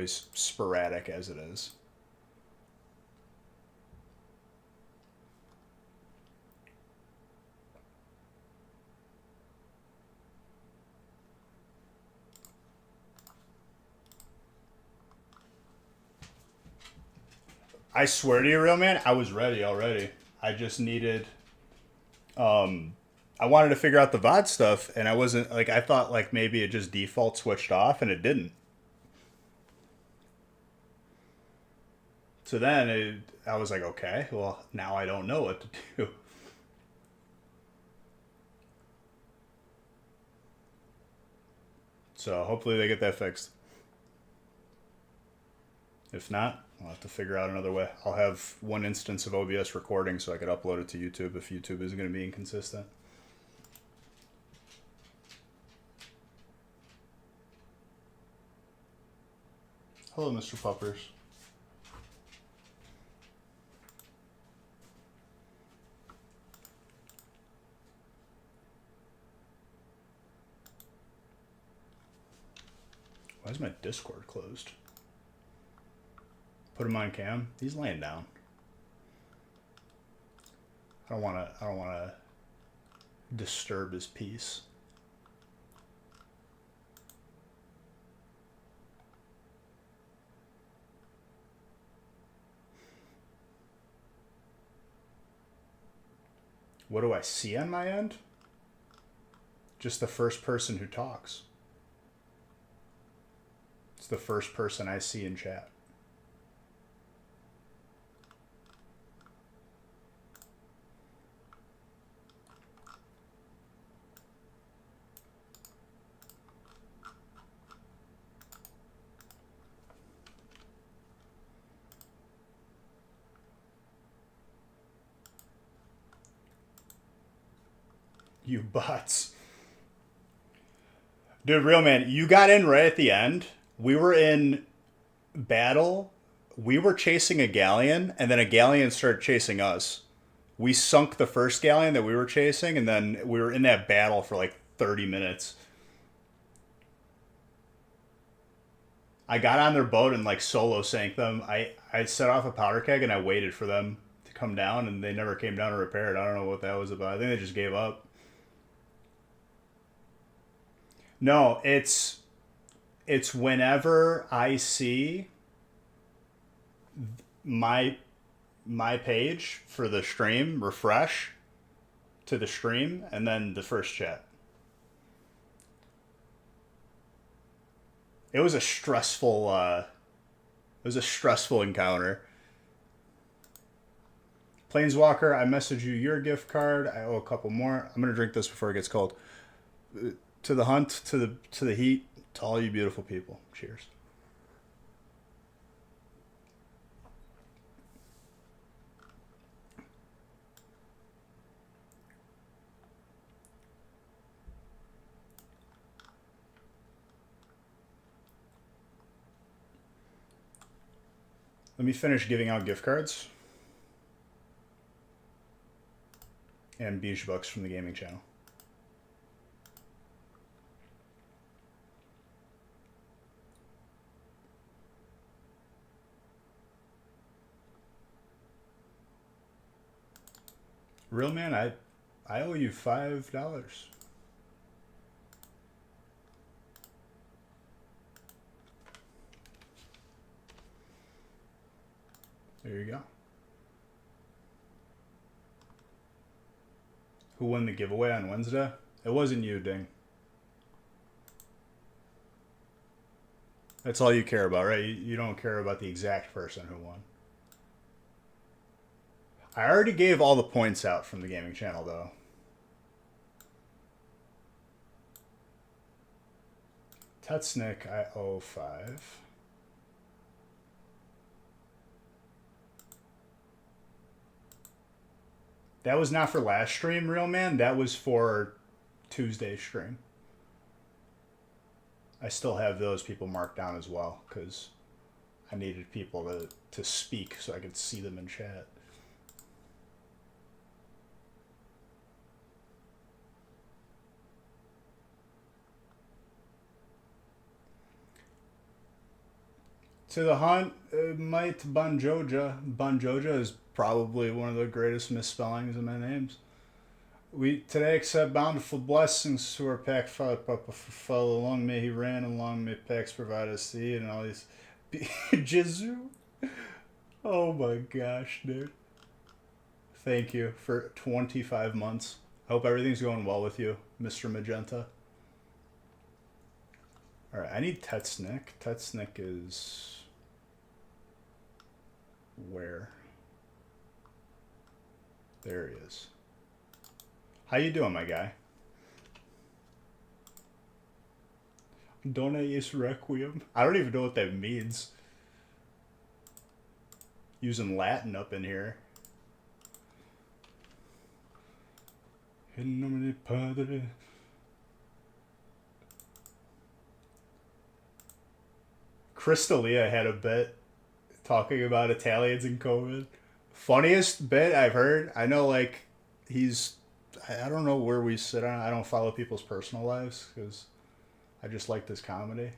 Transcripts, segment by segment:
always sporadic as it is. I swear to you, real man, I was ready already. I just needed, I wanted to figure out the VOD stuff, and I wasn't like I thought like maybe it just default switched off, and it didn't. So then I was like, okay, well now I don't know what to do. So hopefully they get that fixed. If not, I'll have to figure out another way. I'll have one instance of OBS recording so I could upload it to YouTube if YouTube isn't going to be inconsistent. Hello, Mr. Puppers. Why is my Discord closed? Put him on cam. He's laying down. I don't wanna disturb his peace. What do I see on my end? Just the first person who talks. It's the first person I see in chat. You bots. Dude, real man, you got in right at the end. We were in battle. We were chasing a galleon, and then a galleon started chasing us. We sunk the first galleon that we were chasing, and then we were in that battle for like 30 minutes. I got on their boat and like solo sank them. I set off a powder keg and I waited for them to come down, and they never came down to repair it. I don't know what that was about. I think they just gave up. No, it's whenever I see my my page for the stream refresh to the stream and then the first chat. It was a stressful encounter. Planeswalker, I message you your gift card. I owe a couple more. I'm gonna drink this before it gets cold. To the hunt, to the heat, to all you beautiful people. Cheers. Let me finish giving out gift cards and Beige Bucks from the gaming channel. Real man, I owe you $5. There you go. Who won the giveaway on Wednesday? It wasn't you, Ding. That's all you care about, right? You don't care about the exact person who won. I already gave all the points out from the gaming channel, though. Tetsnick, I owe 5. That was not for last stream, real man. That was for Tuesday's stream. I still have those people marked down as well because I needed people to speak so I could see them in chat. To the hunt, might Banjoja. Banjoja is probably one of the greatest misspellings of my names. We today accept bountiful blessings to our pack follow along may he ran along may packs provide us seed and all these Jizu. Oh my gosh, dude. Thank you for 25 months. I hope everything's going well with you, Mr. Magenta. Alright, I need Tetsnick. Tetsnick is... where? There he is. How you doing, my guy? Dona is Requiem. I don't even know what that means. Using Latin up in here. In nomine Padre. Crystalia had a bit talking about Italians and COVID. Funniest bit I've heard. I know, like, he's... I don't know where we sit on. I don't follow people's personal lives because I just like this comedy.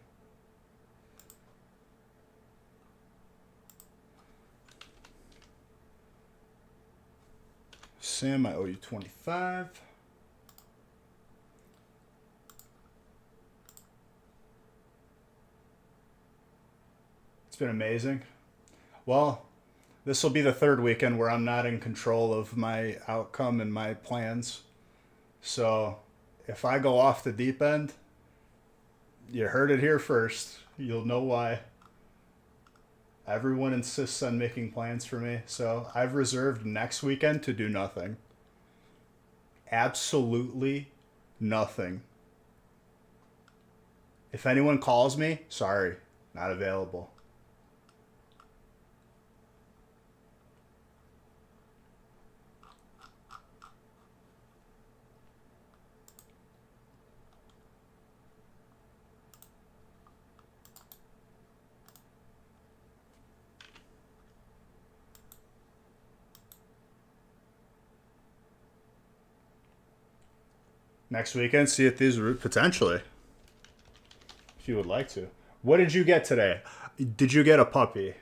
Sam, I owe you 25. It's been amazing. Well, this will be the third weekend where I'm not in control of my outcome and my plans. So if I go off the deep end, you heard it here first. You'll know why. Everyone insists on making plans for me. So I've reserved next weekend to do nothing. Absolutely nothing. If anyone calls me, sorry, not available. Next weekend, see if these potentially, if you would like to. What did you get today? Did you get a puppy?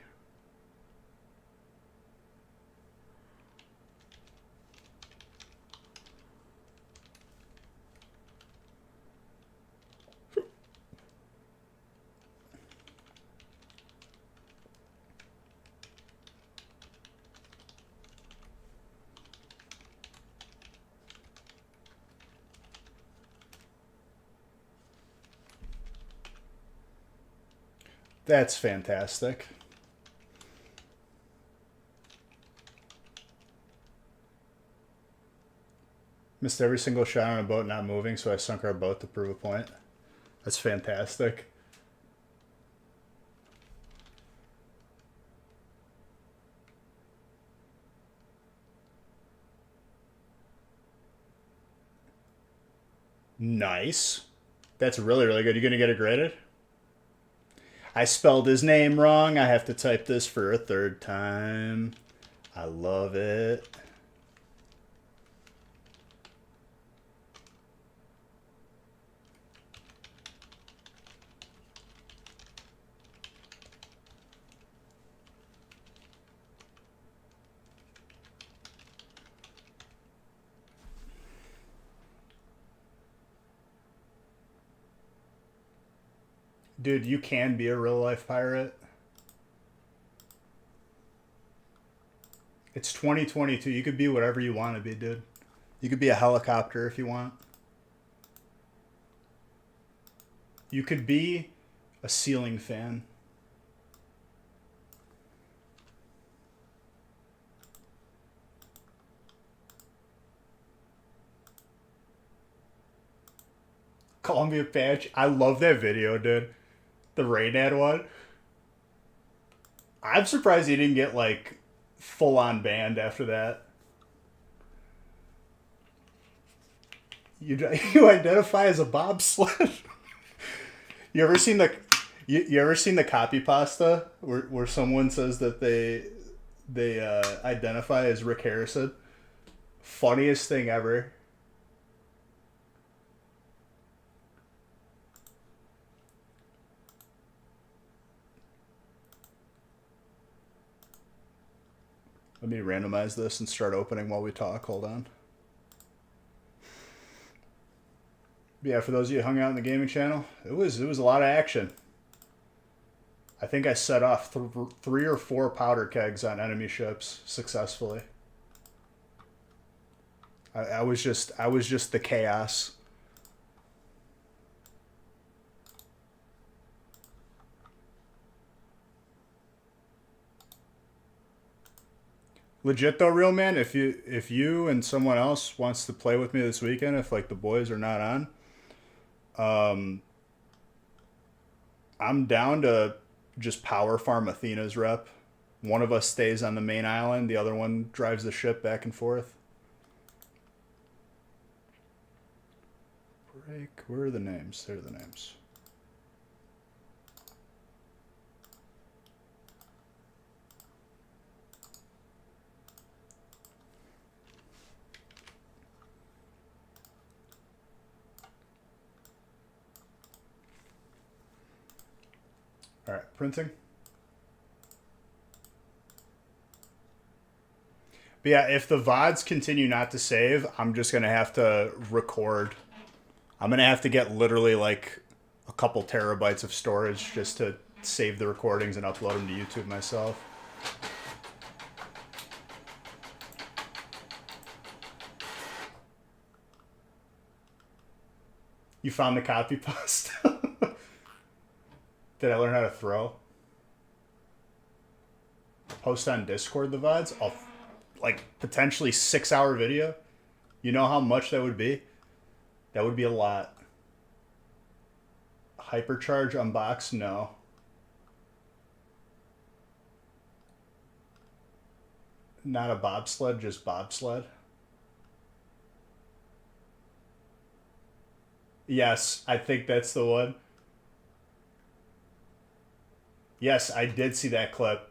That's fantastic. Missed every single shot on a boat not moving, so I sunk our boat to prove a point. That's fantastic. Nice. That's really, really good. You gonna get it graded? I spelled his name wrong. I have to type this for a third time. I love it. Dude, you can be a real life pirate. It's 2022. You could be whatever you want to be, dude. You could be a helicopter if you want. You could be a ceiling fan. Call me a patch. I love that video, dude. The Raynad one. I'm surprised he didn't get, like, full-on banned after that. You identify as a bobsled? You ever seen the you ever seen the copy pasta where someone says that they identify as Rick Harrison? Funniest thing ever. Let me randomize this and start opening while we talk. Hold on. But yeah, for those of you who hung out in the gaming channel, it was a lot of action. I think I set off 3 or 4 powder kegs on enemy ships successfully. I was just the chaos. Legit though, real man, if you and someone else wants to play with me this weekend, if like the boys are not on, I'm down to just power farm Athena's rep. One of us stays on the main island, the other one drives the ship back and forth. Break. Where are the names? There are the names. All right, printing. But yeah, if the VODs continue not to save, I'm just going to have to record. I'm going to have to get literally like a couple terabytes of storage just to save the recordings and upload them to YouTube myself. You found the copy post? Did I learn how to throw? Post on Discord the VODs? Like potentially 6-hour video? You know how much that would be? That would be a lot. Hypercharge unbox? No. Not a bobsled, just bobsled. Yes, I think that's the one. Yes, I did see that clip.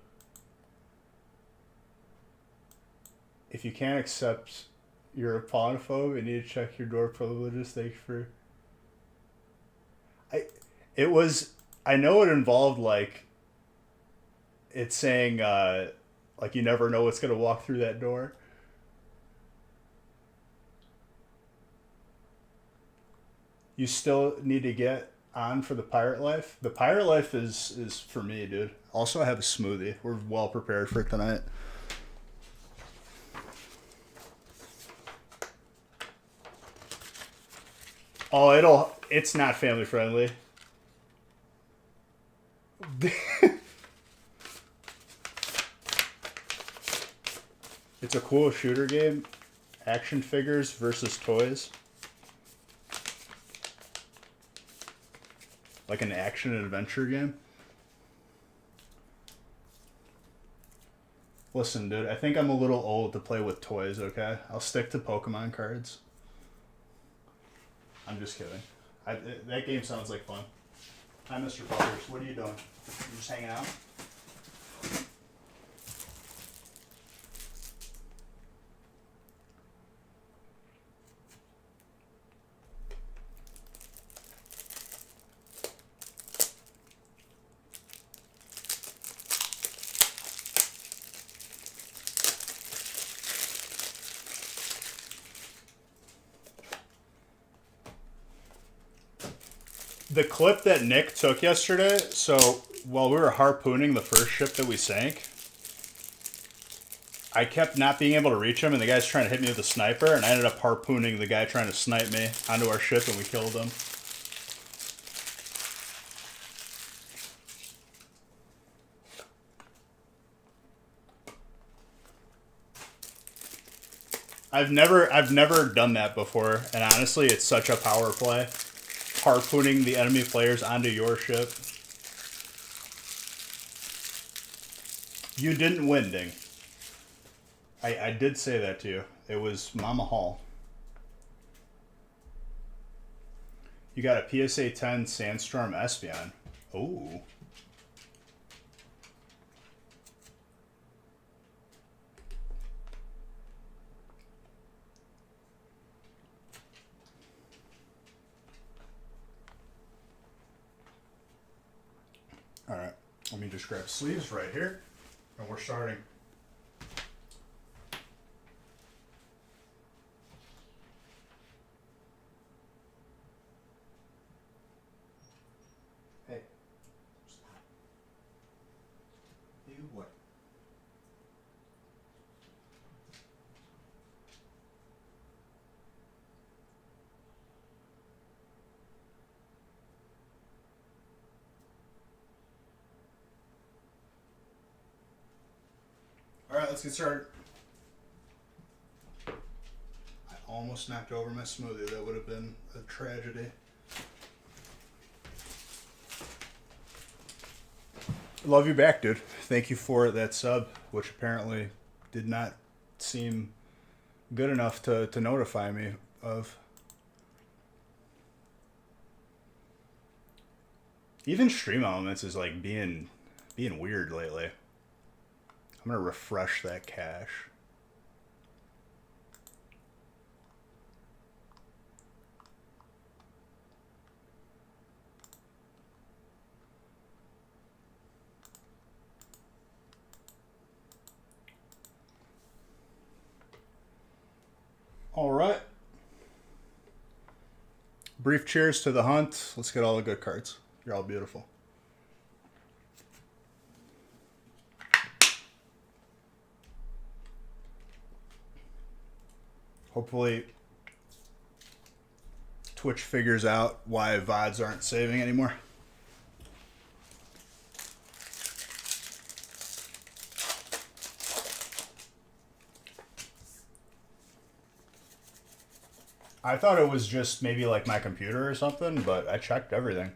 If you can't accept you're a pawnophobe, you need to check your door privileges. Thank you for... I know it involved, like, it's saying, like, you never know what's going to walk through that door. You still need to get on for the pirate life. The pirate life is for me, dude. Also, I have a smoothie. We're well prepared for tonight. Oh, it's not family friendly. It's a cool shooter game. Action figures versus toys. Like an action and adventure game. Listen, dude, I think I'm a little old to play with toys, okay? I'll stick to Pokemon cards. I'm just kidding. That game sounds like fun. Hi, Mr. Butters. What are you doing? You just hanging out? The clip that Nick took yesterday, so while we were harpooning the first ship that we sank, I kept not being able to reach him, and the guy's trying to hit me with a sniper, and I ended up harpooning the guy trying to snipe me onto our ship, and we killed him. I've never done that before, and honestly, it's such a power play. Harpooning the enemy players onto your ship. You didn't win, Ding. I did say that to you. It was Mama Hall. You got a PSA 10 Sandstorm Espeon. Ooh. Alright, let me just grab sleeves right here, and we're starting. you what? All right, let's get started. I almost knocked over my smoothie. That would have been a tragedy. Love you back, dude. Thank you for that sub, which apparently did not seem good enough to notify me of. Even Stream Elements is like being weird lately. I'm gonna refresh that cache. All right. Brief cheers to the hunt. Let's get all the good cards. You're all beautiful. Hopefully Twitch figures out why VODs aren't saving anymore. I thought it was just maybe like my computer or something, but I checked everything.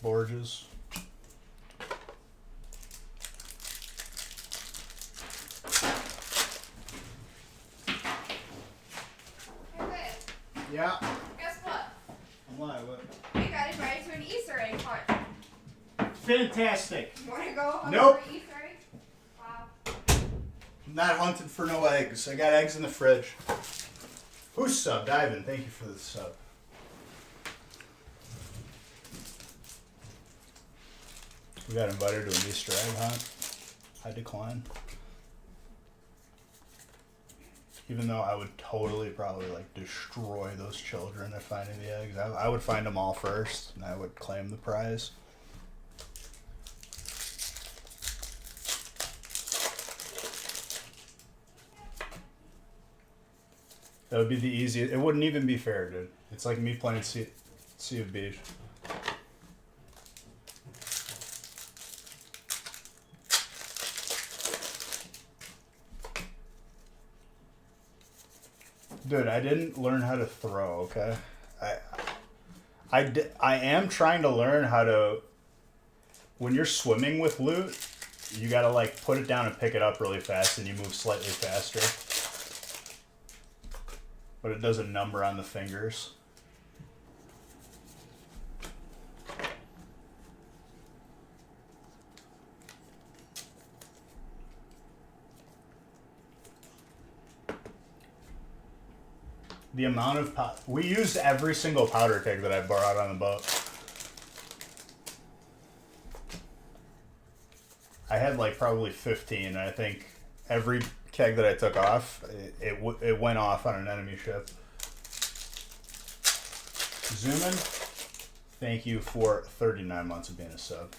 Borges. Yeah. Guess what? I'm live. What? We got invited to an Easter egg hunt. Fantastic. You want to go hunt Nope. for Easter egg? Wow. I'm not hunting for no eggs. I got eggs in the fridge. Who's subbed? Ivan, thank you for the sub. We got invited to an Easter egg hunt. I declined. Even though I would totally probably like destroy those children at finding the eggs. I would find them all first and I would claim the prize. That would be the easiest. It wouldn't even be fair, dude. It's like me playing Sea of Beach. Dude, I didn't learn how to throw, okay? I am trying to learn how to... When you're swimming with loot, you gotta like put it down and pick it up really fast and you move slightly faster. But it does a number on the fingers. The amount of we used every single powder keg that I borrowed on the boat. I had like probably 15, and I think every keg that I took off, it went off on an enemy ship. Zoomin, thank you for 39 months of being a sub.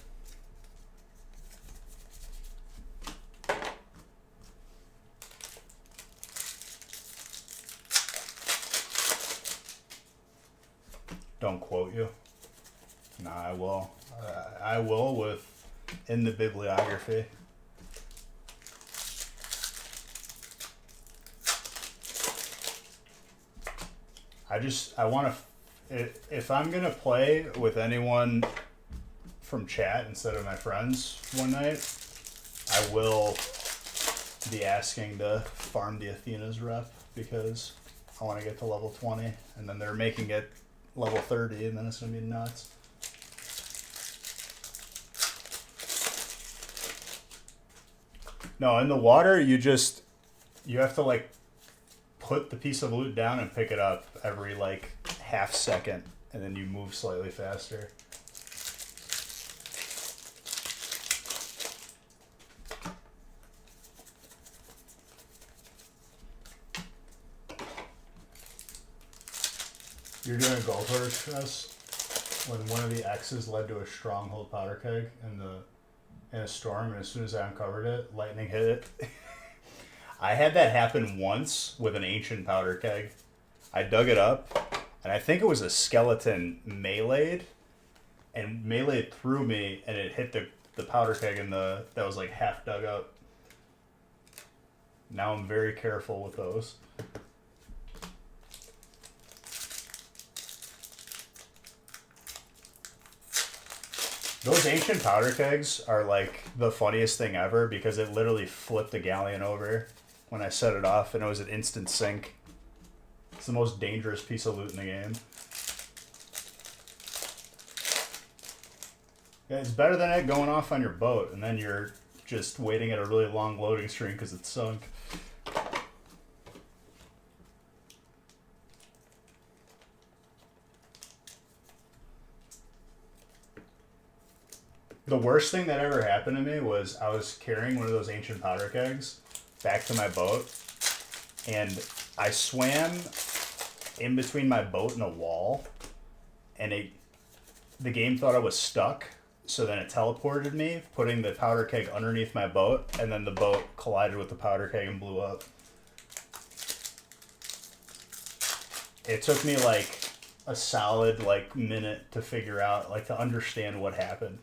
Don't quote you. No, I will. I will with in the bibliography. I want to, if I'm going to play with anyone from chat instead of my friends one night, I will be asking to farm the Athena's rep because I want to get to level 20 and then they're making it level 30 and then it's going to be nuts. No, in the water, you have to like put the piece of loot down and pick it up every like half second and then you move slightly faster. You're doing a Goldberg test when one of the X's led to a stronghold powder keg in a storm, and as soon as I uncovered it, lightning hit it. I had that happen once with an ancient powder keg. I dug it up, and I think it was a skeleton meleeed, and meleeed through me, and it hit the powder keg that was like half dug up. Now I'm very careful with those. Those ancient powder kegs are like the funniest thing ever because it literally flipped the galleon over when I set it off, and it was an instant sink. It's the most dangerous piece of loot in the game. Yeah, it's better than it going off on your boat, and then you're just waiting at a really long loading screen because it's sunk. The worst thing that ever happened to me was I was carrying one of those ancient powder kegs back to my boat, and I swam in between my boat and a wall, and the game thought I was stuck, so then it teleported me, putting the powder keg underneath my boat, and then the boat collided with the powder keg and blew up. It took me like a solid minute to figure out, to understand what happened.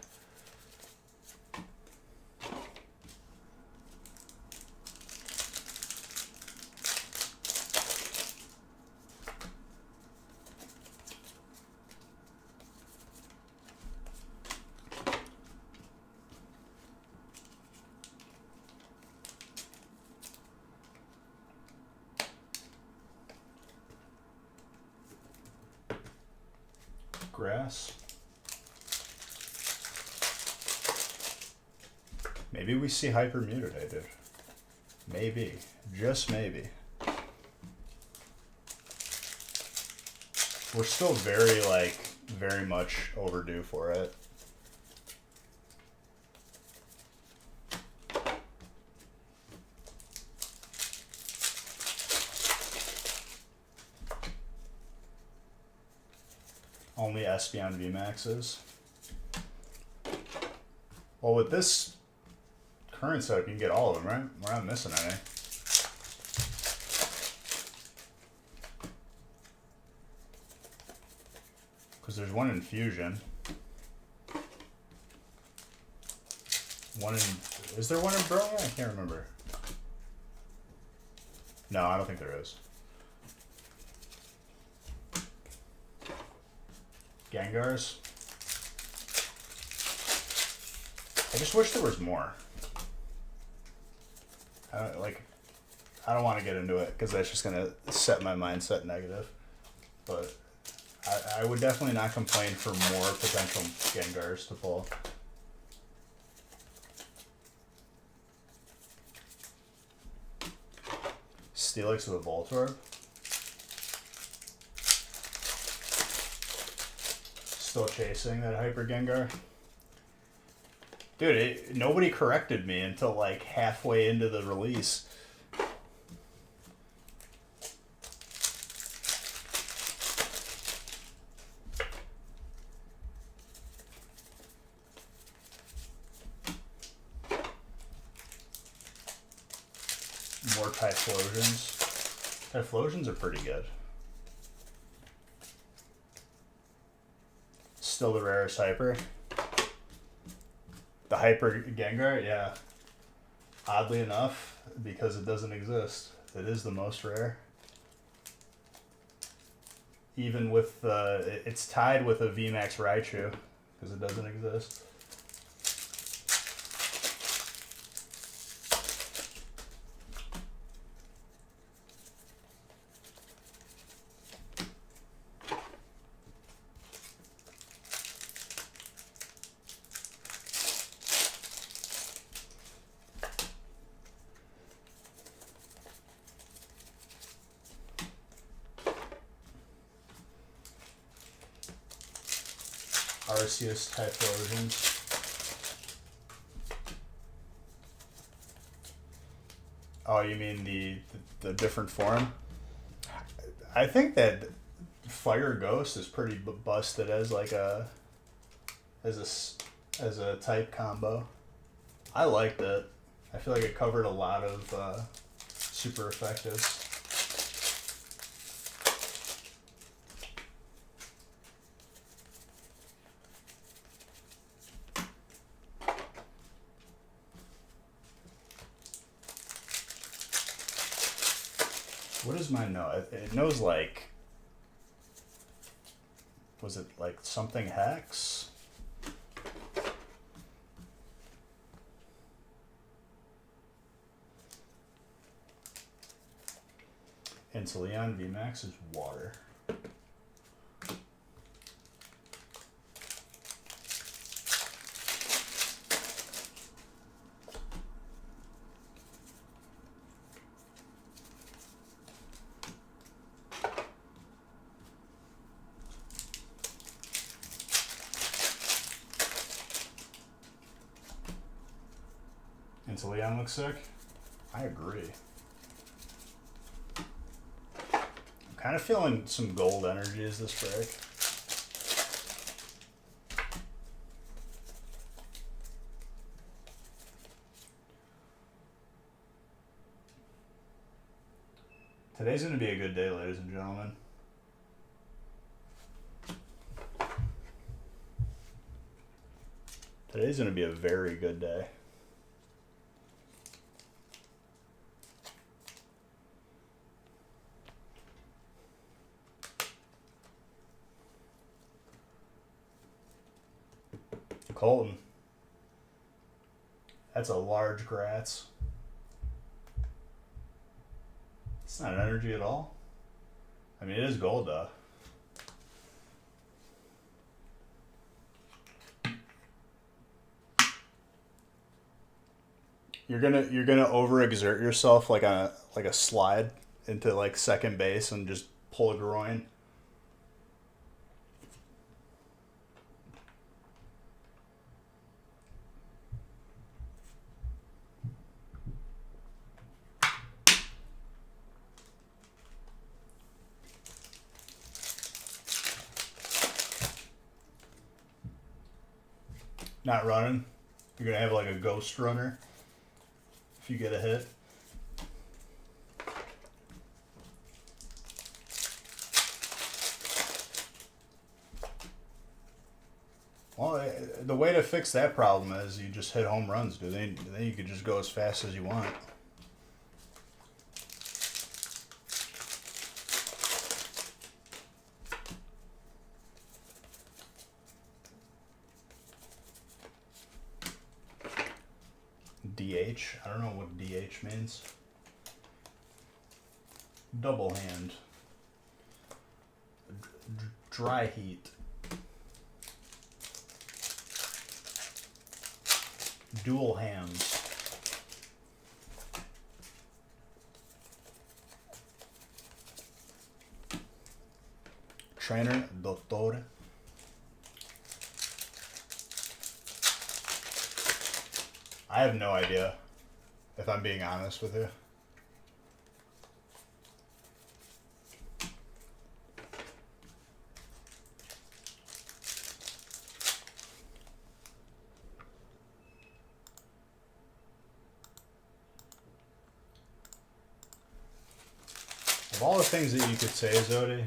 Grass. Maybe we see hypermutated. Maybe. Just maybe. We're still very much overdue for it. Only Espeon VMAXs. Well, with this current setup, you can get all of them, right? We're not missing any. Because there's one in Fusion. Is there one in Brilliant? I can't remember. No, I don't think there is. Gengars. I just wish there was more. I don't want to get into it because that's just going to set my mindset negative. But I would definitely not complain for more potential Gengars to pull. Steelix with a Voltorb. Still chasing that Hyper Gengar. Dude, nobody corrected me until halfway into the release. More Typhlosions. Typhlosions are pretty good. Still the rarest Hyper. The Hyper Gengar, yeah. Oddly enough, because it doesn't exist. It is the most rare. Even with it's tied with a VMAX Raichu, because it doesn't exist. Arceus Typhlosions. Oh, you mean the different form? I think that Fire Ghost is pretty busted as like as a type combo. I liked it. I feel like it covered a lot of super effectives. What does mine know? It knows like, was it like something hex? And Leon VMAX is water. And Leon looks sick? I agree. Kind of feeling some gold energies this break. Today's going to be a good day, ladies and gentlemen. Today's going to be a very good day. Colton. That's a large Gratz. It's not energy at all. I mean, it is gold though. You're gonna overexert yourself like a slide into like second base and just pull a groin. Not running. You're gonna have like a ghost runner if you get a hit. Well, the way to fix that problem is you just hit home runs, dude. Then you could just go as fast as you want. DH. I don't know what DH means. Double hand. Dry heat. Dual hands. Trainer, Doctor. I have no idea, if I'm being honest with you. Of all the things that you could say, Zodi,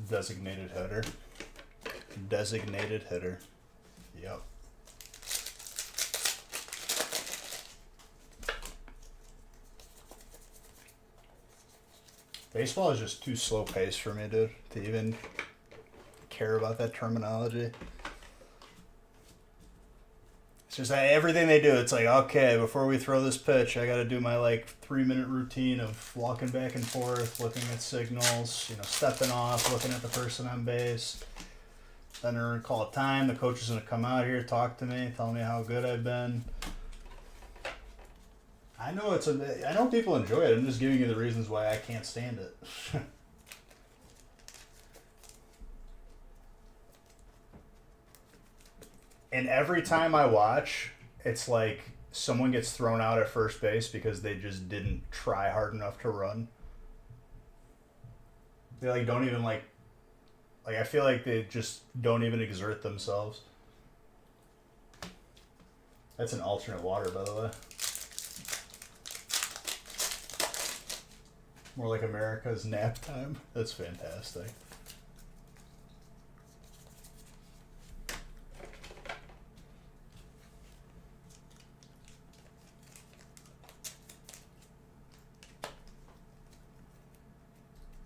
designated hitter. Designated hitter. Yep. Baseball is just too slow paced for me, dude, to even care about that terminology. It's just that everything they do, it's like, okay, before we throw this pitch, I got to do my like 3-minute routine of walking back and forth, looking at signals, stepping off, looking at the person on base. Then they're going to call a time. The coach is going to come out here, talk to me, tell me how good I've been. I know people enjoy it. I'm just giving you the reasons why I can't stand it. And every time I watch, it's like someone gets thrown out at first base because they just didn't try hard enough to run. They like don't even like I feel like they just don't even exert themselves. That's an alternate water, by the way. More like America's nap time. That's fantastic.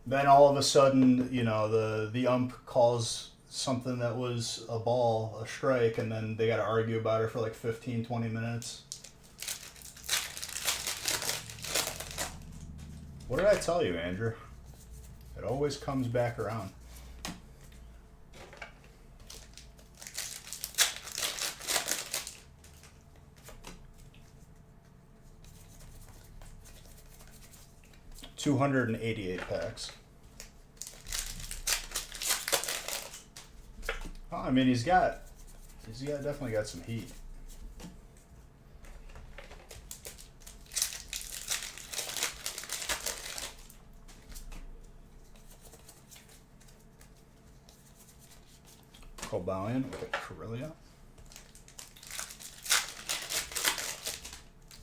Then all of a sudden, the ump calls something that was a ball, a strike, and then they got to argue about it for like 15, 20 minutes. What did I tell you, Andrew? It always comes back around. $288 packs. Oh, I mean, he's definitely got some heat. Cobalion with a Corellia.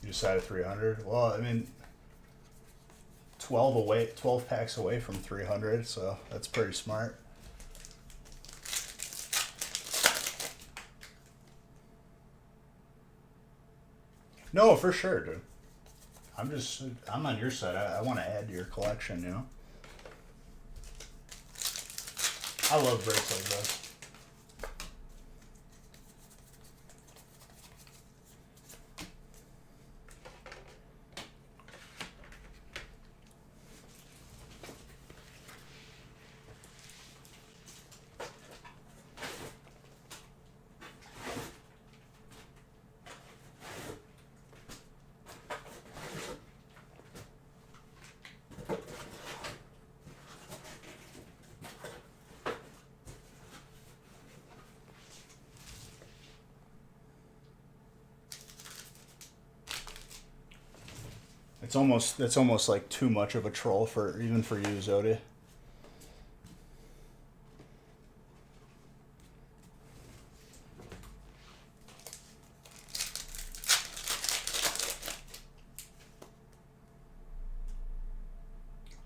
You decided 300. Well, I mean, 12 packs away from 300, so that's pretty smart. No, for sure, dude. I'm on your side. I want to add to your collection, I love breaks like this. That's almost like too much of a troll for you, Zodi.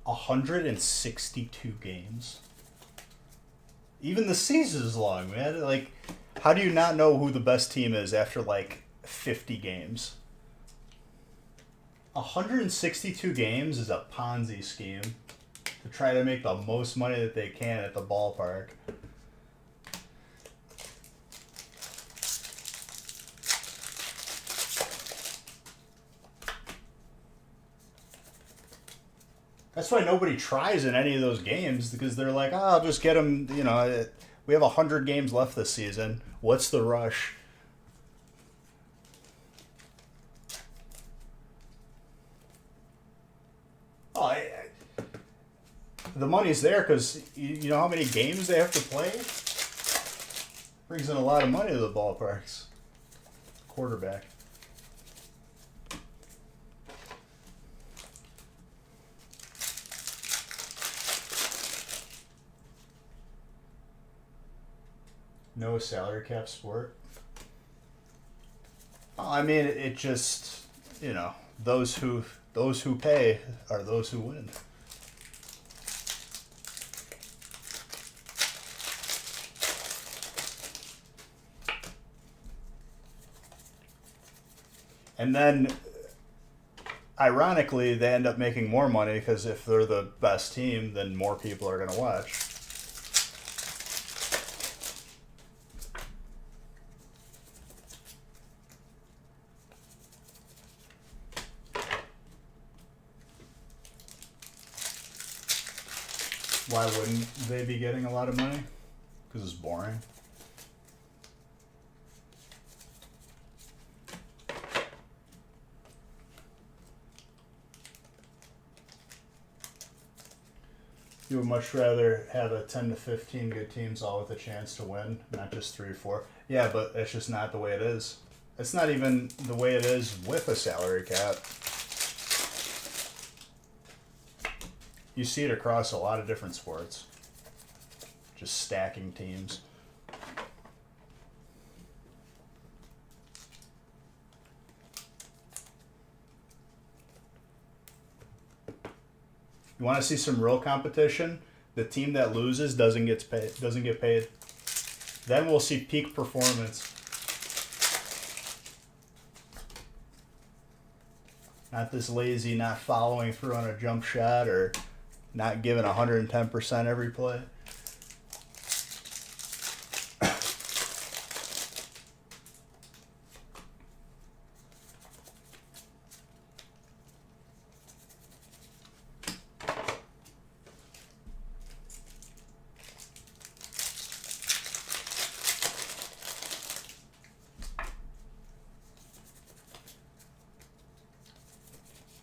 $162 games. Even the season's long, man. Like, how do you not know who the best team is after like 50 games? 162 games is a Ponzi scheme to try to make the most money that they can at the ballpark. That's why nobody tries in any of those games, because they're like, I'll just get them, we have 100 games left this season. What's the rush? The money's there because you know how many games they have to play? Brings in a lot of money to the ballparks. Quarterback. No salary cap sport. I mean, it just, those who pay are those who win. And then, ironically, they end up making more money because if they're the best team, then more people are going to watch. Why wouldn't they be getting a lot of money? Because it's boring. You would much rather have a 10 to 15 good teams all with a chance to win, not just 3 or 4. Yeah, but that's just not the way it is. It's not even the way it is with a salary cap. You see it across a lot of different sports. Just stacking teams. You want to see some real competition? The team that loses doesn't get paid. Then we'll see peak performance. Not this lazy, not following through on a jump shot or not giving 110% every play.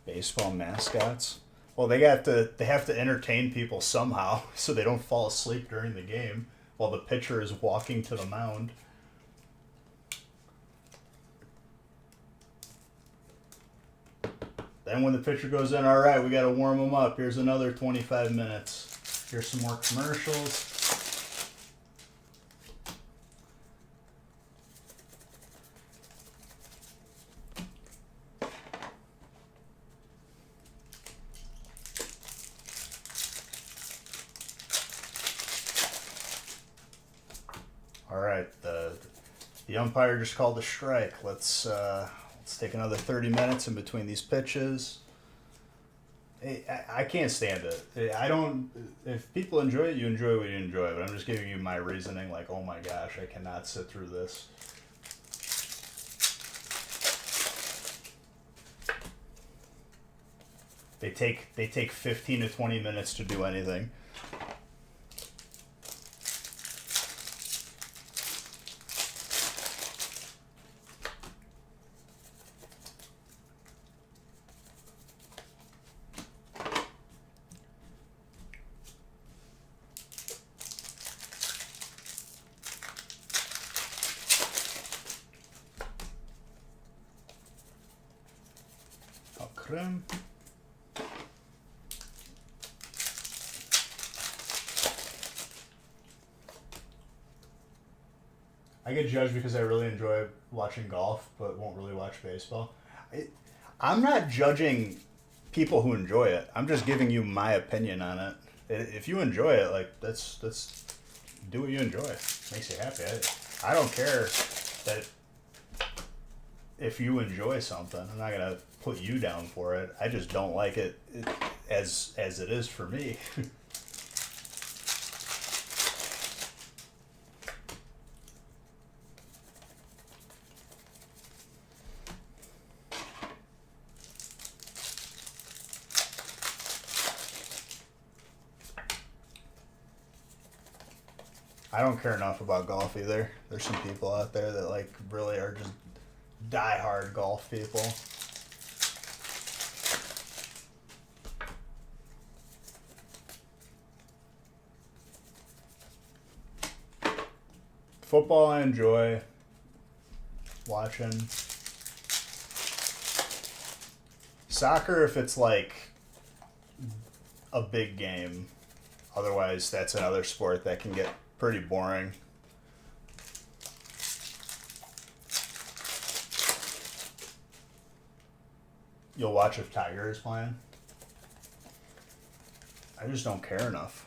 Baseball mascots. Well, they have to entertain people somehow so they don't fall asleep during the game while the pitcher is walking to the mound. Then when the pitcher goes in, all right, we got to warm them up. Here's another 25 minutes. Here's some more commercials. All right, the umpire just called a strike. Let's take another 30 minutes in between these pitches. I can't stand it. I don't. If people enjoy it, you enjoy what you enjoy. But I'm just giving you my reasoning. Like, oh my gosh, I cannot sit through this. They take 15 to 20 minutes to do anything. Creme. I get judged because I really enjoy watching golf, but won't really watch baseball. I'm not judging people who enjoy it. I'm just giving you my opinion on it. If you enjoy it, like that's do what you enjoy. Makes you happy. I don't care that if you enjoy something. I'm not gonna put you down for it. I just don't like it as it is for me. I don't care enough about golf either. There's some people out there that like really are just diehard golf people. Football I enjoy watching. Soccer if it's like a big game. Otherwise, that's another sport that can get pretty boring. You'll watch if Tiger is playing. I just don't care enough.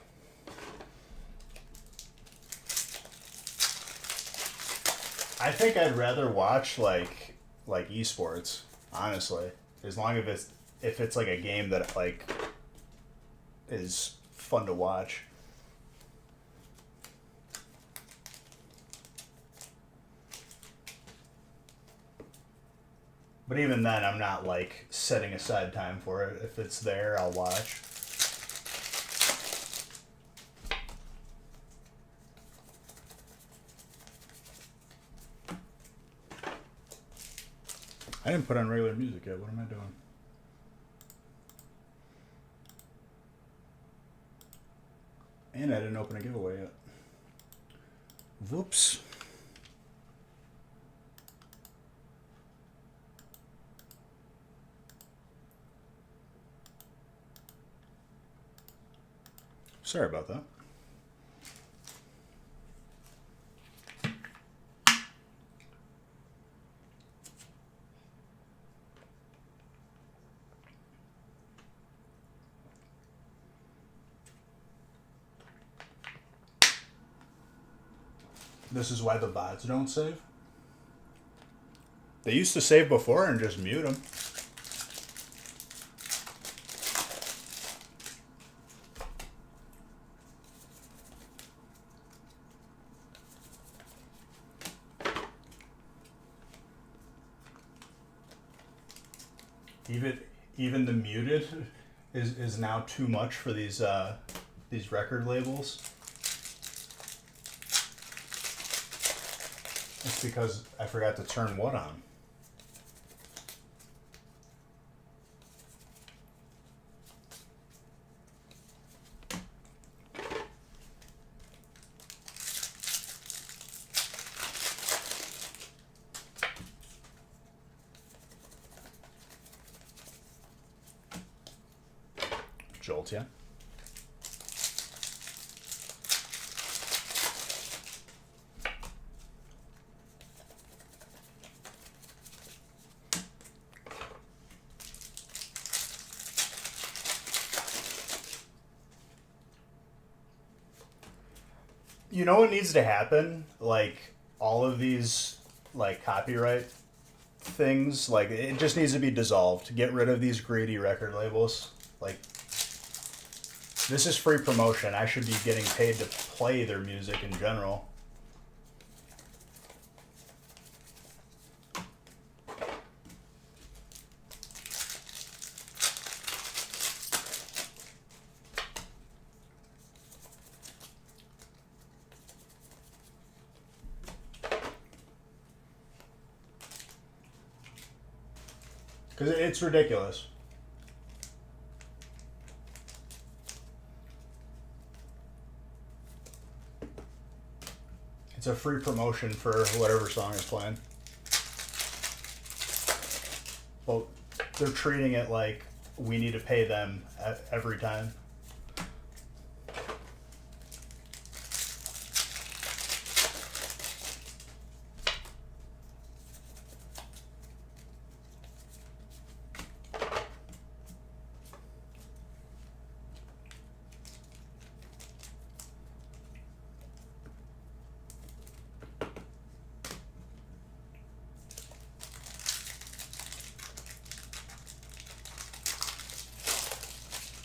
I think I'd rather watch like esports, honestly. As long as if it's like a game that like is fun to watch. But even then, I'm not like setting aside time for it. If it's there, I'll watch. I didn't put on regular music yet. What am I doing? And I didn't open a giveaway yet. Whoops. Sorry about that. This is why the VODs don't save. They used to save before and just mute them. Even the muted is now too much for these record labels. It's because I forgot to turn what on. Jolt, yeah. You know what needs to happen? Like, all of these, like, copyright things, like, it just needs to be dissolved. Get rid of these greedy record labels. Like, this is free promotion. I should be getting paid to play their music in general. Because it's ridiculous. It's a free promotion for whatever song is playing. Well, they're treating it like we need to pay them every time.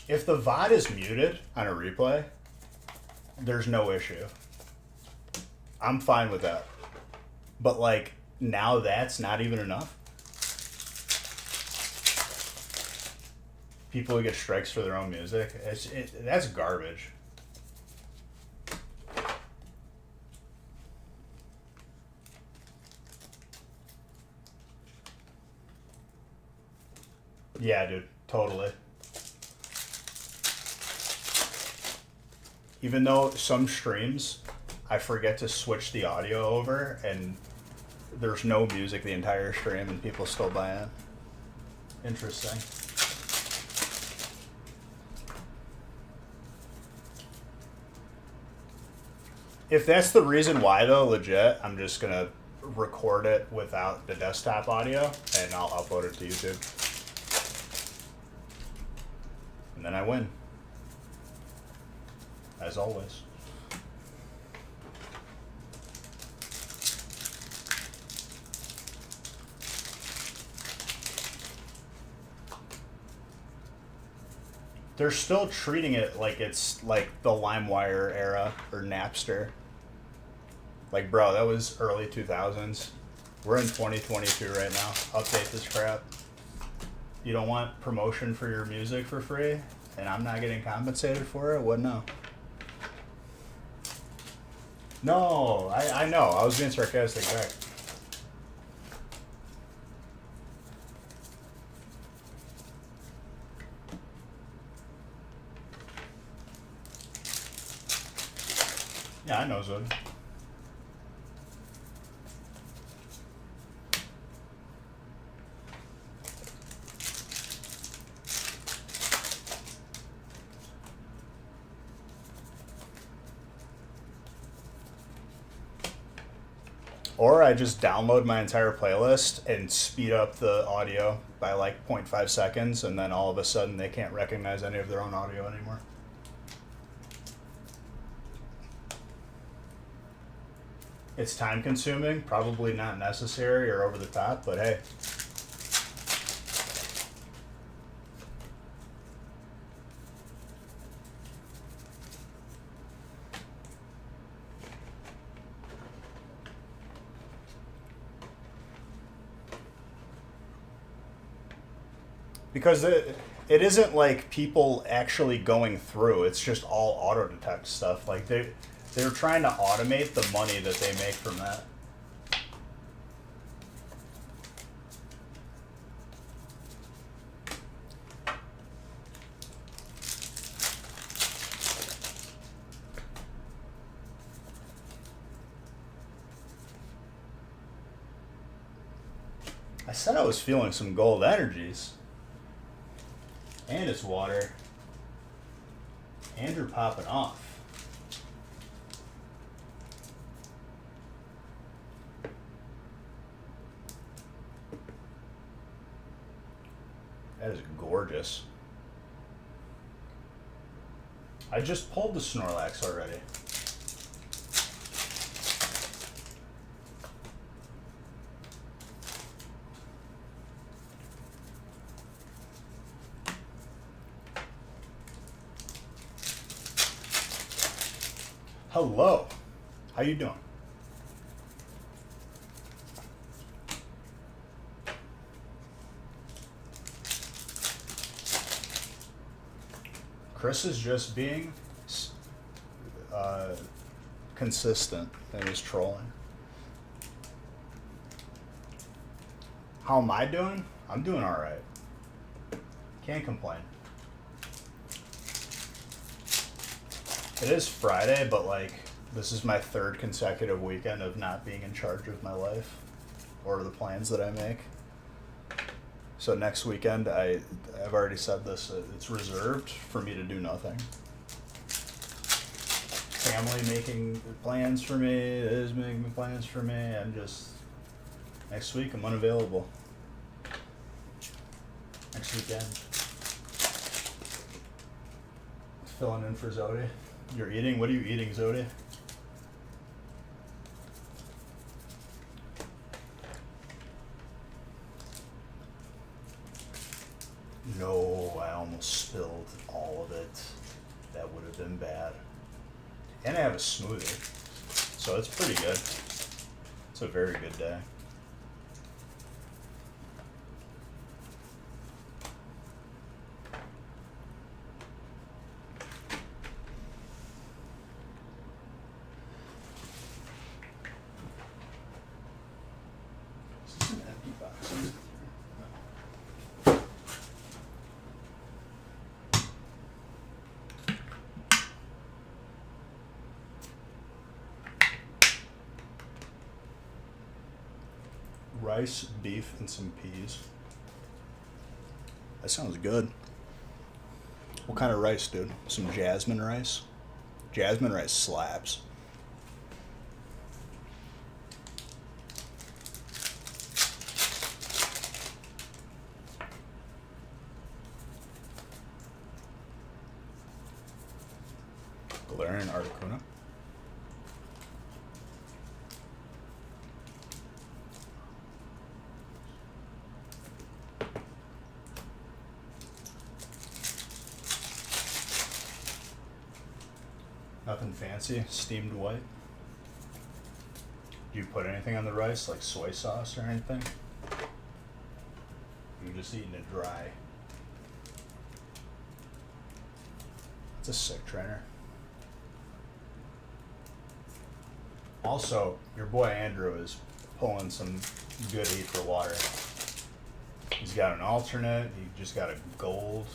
If the VOD is muted on a replay, there's no issue. I'm fine with that. But, like, now that's not even enough. People who get strikes for their own music, that's garbage. Yeah, dude, totally. Even though some streams, I forget to switch the audio over and there's no music the entire stream and people still buy it. Interesting. If that's the reason why, though, legit, I'm just going to record it without the desktop audio and I'll upload it to YouTube. And then I win. As always. They're still treating it like it's like the LimeWire era or Napster. Like, bro, that was early 2000s. We're in 2022 right now. Update this crap. You don't want promotion for your music for free, and I'm not getting compensated for it? What? No. No, I know. I was being sarcastic back. Yeah, I know, Zod. Or I just download my entire playlist and speed up the audio by like 0.5 seconds, and then all of a sudden they can't recognize any of their own audio anymore. It's time consuming, probably not necessary or over the top, but hey. Because it isn't like people actually going through. It's just all auto detect stuff. Like they're trying to automate the money that they make from that. I said I was feeling some gold energies. And it's water. And you're popping off. That is gorgeous. I just pulled the Snorlax already. Hello. How you doing? Chris is just being consistent in his trolling. How am I doing? I'm doing all right. Can't complain. It is Friday, but like this is my third consecutive weekend of not being in charge of my life or the plans that I make. So next weekend, I've already said this, it's reserved for me to do nothing. Family making plans for me, it is making plans for me. I'm just, next week I'm unavailable. Next weekend. Filling in for Zodi. You're eating? What are you eating, Zodi? No, I almost spilled all of it. That would have been bad. And I have a smoothie, so it's pretty good. It's a very good day. Rice, beef, and some peas. That sounds good. What kind of rice, dude? Some jasmine rice? Jasmine rice slaps. Galarian Articuno. Nothing fancy. Steamed white. Do you put anything on the rice, like soy sauce or anything? You're just eating it dry. It's a sick trainer. Also, your boy Andrew is pulling some good heat for water. He's got an alternate. He just got a gold.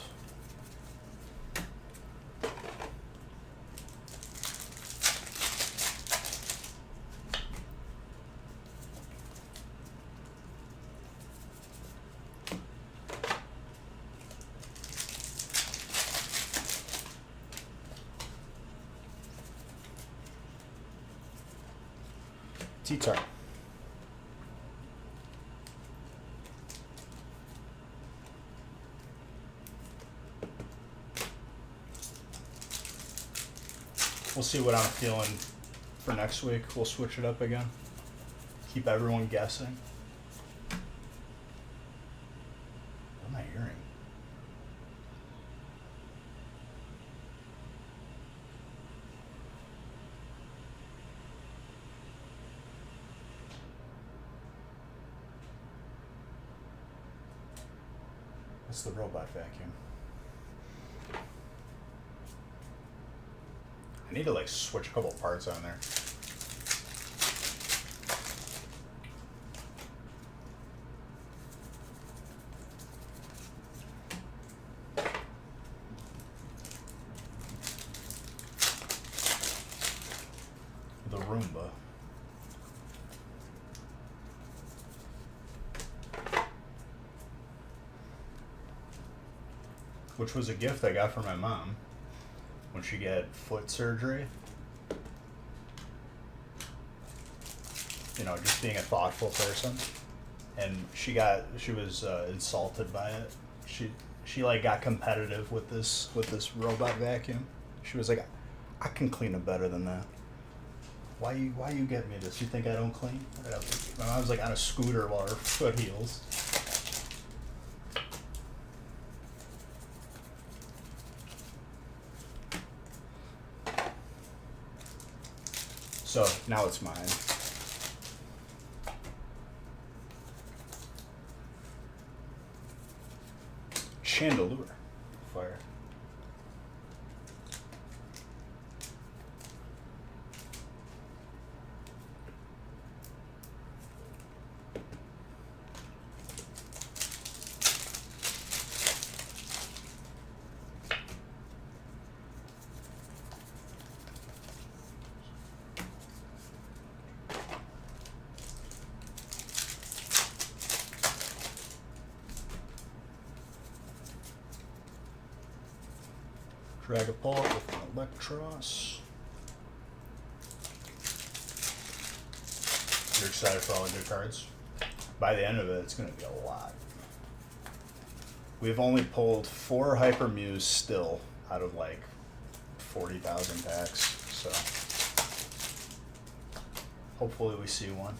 Tea-tar. We'll see what I'm feeling for next week. We'll switch it up again. Keep everyone guessing. What am I hearing? It's the robot vacuum. I need to like switch a couple parts on there. The Roomba. Which was a gift I got from my mom when she got foot surgery. You know, just being a thoughtful person. And she was insulted by it. She like got competitive with this robot vacuum. She was like, I can clean it better than that. Why you get me this? You think I don't clean? My mom was like on a scooter while her foot heals. So now it's mine. Chandelier. Fire. Drag a pull with an Electros. You're excited for all the new cards? By the end of it, it's going to be a lot. We've only pulled 4 Hyper Mews still out of like 40,000 packs, so hopefully we see one.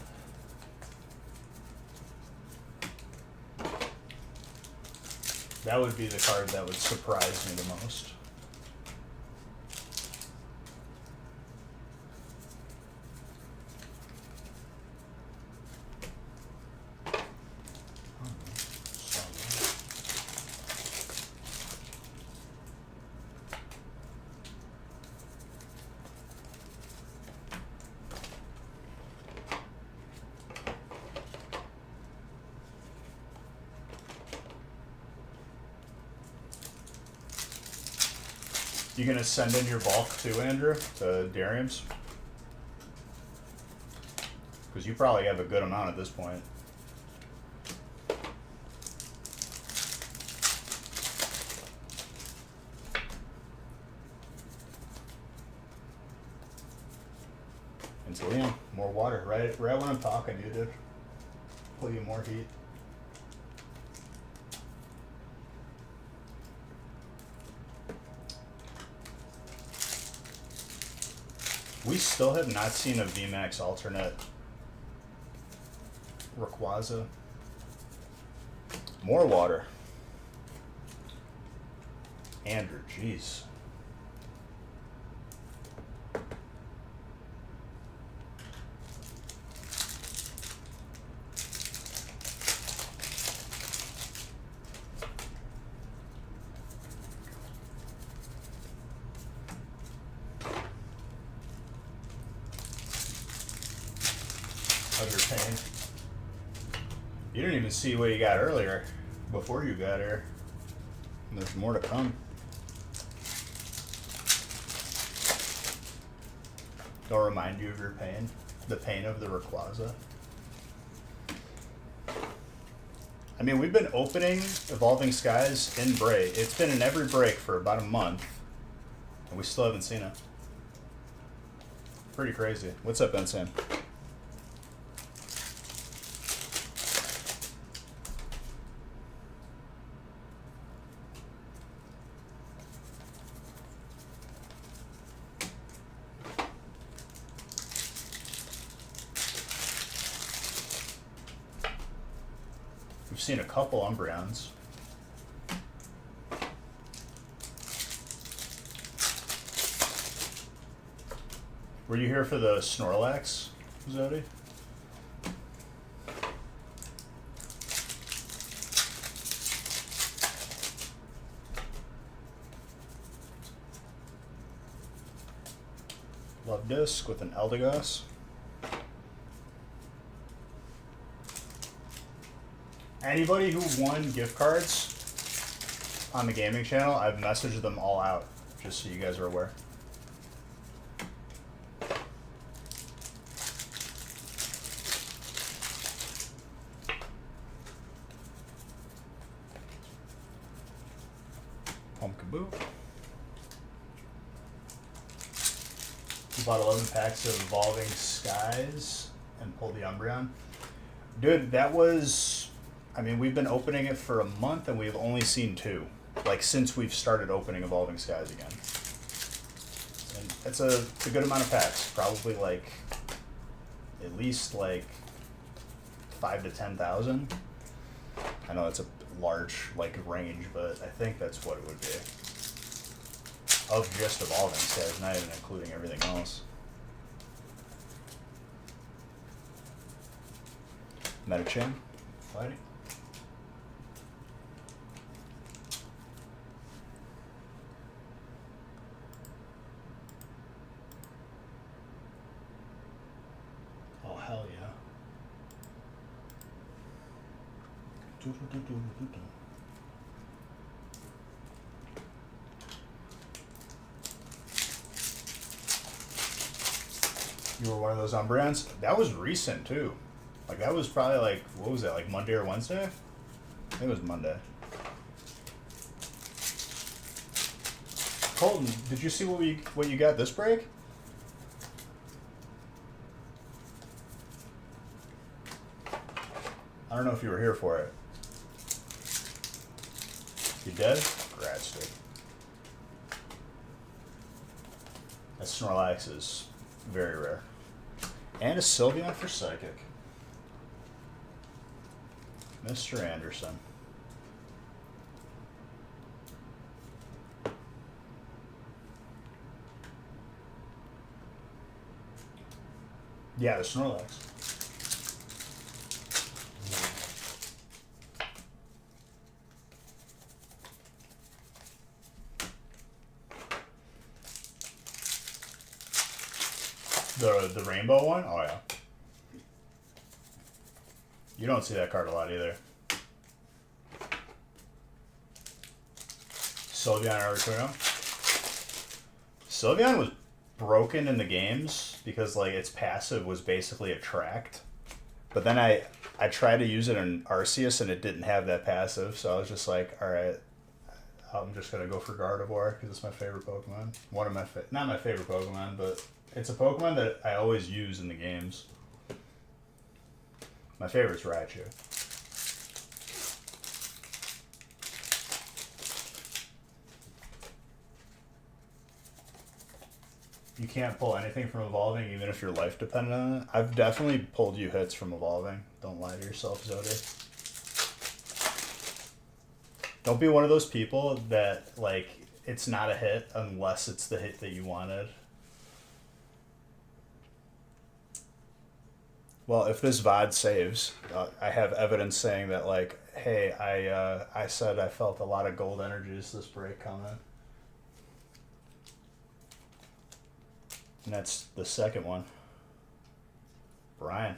That would be the card that would surprise me the most. You gonna send in your bulk too, Andrew, to Darium's? Because you probably have a good amount at this point. And so, Liam, more water. Right when I'm talking, you did. Put you more heat. We still have not seen a VMAX alternate Rayquaza. More water. Andrew, jeez. Of your pain. You didn't even see what you got earlier, before you got here. And there's more to come. Don't remind you of your pain? The pain of the Rayquaza? I mean, we've been opening Evolving Skies in break. It's been in every break for about a month, and we still haven't seen it. Pretty crazy. What's up, Ben Sam? seen a couple Umbreons. Were you here for the Snorlax, Zodi? Love Disc with an Eldegoss. Anybody who won gift cards on the gaming channel, I've messaged them all out, just so you guys are aware. Pumpkaboo. You bought 11 packs of Evolving Skies and pulled the Umbreon. Dude, that was... I mean, we've been opening it for a month and we've only seen 2. Like, since we've started opening Evolving Skies again. And it's a good amount of packs. Probably, like, at least, like, 5 to 10,000. I know it's a large, like, range, but I think that's what it would be. Of just Evolving Skies, not even including everything else. Metachan, fighting. Oh, hell yeah. You were one of those Umbreons? That was recent, too. Like, that was probably, like, what was that, like Monday or Wednesday? I think it was Monday. Colton, did you see what you got this break? I don't know if you were here for it. You did? Congrats, dude. That Snorlax is very rare. And a Sylveon for Psychic. Mr. Anderson. Yeah, the Snorlax. The rainbow one? Oh yeah. You don't see that card a lot either. Sylveon Articuno. Sylveon was broken in the games because like its passive was basically Attract. But then I tried to use it in Arceus and it didn't have that passive, so I was just like, alright, I'm just gonna go for Gardevoir because it's my favorite Pokemon. One of my not my favorite Pokemon, but it's a Pokemon that I always use in the games. My favorite's Raichu. You can't pull anything from Evolving even if your life depended on it. I've definitely pulled you hits from Evolving. Don't lie to yourself, Zodi. Don't be one of those people that, like, it's not a hit unless it's the hit that you wanted. Well, if this VOD saves, I have evidence saying that, like, hey, I said I felt a lot of gold energies this break coming. And that's the second one. Brian.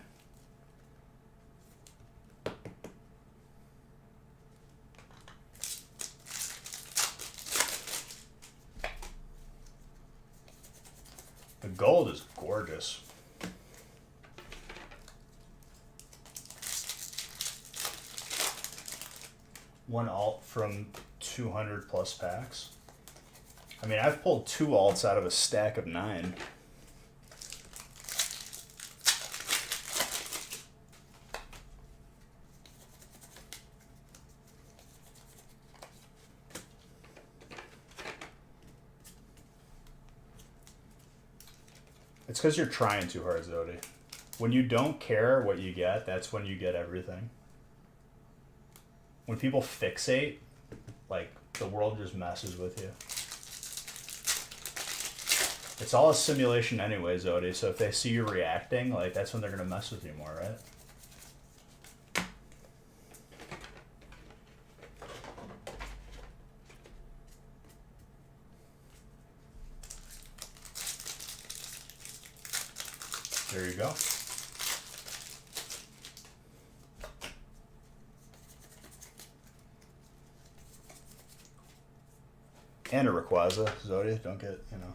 The gold is gorgeous. One alt from 200 plus packs. I mean, I've pulled 2 alts out of a stack of 9. It's because you're trying too hard, Zodi. When you don't care what you get, that's when you get everything. when people fixate, like, the world just messes with you. It's all a simulation anyway, Zodi, so if they see you reacting, like, that's when they're gonna mess with you more, right? There you go. And a Rayquaza, Zodi, don't get, you know.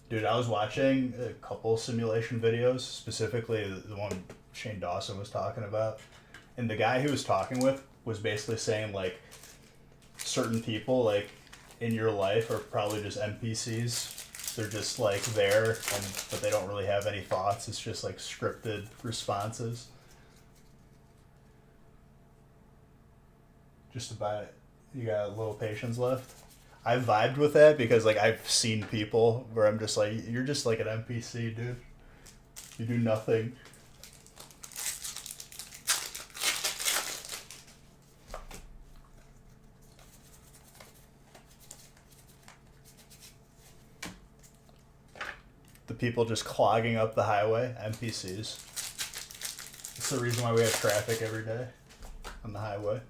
Dude, I was watching a couple simulation videos, specifically the one Shane Dawson was talking about. And the guy he was talking with was basically saying, like, certain people, like, in your life are probably just NPCs. They're just, like, there, but they don't really have any thoughts. It's just, like, scripted responses. Just about, you got a little patience left? I vibed with that because, like, I've seen people where I'm just like, you're just like an NPC, dude. You do nothing. The people just clogging up the highway, NPCs. It's the reason why we have traffic every day on the highway.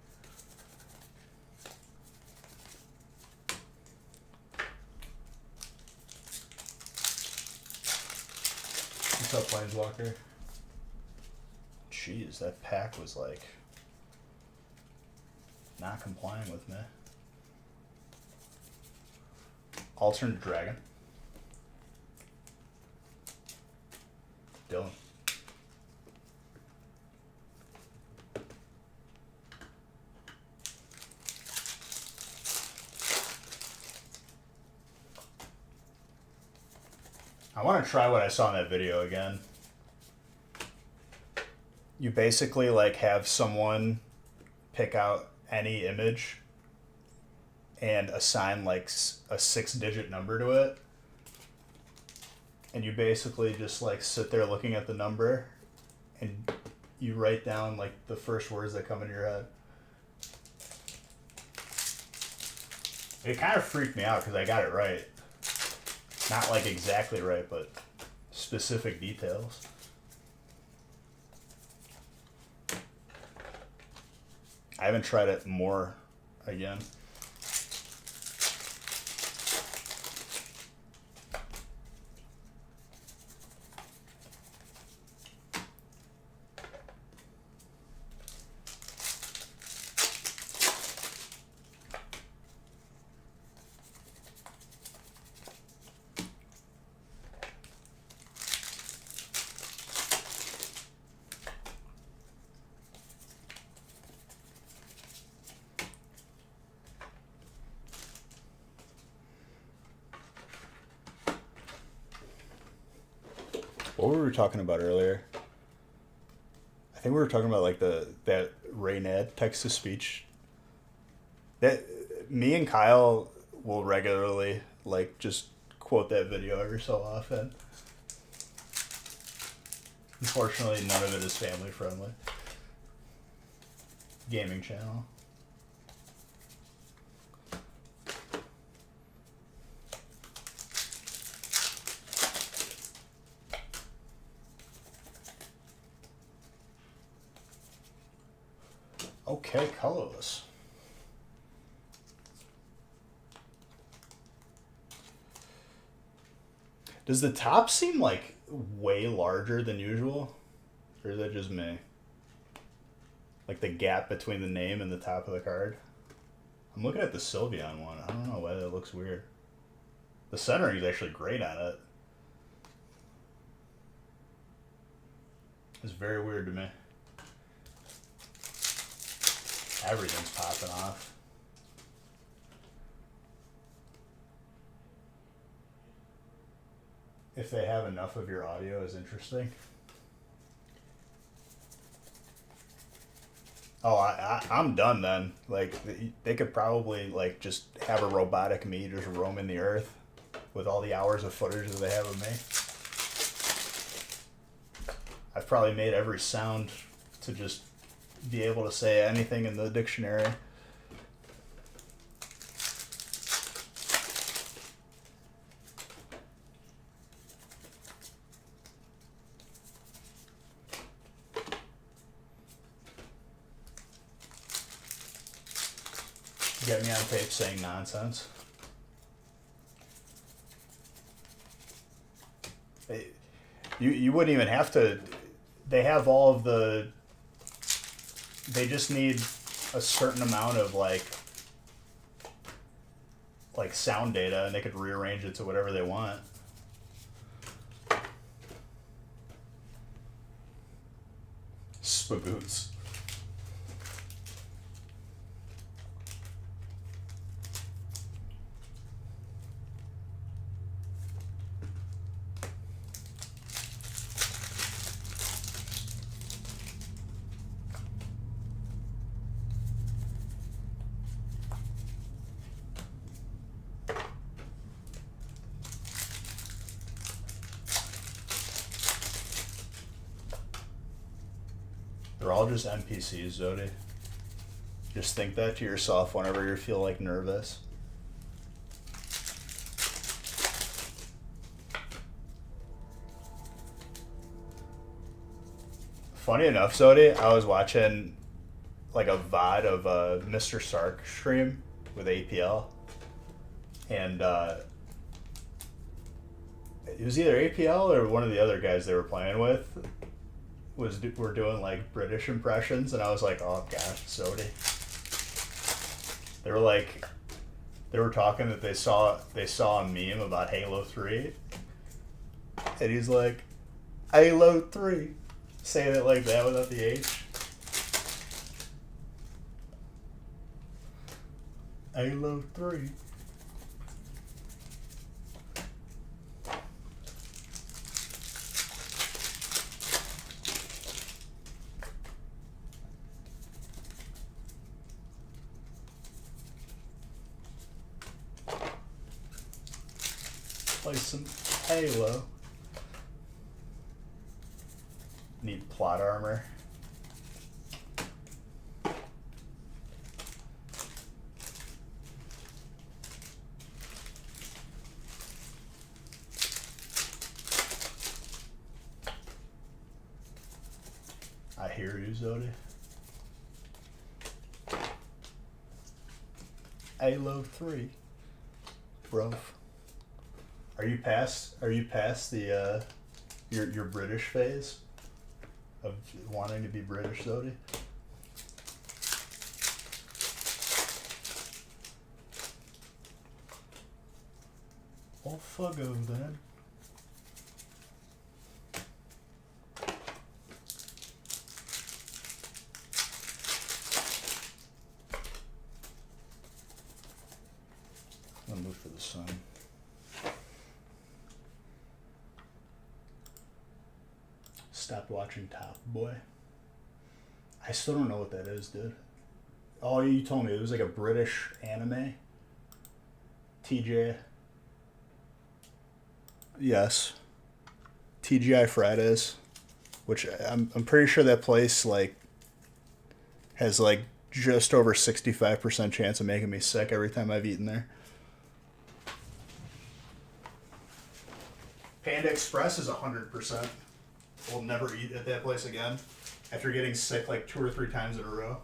What's up, Planeswalker? Jeez, that pack was like not complying with me. Alternate Dragon. Dylan. I want to try what I saw in that video again. You basically, like, have someone pick out any image and assign, like, a 6-digit number to it. And you basically just, like, sit there looking at the number and you write down, like, the first words that come into your head. It kind of freaked me out because I got it right. Not, like, exactly right, but specific details. I haven't tried it more again. What were we talking about earlier? I think we were talking about, like, that Raynad text-to-speech. That me and Kyle will regularly, like, just quote that video every so often. Unfortunately, none of it is family friendly. Gaming channel. Okay, colorless. Does the top seem, like, way larger than usual? Or is that just me? Like, the gap between the name and the top of the card? I'm looking at the Sylveon one. I don't know why that looks weird. The centering is actually great on it. It's very weird to me. Everything's popping off. If they have enough of your audio is interesting. Oh, I'm done then. Like, they could probably, like, just have a robotic me just roaming the earth with all the hours of footage that they have of me. I've probably made every sound to just be able to say anything in the dictionary. Get me on tape saying nonsense. You wouldn't even have to. They have all of the. They just need a certain amount of like sound data, and they could rearrange it to whatever they want. Spagoots. They're all just NPCs, Zodi. Just think that to yourself whenever you feel like nervous. Funny enough, Zodi, I was watching like a VOD of Mr. Sark stream with APL, and it was either APL or one of the other guys they were playing with were doing like British impressions, and I was like, oh gosh, Zodi. They were talking that they saw a meme about Halo 3, and he's like, Halo 3, saying it like that without the H. Halo 3. Play some Halo. Need plot armor. I hear you, Zodi. Halo 3. Bro. Are you past the your British phase of wanting to be British, Zodi? Well, fuggo then. I'm gonna move for the sun. Stopped watching Top Boy. I still don't know what that is, dude. Oh, you told me it was like a British anime. TJ. Yes. TGI Fridays, which I'm pretty sure that place like has like just over 65% chance of making me sick every time I've eaten there. Panda Express is 100%. We'll never eat at that place again after getting sick like 2 or 3 times in a row.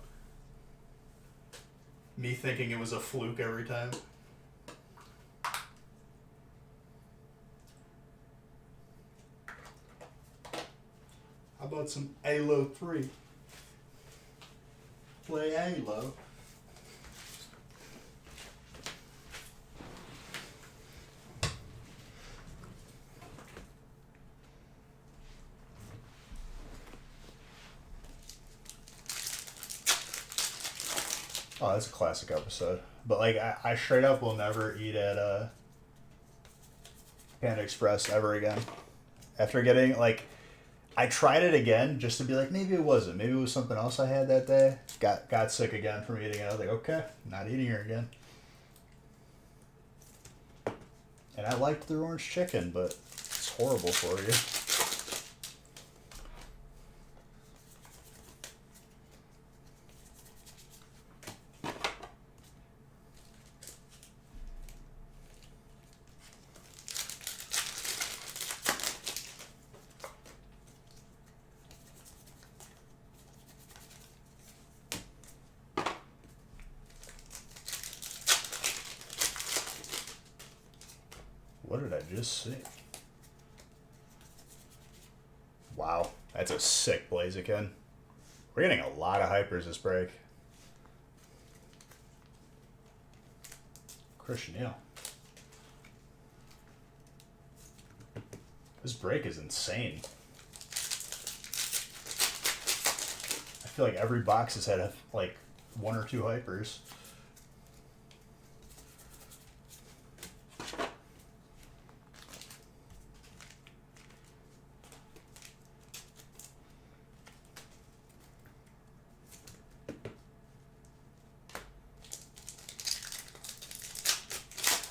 Me thinking it was a fluke every time. How about some Halo 3? Play Halo. Oh, that's a classic episode. But like, I straight up will never eat at Panda Express ever again. After getting like, I tried it again just to be like, maybe it wasn't. Maybe it was something else I had that day. Got sick again from eating it. I was like, okay, not eating here again. And I liked their orange chicken, but it's horrible for you. what did I just see? Wow, that's a sick Blaziken. We're getting a lot of hypers this break. Christian Neal. This break is insane. I feel like every box has had like 1 or 2 hypers.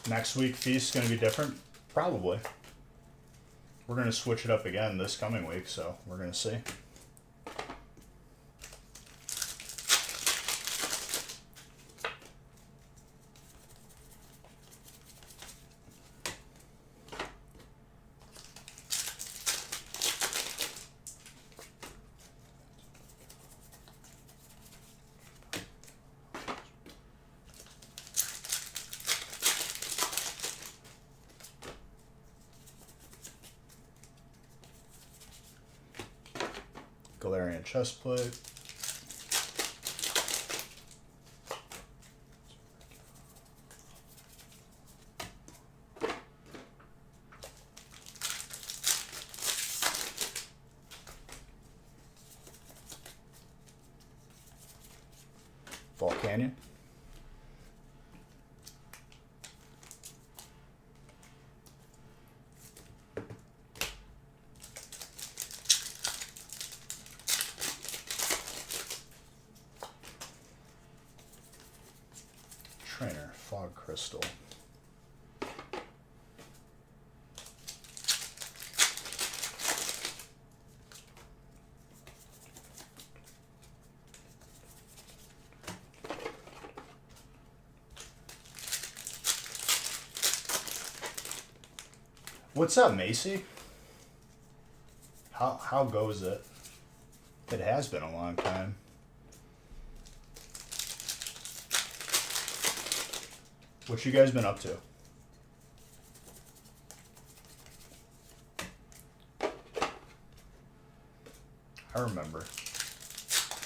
Next week, Feast's going to be different? Probably. We're going to switch it up again this coming week, so we're going to see. Galarian chestplate. Volcanion. Trainer, Fog Crystal. What's up, Macy? How goes it? It has been a long time. What you guys been up to? I remember.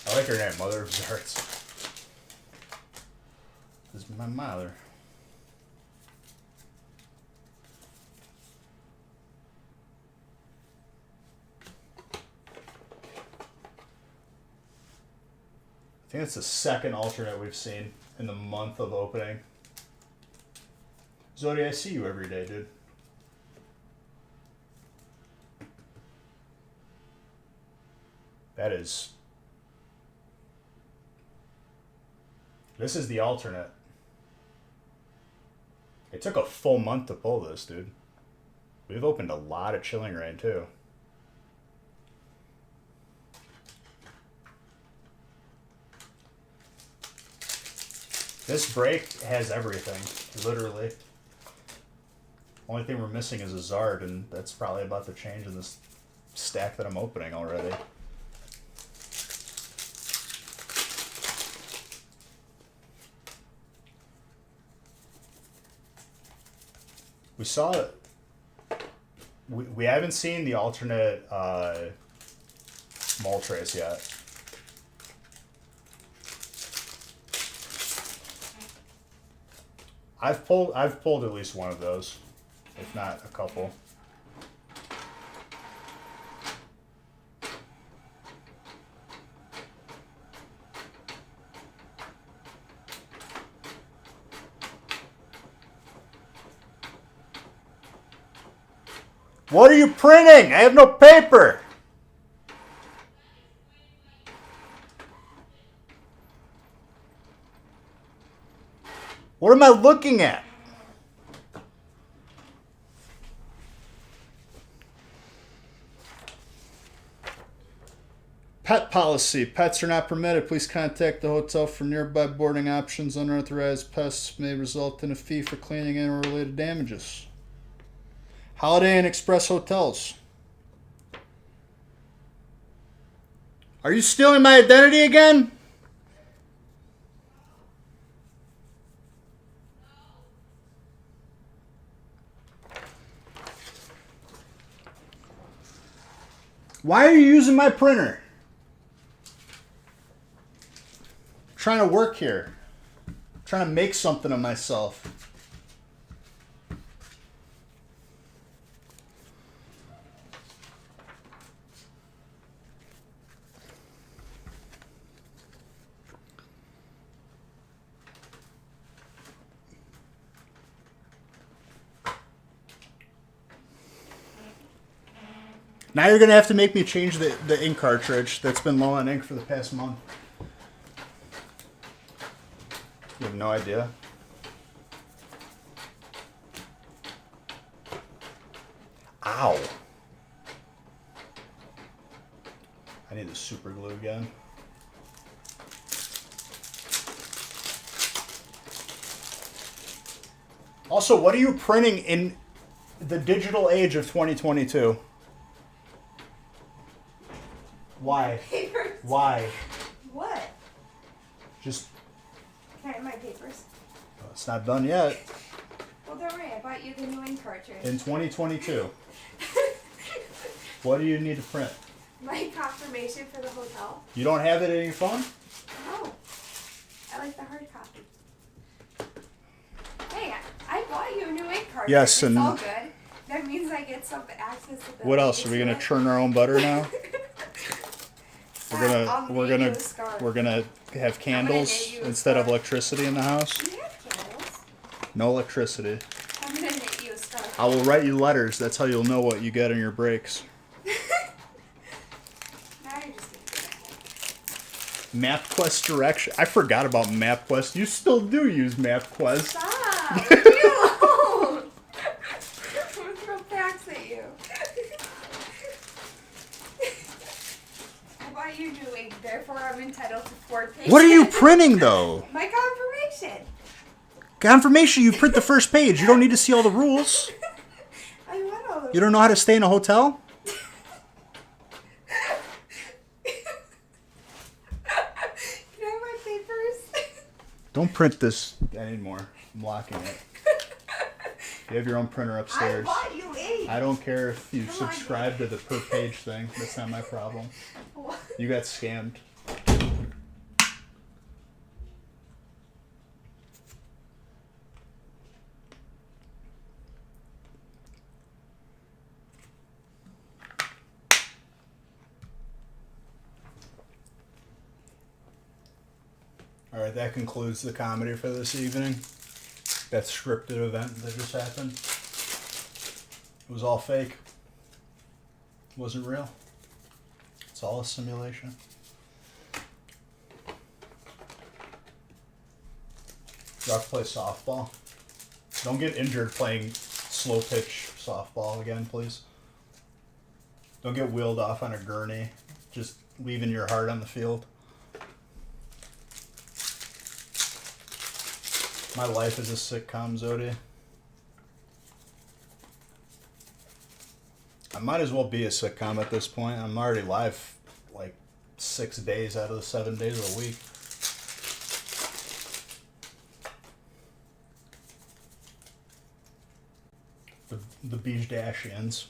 I like her name, Mother of Zarts. This is my mother. I think it's the second alternate we've seen in the month of opening. Zodi, I see you every day, dude. That is... This is the alternate. It took a full month to pull this, dude. We've opened a lot of Chilling Reign, too. This break has everything, literally. Only thing we're missing is a Zard, and that's probably about to change in this stack that I'm opening already. We saw it. We haven't seen the alternate Moltres yet. I've pulled at least one of those, if not a couple. What are you printing? I have no paper. What am I looking at? Pet policy. Pets are not permitted. Please contact the hotel for nearby boarding options. Unauthorized pests may result in a fee for cleaning and related damages. Holiday Inn Express Hotels. Are you stealing my identity again? Why are you using my printer? I'm trying to work here. I'm trying to make something of myself. Now you're going to have to make me change the ink cartridge that's been low on ink for the past month. You have no idea. Ow. I need the super glue again. Also, what are you printing in the digital age of 2022? Why? Papers. Why? What? Just... Can I have my papers? Oh, it's not done yet. Well, don't worry. I bought you the new ink cartridge. In 2022. What do you need to print? My confirmation for the hotel. You don't have it in your phone? No. I like the hard copy. Hey, I bought you a new ink cartridge. Yes, it's and- all good. That means I get some access to the... What else? Are we gonna churn our own butter now? We're gonna have candles knit you a instead of scarf. electricity in the house. Do you have candles? No electricity. I'm gonna knit you a scarf. I will write you letters. That's how you'll know what you get on your breaks. Now you're just gonna do that. MapQuest direction. I forgot about MapQuest. You still do use MapQuest. Stop! Leave me alone! I'm gonna throw facts at you. I bought you new ink, therefore I'm entitled to 4 pages. What are you printing though? My confirmation. Confirmation. You print the first page. You don't need to see all the rules. I want all of You don't know how to stay in a hotel? Can I have my papers? Don't print this anymore. I'm locking it. You have your own printer I upstairs. bought you ink. I don't care if you Come on, subscribe to the per page thing. That's not my problem. What? You got scammed. All right, that concludes the comedy for this evening. That scripted event that just happened. It was all fake. It wasn't real. It's all a simulation. You have to play softball. Don't get injured playing slow pitch softball again, please. Don't get wheeled off on a gurney, just leaving your heart on the field. My life is a sitcom, Zodi. I might as well be a sitcom at this point. I'm already live like 6 days out of the 7 days of the week. The Beach-Dashians.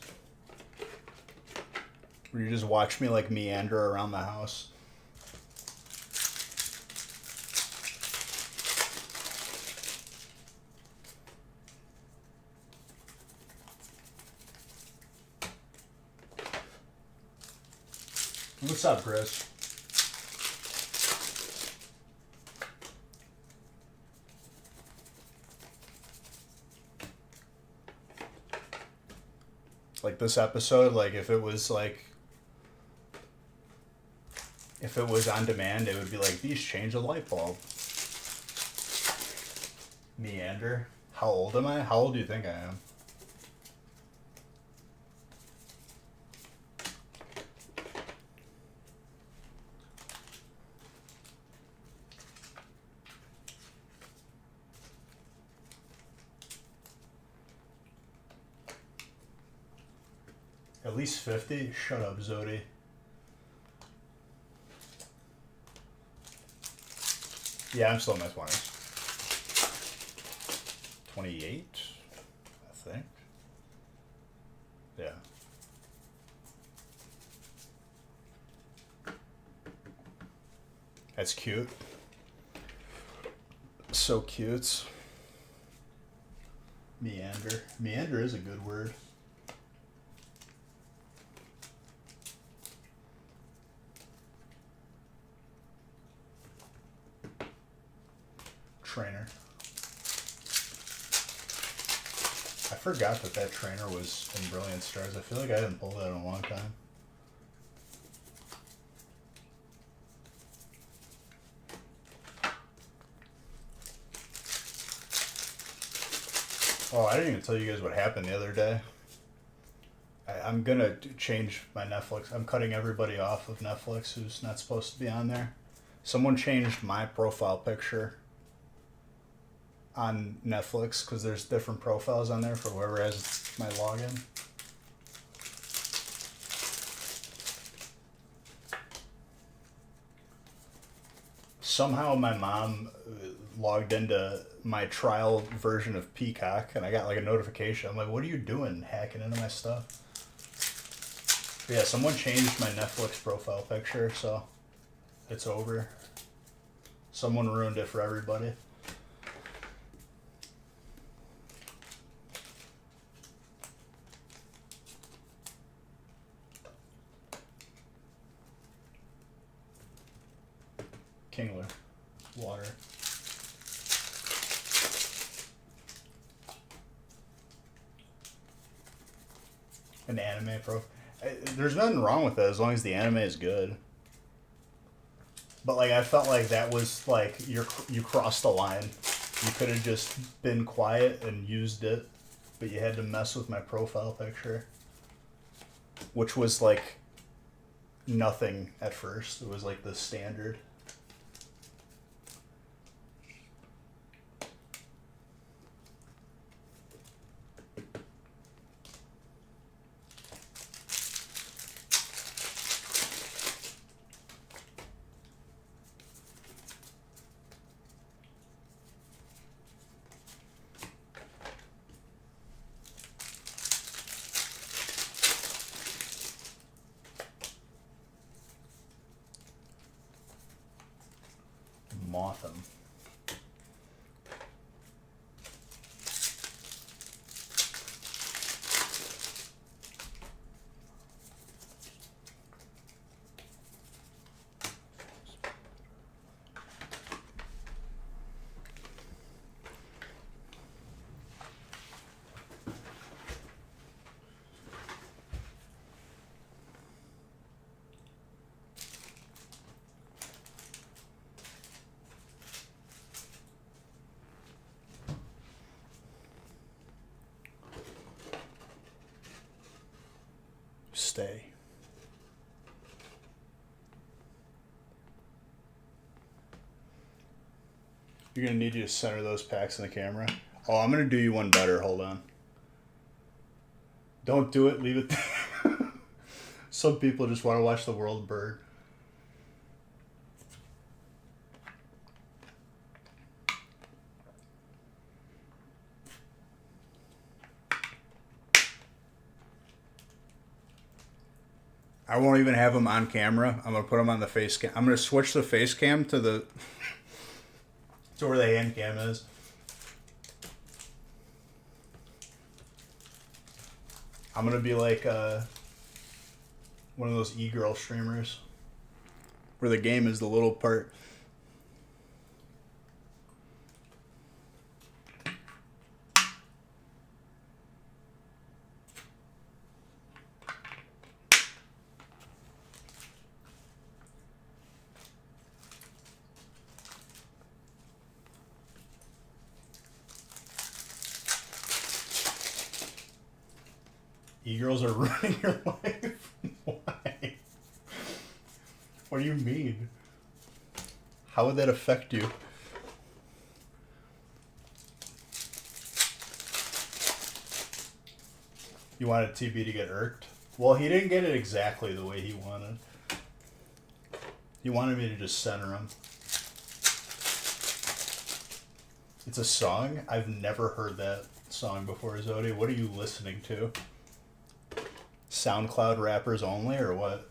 Where you just watch me like meander around the house. What's up, Chris? Like this episode, like if it was on demand, it would be like, these change a light bulb. Meander. How old am I? How old do you think I am? At least 50? Shut up, Zodi. Yeah, I'm still in my 20s. 28, I think. Yeah. That's cute. So cute. Meander. Meander is a good word. Trainer. I forgot that trainer was in Brilliant Stars. I feel like I didn't pull that in a long time. Oh, I didn't even tell you guys what happened the other day. I'm gonna change my Netflix. I'm cutting everybody off of Netflix who's not supposed to be on there. Someone changed my profile picture on Netflix because there's different profiles on there for whoever has my login. Somehow my mom logged into my trial version of Peacock and I got like a notification. I'm like, what are you doing hacking into my stuff? But yeah, someone changed my Netflix profile picture, so it's over. Someone ruined it for everybody. Kingler. Water. An anime pro. There's nothing wrong with that as long as the anime is good. But like I felt like that was like you crossed the line. You could have just been quiet and used it, but you had to mess with my profile picture, which was like nothing at first. It was like the standard. Motham. Stay. You're gonna need you to center those packs in the camera. Oh, I'm gonna do you one better. Hold on. Don't do it. Leave it there. Some people just want to watch the world burn. I won't even have them on camera. I'm gonna put them on the face cam. I'm gonna switch the face cam to the to where the hand cam is. I'm gonna be like one of those e-girl streamers where the game is the little part. E-girls are ruining your life? Why? What do you mean? How would that affect you? You wanted TB to get irked? Well, he didn't get it exactly the way he wanted. He wanted me to just center him. It's a song? I've never heard that song before, Zodi. What are you listening to? SoundCloud rappers only, or what?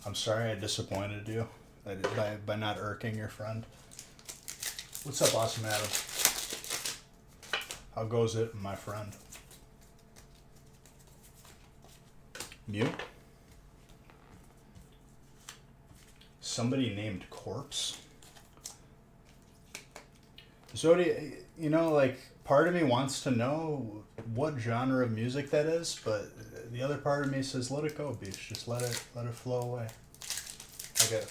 I'm sorry I disappointed you by not irking your friend. What's up, Awesome Adam? How goes it, my friend? Mute? Somebody named Corpse? Zodi, you know, like, part of me wants to know what genre of music that is, but the other part of me says, let it go, Beach. Just let it flow away.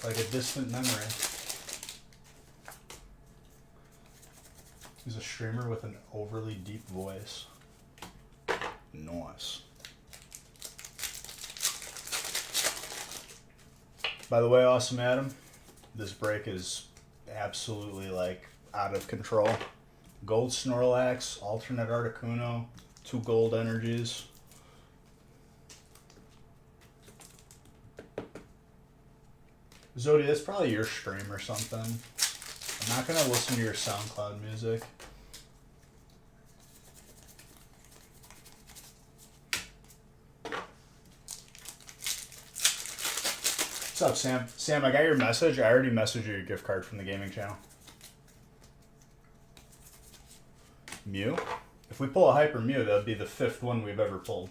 Like a distant memory. He's a streamer with an overly deep voice. Nice. By the way, Awesome Adam, this break is absolutely, like, out of control. Gold Snorlax, alternate Articuno, 2 gold energies. Zodi, that's probably your stream or something. I'm not gonna listen to your SoundCloud music. What's up, Sam? Sam, I got your message. I already messaged you your gift card from the gaming channel. Mew? If we pull a Hyper Mew, that would be the 5th one we've ever pulled.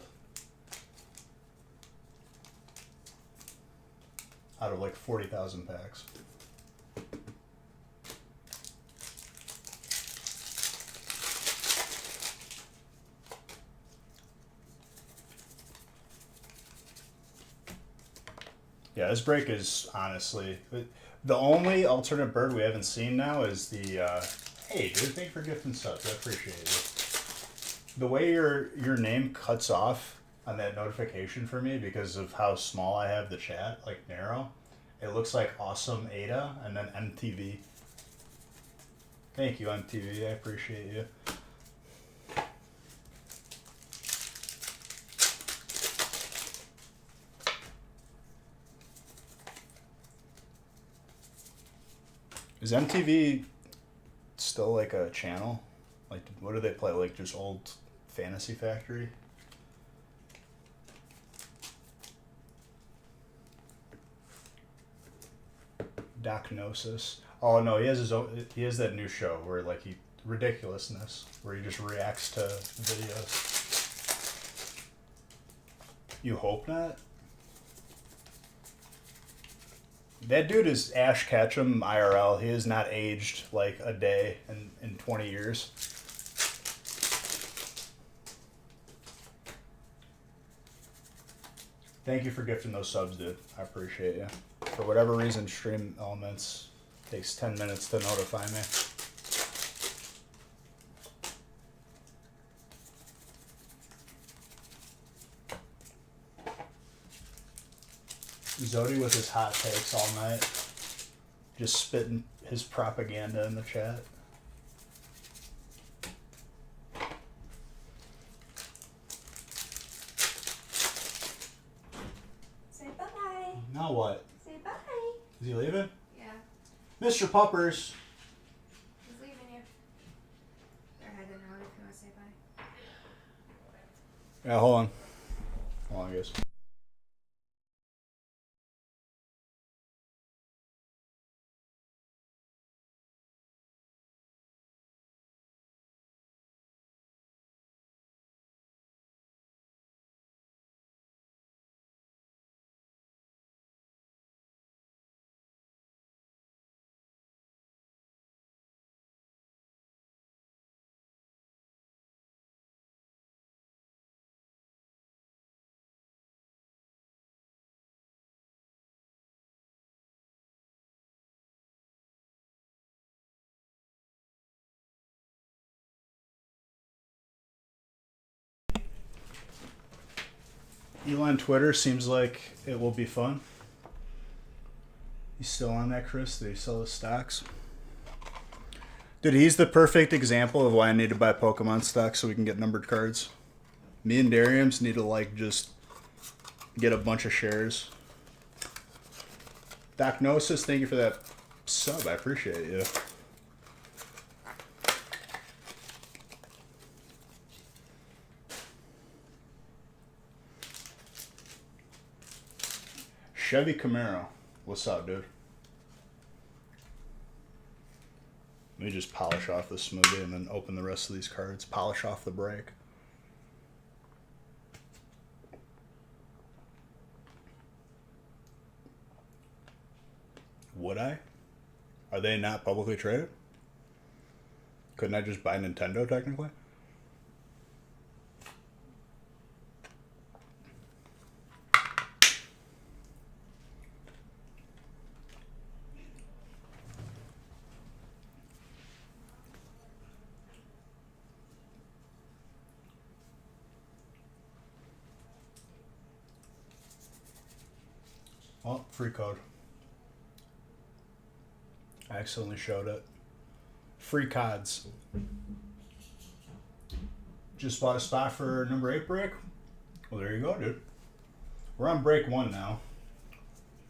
Out of like 40,000 packs. Yeah, this break is honestly the only alternate bird we haven't seen now is the. Hey, dude, thank you for gifting subs. I appreciate it. The way your name cuts off on that notification for me because of how small I have the chat, like narrow, it looks like Awesome Ada and then MTV. Thank you, MTV. I appreciate you. Is MTV still like a channel? Like, what do they play? Like just old Fantasy Factory? Diagnosis. Oh no, he has his own. He has that new show where like ridiculousness, where he just reacts to videos. You hope not. That dude is Ash Ketchum IRL. He has not aged like a day in 20 years. Thank you for gifting those subs, dude. I appreciate you. For whatever reason, Stream Elements takes 10 minutes to notify me. Zodi with his hot takes all night. Just spitting his propaganda in the chat. Say bye-bye. Now what? Say bye. Is he leaving? Yeah, Mr. Puppers. he's leaving you. They're heading out if you want to say bye. Yeah, hold on. Hold on, guys. Elon Twitter seems like it will be fun. He's still on that, Chris? Did he sell his stocks? Dude, he's the perfect example of why I need to buy Pokemon stocks so we can get numbered cards. Me and Dariums need to, like, just get a bunch of shares. Diagnosis, thank you for that sub. I appreciate you. Chevy Camaro. What's up, dude? Let me just polish off the smoothie and then open the rest of these cards. Polish off the break. Would I? Are they not publicly traded? Couldn't I just buy Nintendo technically? Oh, free code. I accidentally showed it. Free cods. Just bought a spot for number 8 break. Well, there you go, dude. We're on break 1 now.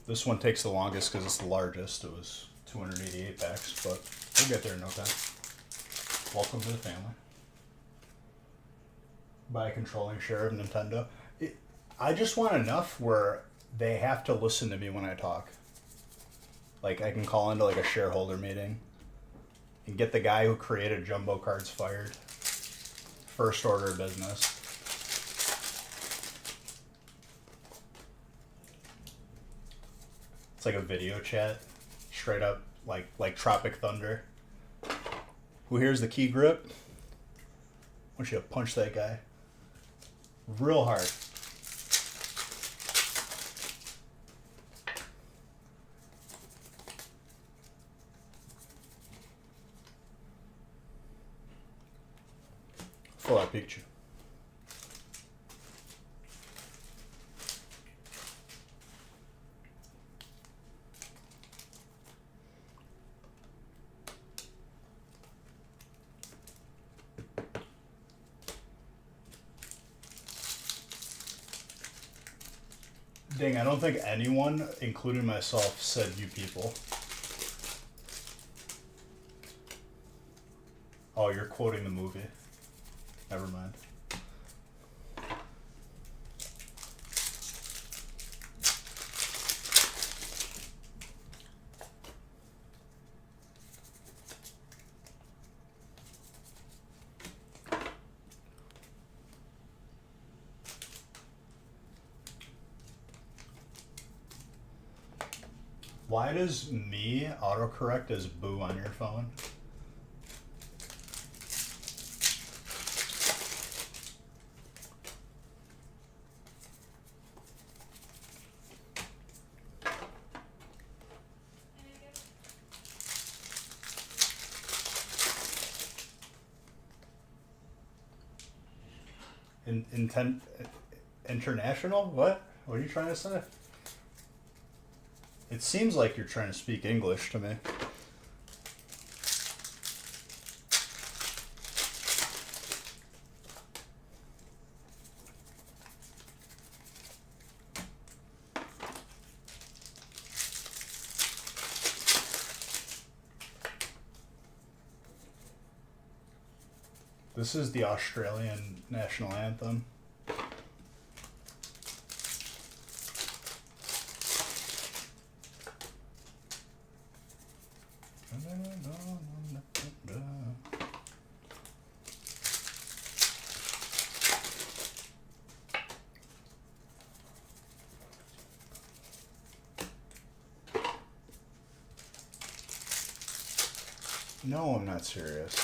This one takes the longest because it's the largest. It was 288 packs, but we'll get there in no time. Welcome to the family. Buy a controlling share of Nintendo. I just want enough where they have to listen to me when I talk. Like, I can call into like a shareholder meeting and get the guy who created Jumbo Cards fired. First order of business. It's like a video chat. Straight up like Tropic Thunder. Who here's the key grip? I want you to punch that guy. Real hard. Full out picture. Dang, I don't think anyone, including myself, said you people. Oh, you're quoting the movie. Never mind. Why does me autocorrect as boo on your phone? International? What? What are you trying to say? It seems like you're trying to speak English to me. This is the Australian national anthem. No, I'm not serious.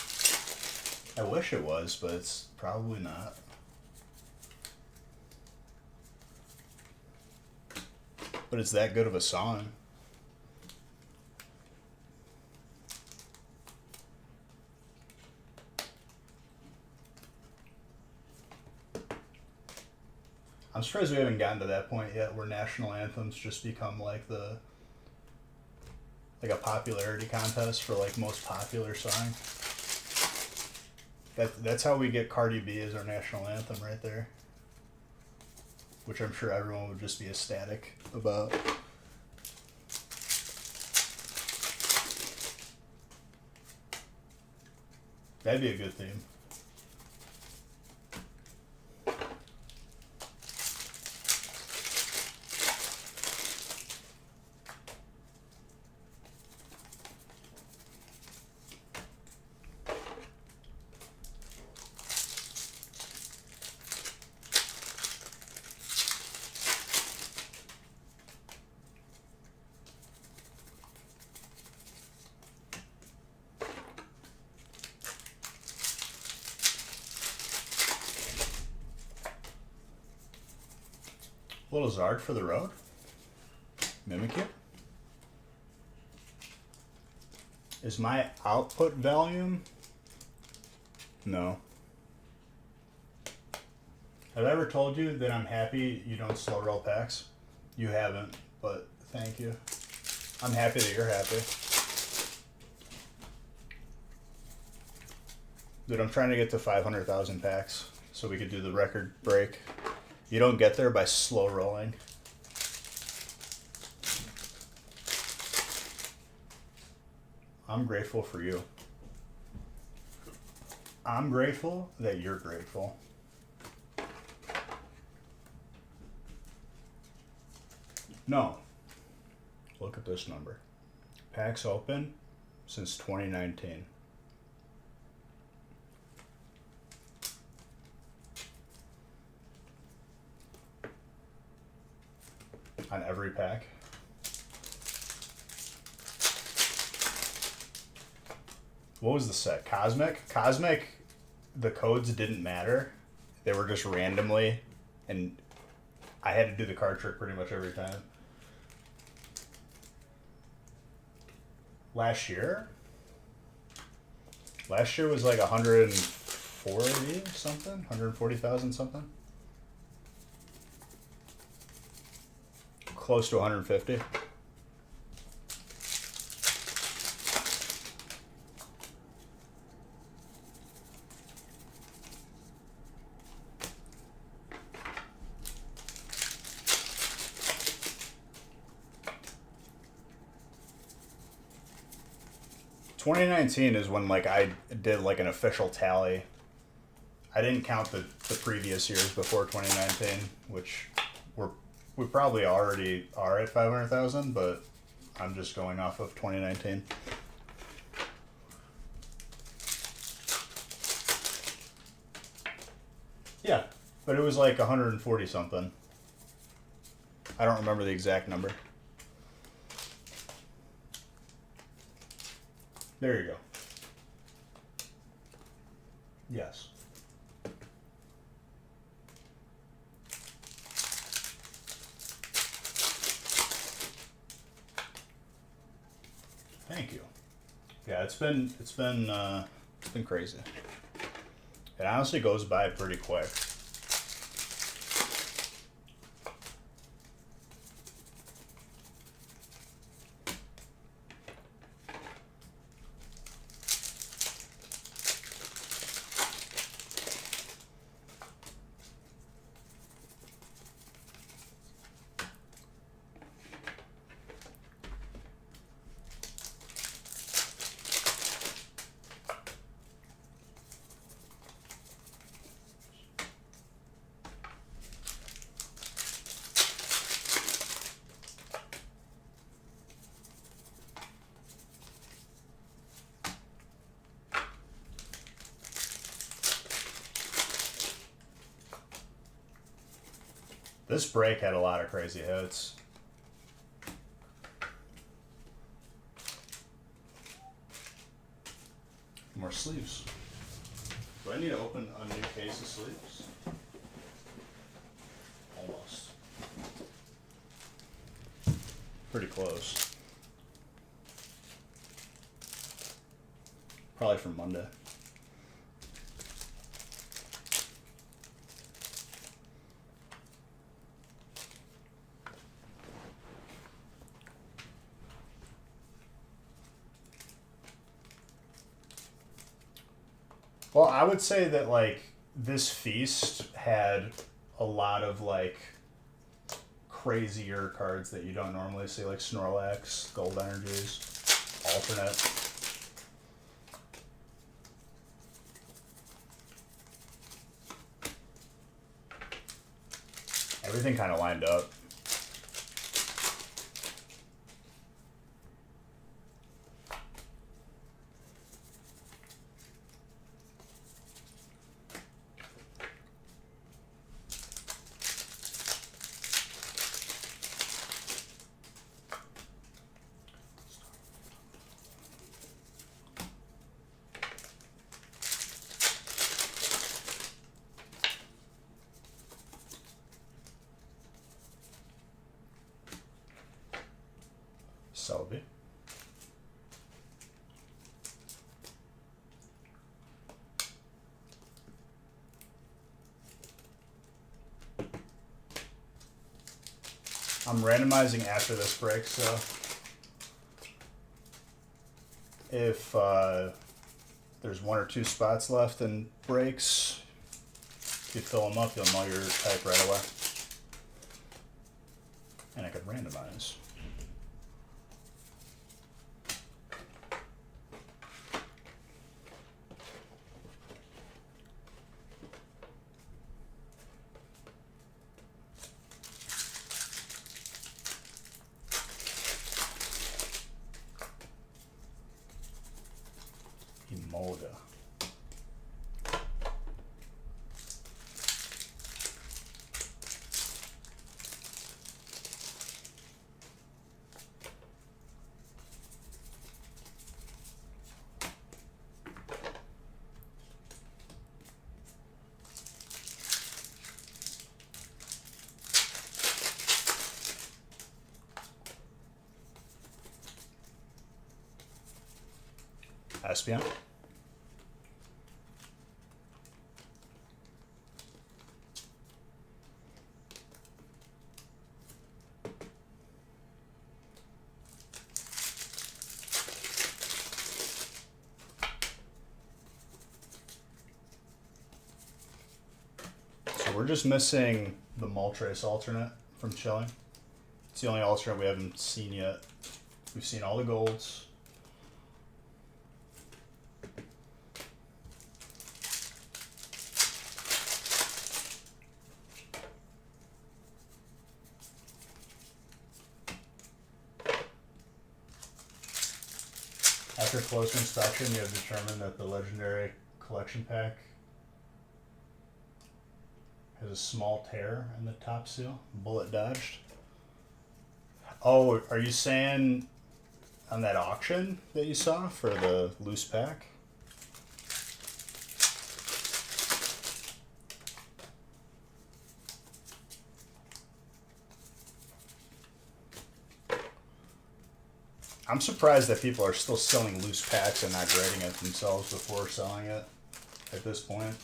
I wish it was, but it's probably not. But it's that good of a song. I'm surprised we haven't gotten to that point yet where national anthems just become like a popularity contest for like most popular song. That's how we get Cardi B as our national anthem right there. Which I'm sure everyone would just be ecstatic about. That'd be a good theme. Little Zard for the road. Mimikyu. Is my output volume? No. Have I ever told you that I'm happy you don't slow roll packs? You haven't, but thank you. I'm happy that you're happy. Dude, I'm trying to get to 500,000 packs so we could do the record break. You don't get there by slow rolling. I'm grateful for you. I'm grateful that you're grateful. No. Look at this number. Packs open since 2019. On every pack. What was the set? Cosmic? Cosmic, the codes didn't matter. They were just randomly, and I had to do the card trick pretty much every time. Last year was like 140 something, 140,000 something. Close to 150. (2019) is when like I did like an official tally. I didn't count the previous years before 2019, which we probably already are at 500,000, but I'm just going off of 2019. Yeah, but it was like 140 something. I don't remember the exact number. There you go. Yes. Thank you. Yeah, it's been crazy. It honestly goes by pretty quick. This break had a lot of crazy hits. More sleeves. Do I need to open a new case of sleeves? Almost. Pretty close. Probably from Monday. Well, I would say that, like, this feast had a lot of, like, crazier cards that you don't normally see, like Snorlax, Gold Energies, Alternate. Everything kind of lined up. Selby. I'm randomizing after this break, so if there's 1 or 2 spots left in breaks, if you fill them up, you'll know your type right away. And I could randomize. Emoda. Espion. So we're just missing the Moltres alternate from Chilling. It's the only alternate we haven't seen yet. We've seen all the golds. After closer inspection, you have determined that the legendary collection pack has a small tear in the top seal. Bullet dodged. Oh, are you saying on that auction that you saw for the loose pack? I'm surprised that people are still selling loose packs and not grading it themselves before selling it at this point.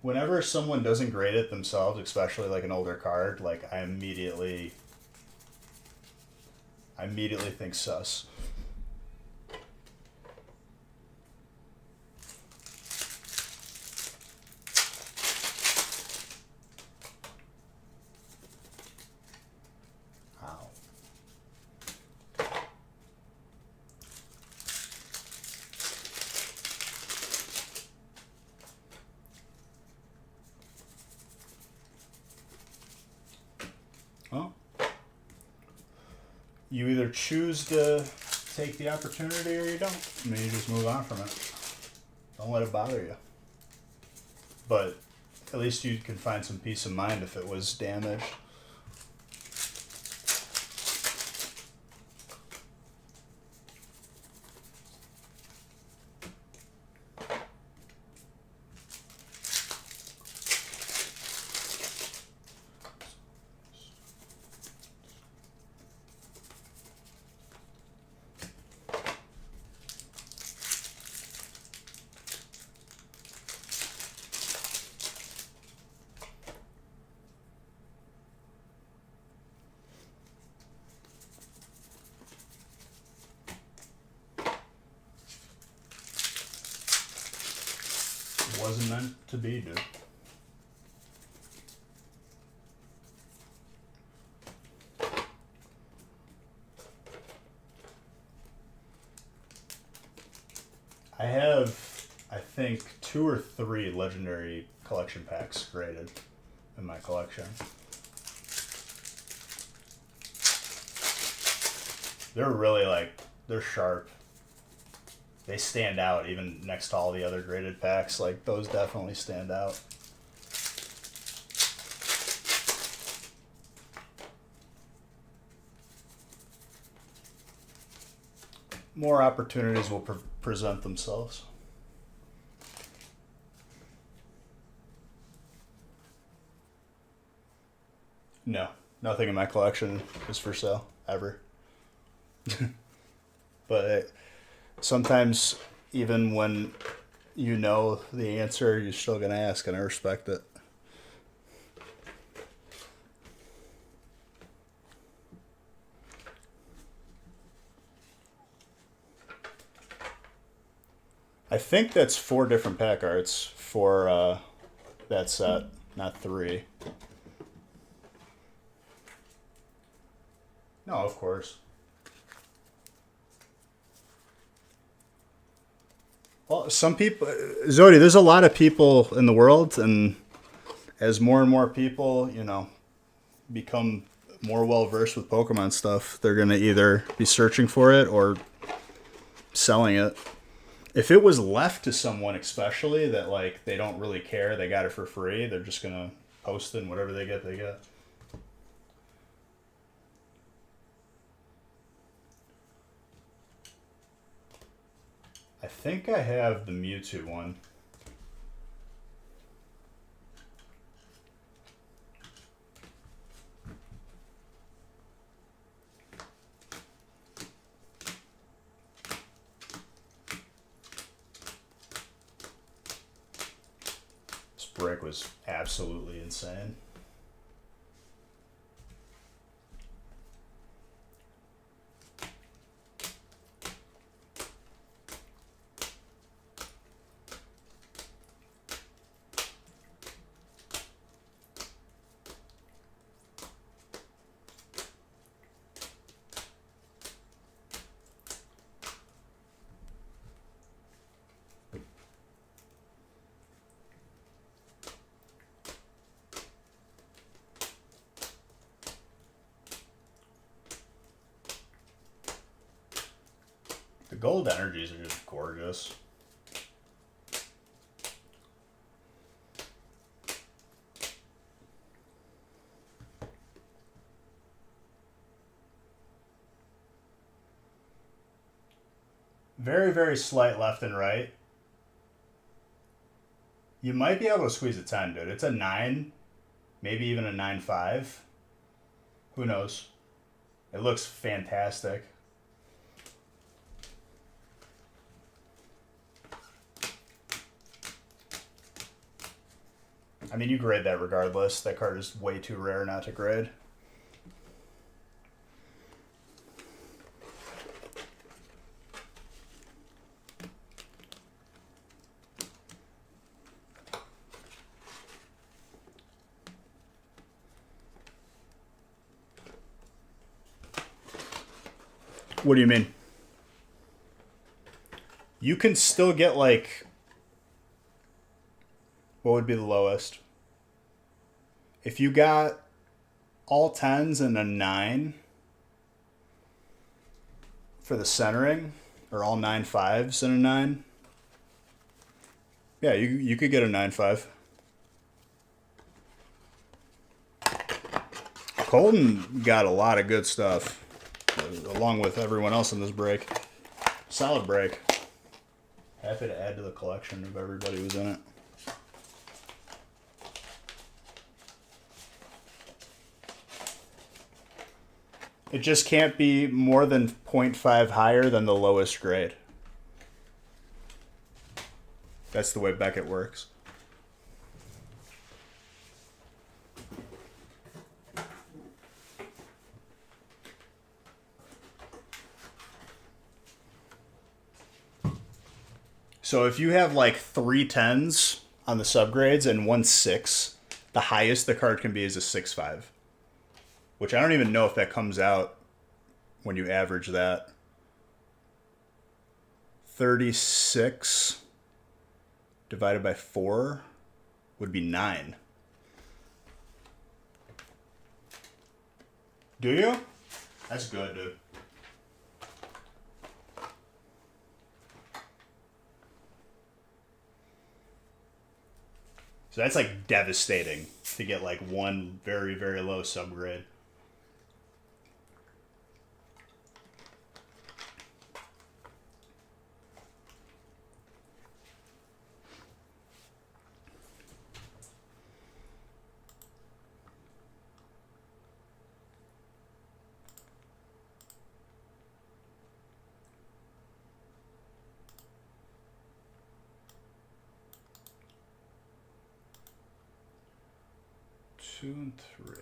Whenever someone doesn't grade it themselves, especially like an older card, like I immediately think sus. Wow. Well, you either choose to take the opportunity or you don't. I mean, you just move on from it. Don't let it bother you. But at least you can find some peace of mind if it was damaged. Wasn't meant to be, dude. I have, I think, 2 or 3 legendary collection packs graded in my collection. They're really they're sharp. They stand out even next to all the other graded packs. Like, those definitely stand out. More opportunities will present themselves. No. Nothing in my collection is for sale ever. But sometimes, even when you know the answer, you're still gonna ask, and I respect it. I think that's 4 different pack arts for that set, not 3. No, of course. Well, some people, Zodi, there's a lot of people in the world, and as more and more people, become more well versed with Pokemon stuff, they're gonna either be searching for it or selling it. If it was left to someone, especially that like they don't really care, they got it for free, they're just gonna post it, and whatever they get, they get. I think I have the Mewtwo one. This break was absolutely insane. The gold energies are just gorgeous. Very, very slight left and right. You might be able to squeeze a 10, dude. It's a 9, maybe even a 9.5. Who knows? It looks fantastic. I mean, you grade that regardless. That card is way too rare not to grade. What do you mean? You can still get like... What would be the lowest? If you got all 10s and a 9 for the centering, or all 9 5s and a 9, yeah, you could get a 9.5. Colton got a lot of good stuff, along with everyone else in this break. Solid break. Happy to add to the collection of everybody who's in it. It just can't be more than 0.5 higher than the lowest grade. That's the way Beckett works. So if you have like 3 10s on the subgrades and 1 6, the highest the card can be is a 6.5. Which I don't even know if that comes out when you average that. 36 divided by 4 would be 9. Do you? That's good, dude. So that's like devastating to get like one very, very low subgrade. 2 and 3.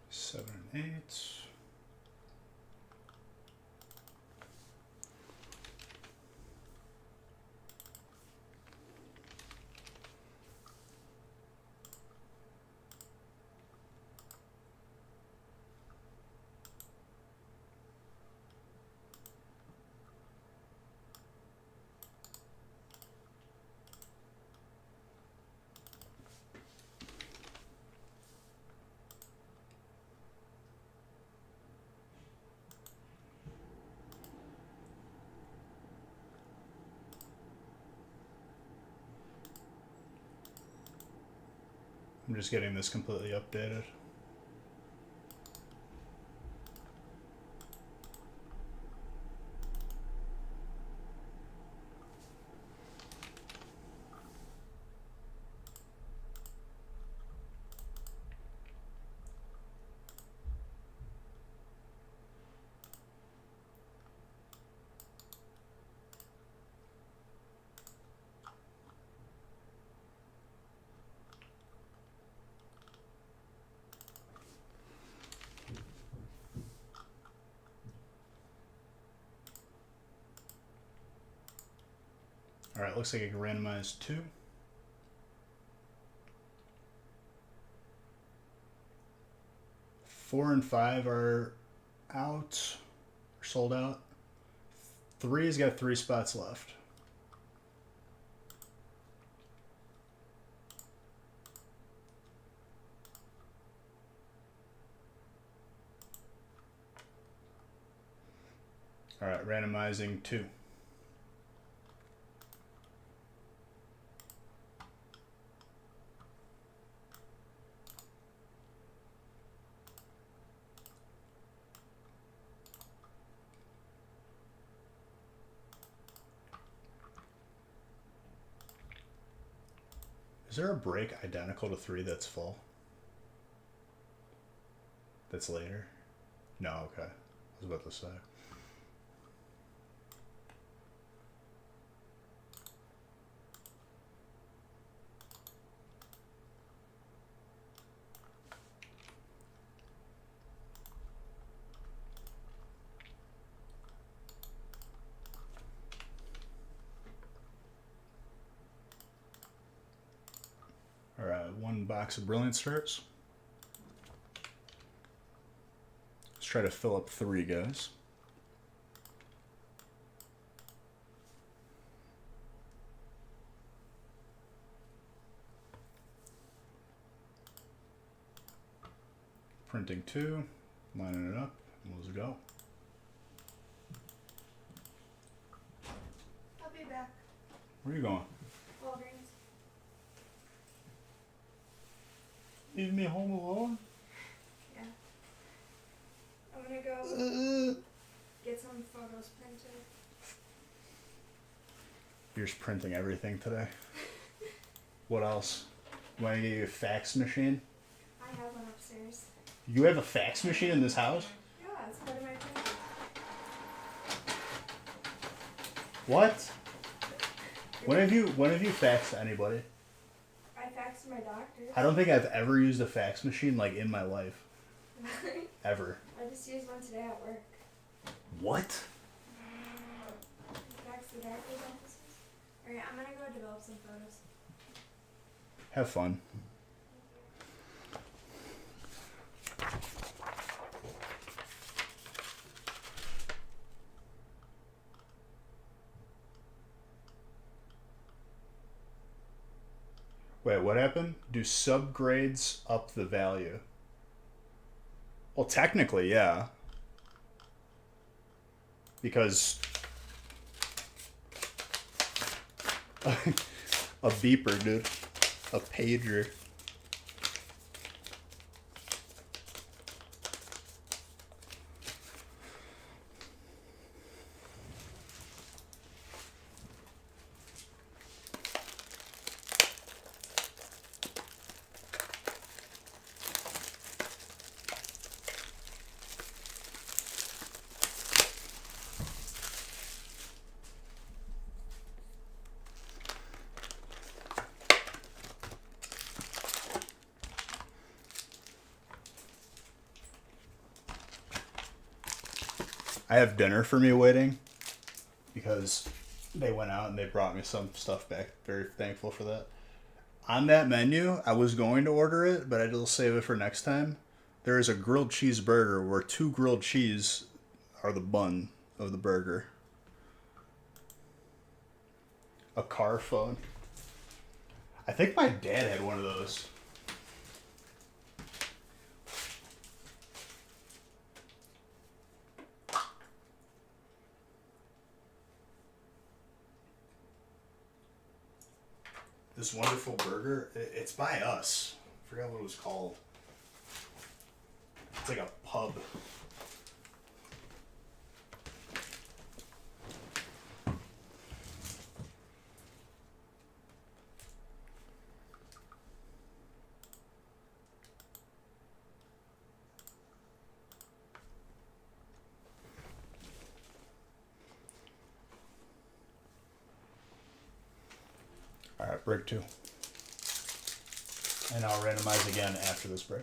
Seven and 8. I'm just getting this completely updated. All right, looks like I can randomize 2. 4 and 5 are out, or sold out. 3's got 3 spots left. All right, randomizing 2. Is there a break identical to 3 that's full? That's later? No, okay. I was about to say. All right, 1 box of Brilliant Stars. Let's try to fill up 3, guys. Printing 2, lining it up, and let's go. I'll be back. Where are you going? Walgreens. Leave me home alone? Yeah. I'm gonna go get some photos printed. You're just printing everything today. What else? Want to get you a fax machine? I have one upstairs. You have a fax machine in this house? Yeah, it's part of my printer. What? When have you faxed anybody? I faxed my doctor. I don't think I've ever used a fax machine like in my life. Ever. I just used one today at work. What? Fax the doctor's offices. Alright, I'm gonna go develop some photos. Have fun. Wait, what happened? Do subgrades up the value? Well, technically, yeah. because a beeper, dude. A pager. I have dinner for me waiting because they went out and they brought me some stuff back. Very thankful for that. On that menu, I was going to order it, but I'll save it for next time. There is a grilled cheeseburger where 2 grilled cheese are the bun of the burger. A car phone. I think my dad had one of those. This wonderful burger, it's by us. I forgot what it was called. It's like a pub. All right, break 2. And I'll randomize again after this break.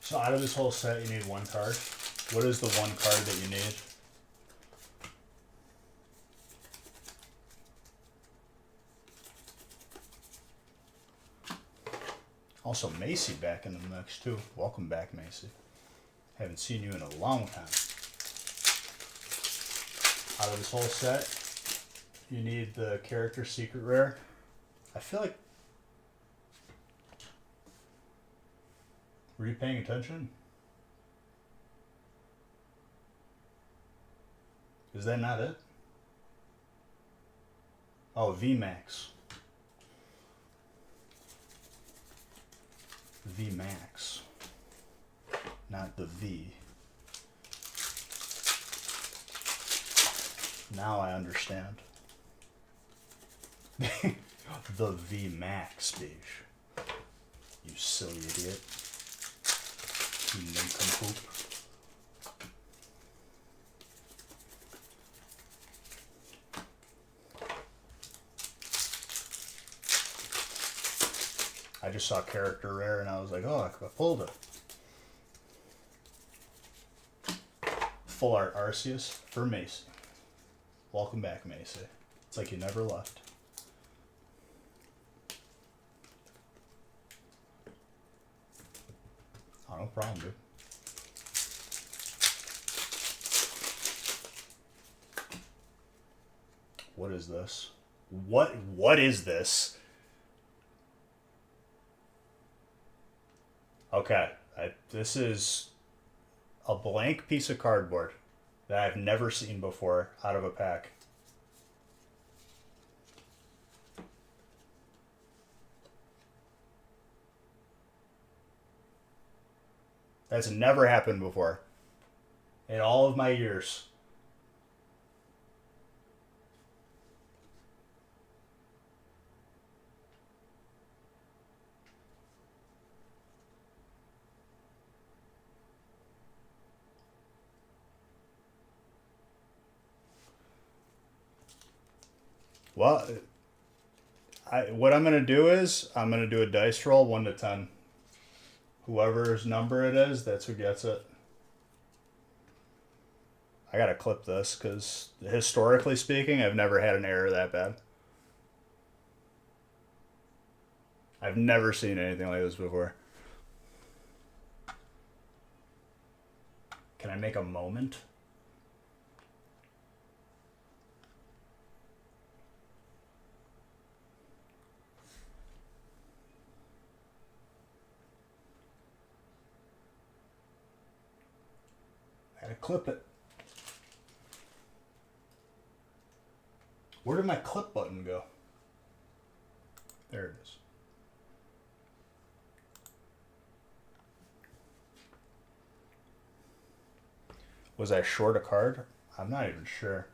So out of this whole set, you need 1 card. What is the 1 card that you need? Also, Macy back in the mix too. Welcome back, Macy. Haven't seen you in a long time. Out of this whole set, you need the character secret rare. I feel like... Were you paying attention? Is that not it? Oh, VMAX. VMAX. Not the V. Now I understand. The VMAX, bitch. You silly idiot. You nincompoop. I just saw character rare and I was like, oh, I pulled it. Full art Arceus for Macy. Welcome back, Macy. It's like you never left. Oh, no problem, dude. What is this? What is this? Okay, this is a blank piece of cardboard that I've never seen before out of a pack. That's never happened before in all of my years. Well, what I'm gonna do is I'm gonna do a dice roll 1 to 10. Whoever's number it is, that's who gets it. I gotta clip this because historically speaking, I've never had an error that bad. I've never seen anything like this before. Can I make a moment? I gotta clip it. Where did my clip button go? There it is. Was I short a card? I'm not even sure.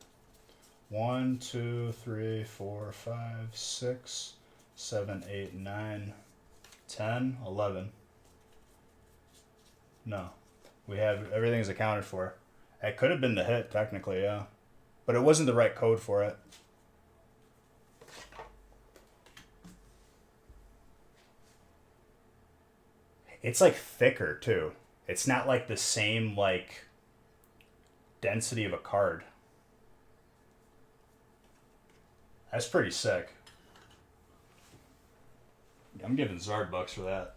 1, 2, 3, 4, 5, 6, 7, 8, 9, 10, 11. No. We have everything's accounted for. It could have been the hit, technically, yeah. But it wasn't the right code for it. It's like thicker too. It's not like the same like density of a card. That's pretty sick. I'm giving Zard bucks for that.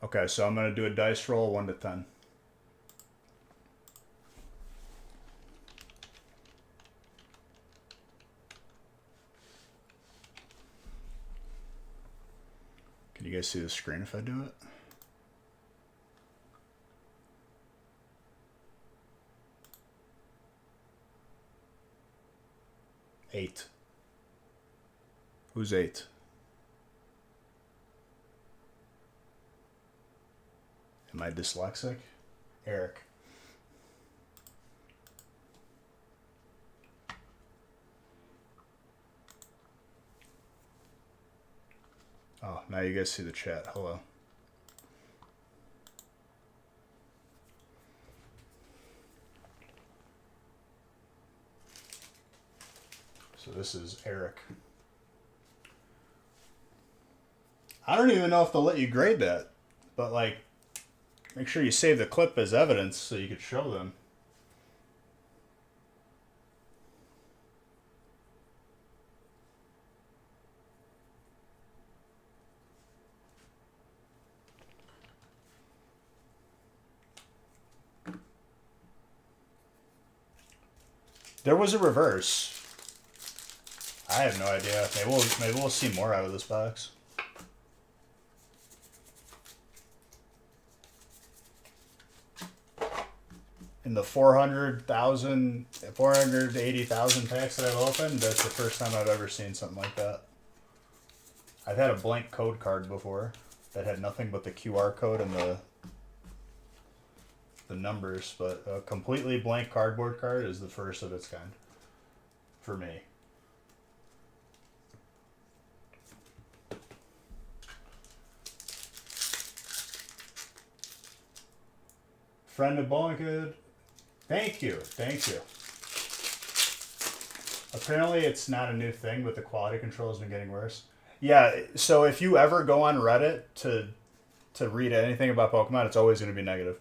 Okay, so I'm gonna do a dice roll 1 to 10. Can you guys see the screen if I do it? Eight. Who's 8? Am I dyslexic? Eric. Oh, now you guys see the chat. Hello. So this is Eric. I don't even know if they'll let you grade that, but like, make sure you save the clip as evidence so you could show them. There was a reverse. I have no idea. Maybe we'll see more out of this box. In the 480,000 packs that I've opened, that's the first time I've ever seen something like that. I've had a blank code card before that had nothing but the QR code and the numbers, but a completely blank cardboard card is the first of its kind for me. Friend of Bowling Good. Thank you. Apparently it's not a new thing, but the quality control has been getting worse. Yeah, so if you ever go on Reddit to read anything about Pokemon, it's always going to be negative.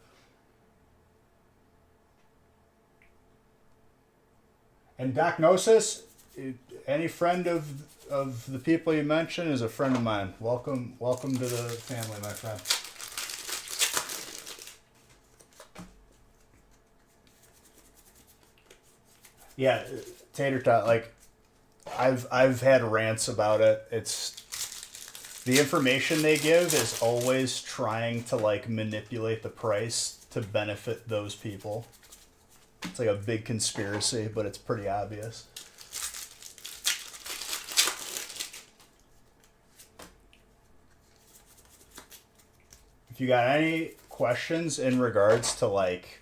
And Docnosis, any friend of the people you mentioned is a friend of mine. Welcome to the family, my friend. Yeah, Tater Tot, like I've had rants about it. It's the information they give is always trying to like manipulate the price to benefit those people. It's like a big conspiracy, but it's pretty obvious. If you got any questions in regards to like,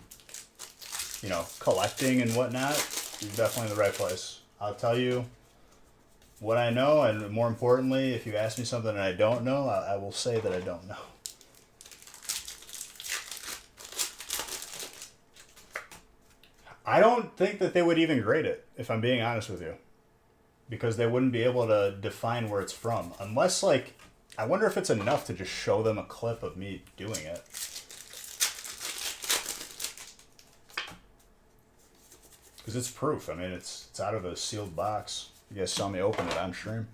collecting and whatnot, you're definitely in the right place. I'll tell you what I know, and more importantly, if you ask me something and I don't know, I will say that I don't know. I don't think that they would even grade it, if I'm being honest with you. Because they wouldn't be able to define where it's from. Unless, like, I wonder if it's enough to just show them a clip of me doing it. Because it's proof. I mean, it's out of a sealed box. You guys saw me open it on stream.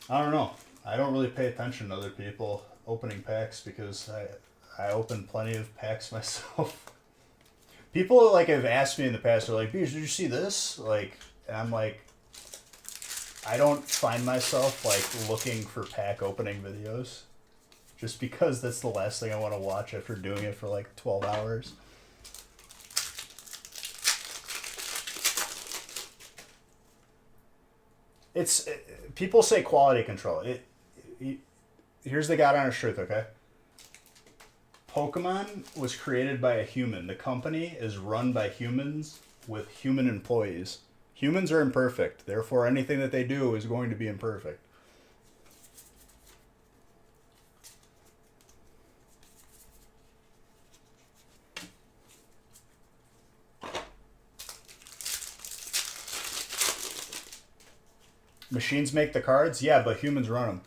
I don't know. I don't really pay attention to other people opening packs because I open plenty of packs myself. People like have asked me in the past, they're like, "Beers, did you see this?" Like, and I'm like, I don't find myself like looking for pack opening videos, just because that's the last thing I want to watch after doing it for like 12 hours. It's people say quality control. Here's the God honest truth, okay? Pokemon was created by a human. The company is run by humans with human employees. Humans are imperfect. Therefore, anything that they do is going to be imperfect. Machines make the cards? Yeah, but humans run them.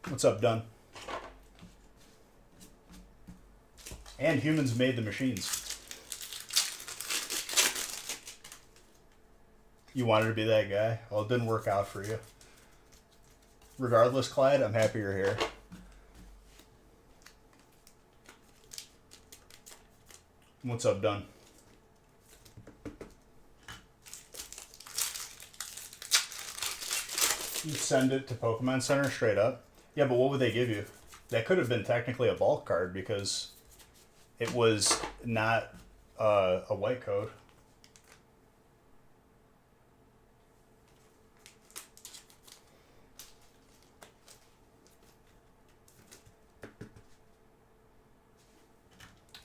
What's up, Dunn? And humans made the machines. You wanted to be that guy? Well, it didn't work out for you. Regardless, Clyde, I'm happy you're here. What's up, Dunn? You send it to Pokemon Center straight up. Yeah, but what would they give you? That could have been technically a bulk card because it was not a white code.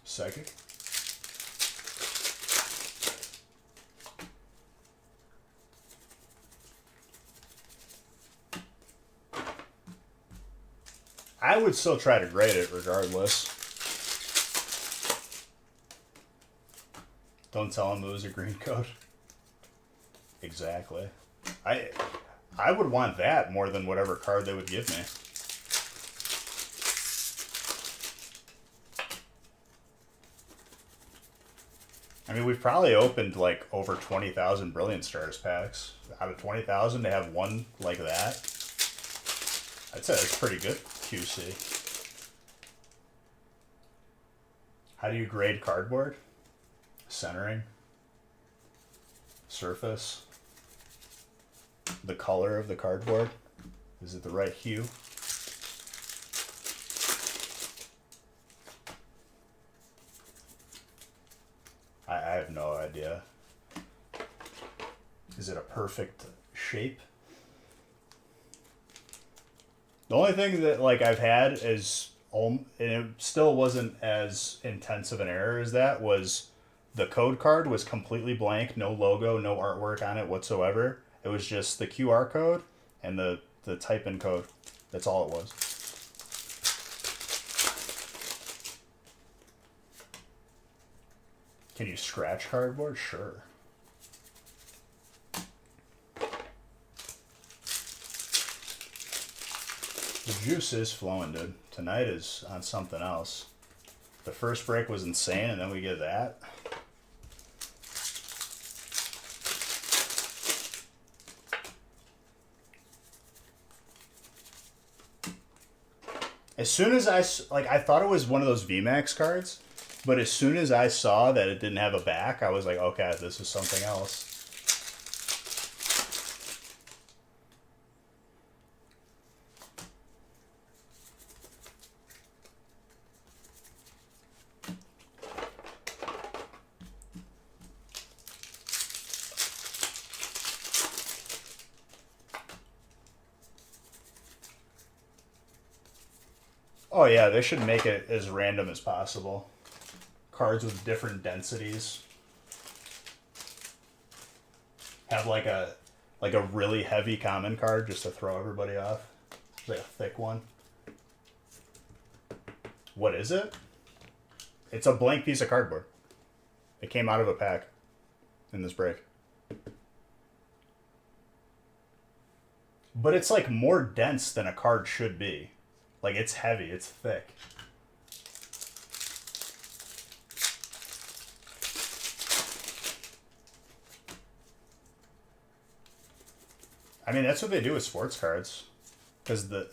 Psychic. I would still try to grade it regardless. Don't tell him it was a green code. Exactly. I would want that more than whatever card they would give me. I mean, we've probably opened like over 20,000 Brilliant Stars packs. Out of 20,000 to have one like that, I'd say that's pretty good QC. How do you grade cardboard? Centering. Surface. The color of the cardboard. Is it the right hue? I have no idea. Is it a perfect shape? The only thing that like I've had is, and it still wasn't as intense of an error as that, was the code card was completely blank, no logo, no artwork on it whatsoever. It was just the QR code and the type-in code. That's all it was. Can you scratch cardboard? Sure. The juice is flowing, dude. Tonight is on something else. The first break was insane, and then we get that. As soon as I thought it was one of those VMAX cards, but as soon as I saw that it didn't have a back, I was like, okay, this is something else. Oh yeah, they should make it as random as possible. Cards with different densities. Have like a really heavy common card just to throw everybody off. Like a thick one. What is it? It's a blank piece of cardboard. It came out of a pack in this break. But it's like more dense than a card should be. Like it's heavy, it's thick. I mean, that's what they do with sports cards. Because the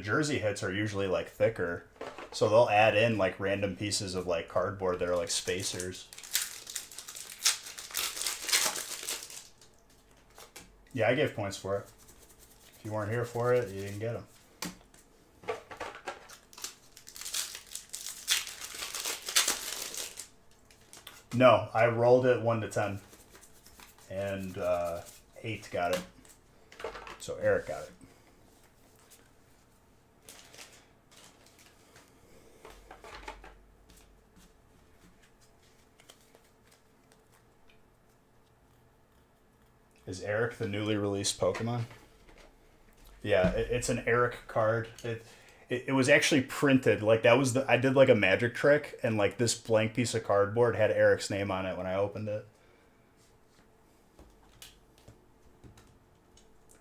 jersey hits are usually like thicker. So they'll add in like random pieces of like cardboard that are like spacers. Yeah, I gave points for it. If you weren't here for it, you didn't get them. No, I rolled it 1 to 10. And 8 got it. So Eric got it. Is Eric the newly released Pokemon? Yeah, it's an Eric card. It was actually printed. Like that was I did like a magic trick, and like this blank piece of cardboard had Eric's name on it when I opened it.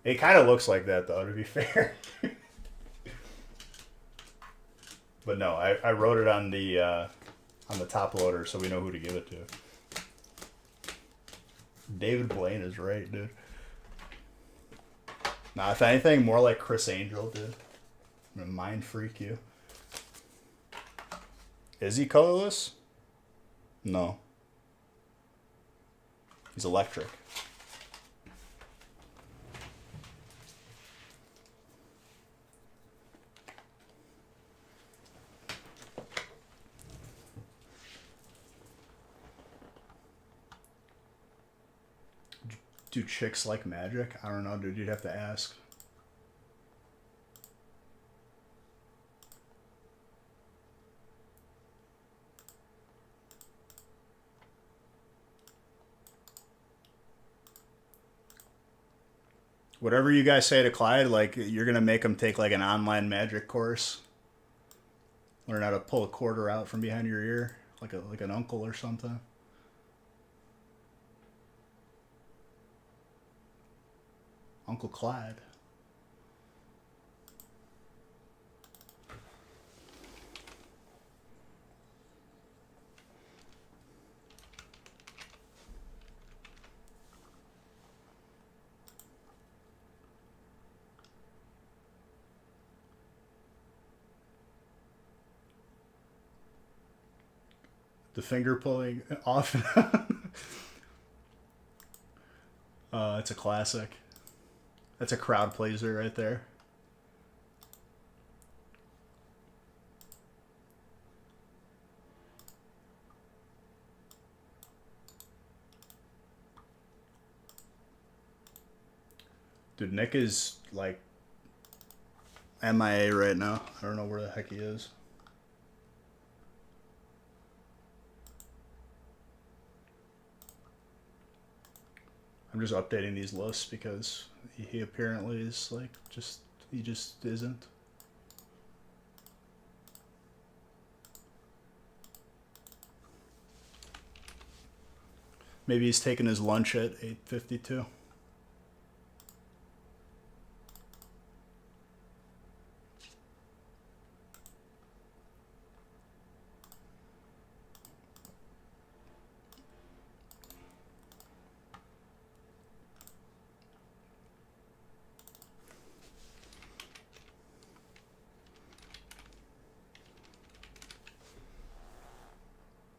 It kind of looks like that though, to be fair. But no, I wrote it on the top loader so we know who to give it to. David Blaine is right, dude. Nah, if anything, more like Chris Angel, dude. I'm gonna mind freak you. Is he colorless? No. He's electric. Do chicks like magic? I don't know, dude. You'd have to ask. Whatever you guys say to Clyde, like, you're going to make him take, like, an online magic course. Learn how to pull a quarter out from behind your ear, like an uncle or something. Uncle Clyde. The finger pulling off. It's a classic. That's a crowd pleaser right there. Dude, Nick is like MIA right now. I don't know where the heck he is. I'm just updating these lists because he apparently is like he just isn't. Maybe he's taking his lunch at 8:52.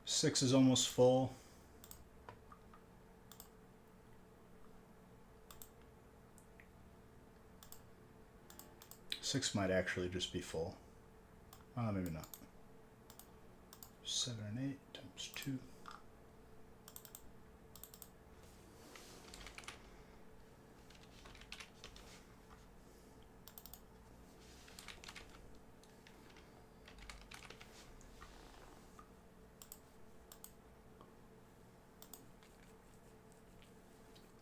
Six is almost full. Six might actually just be full. Maybe not. 7 and 8 times 2.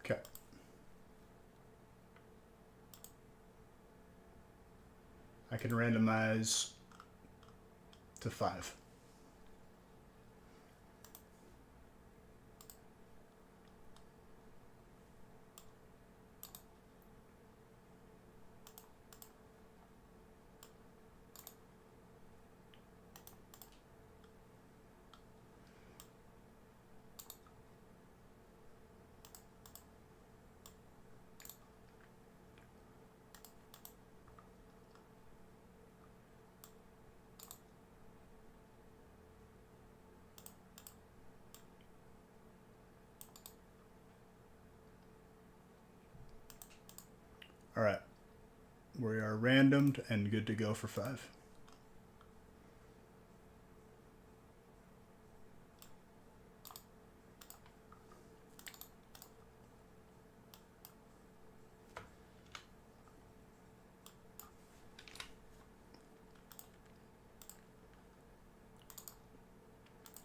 Okay. I can randomize to to 5. All right. We are randomed and good to go for 5.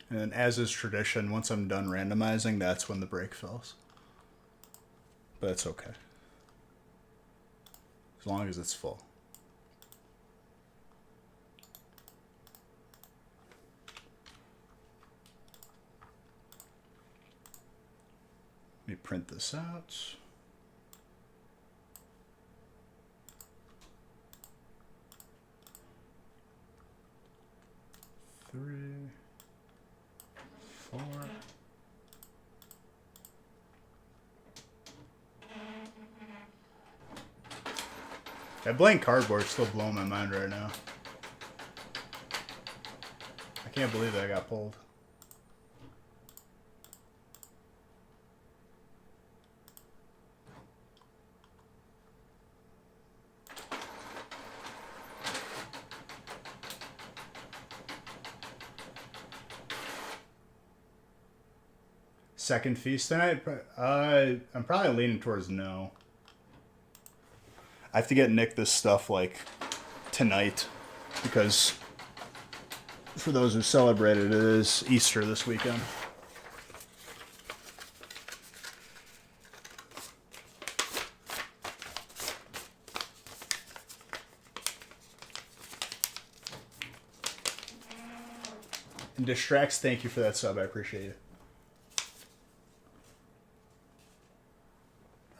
And then, as is tradition, once I'm done randomizing, that's when the break fills. But it's okay. As long as it's full. Let me print this out. Three, 4. That blank cardboard's still blowing my mind right now. I can't believe that got pulled. Second feast tonight? I'm probably leaning towards no. I have to get Nick this stuff like tonight because for those who celebrate it, it is Easter this weekend. And Distracts, thank you for that sub. I appreciate it.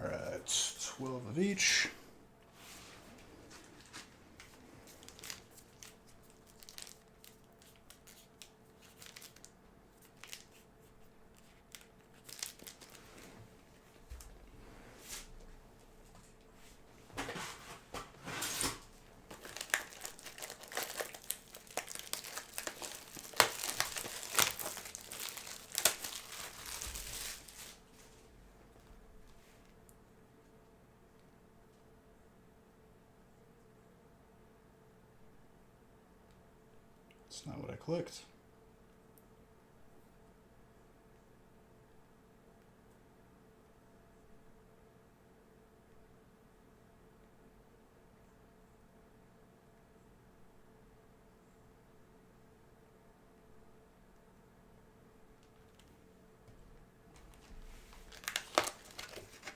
All right, 12 of each. That's not what I clicked.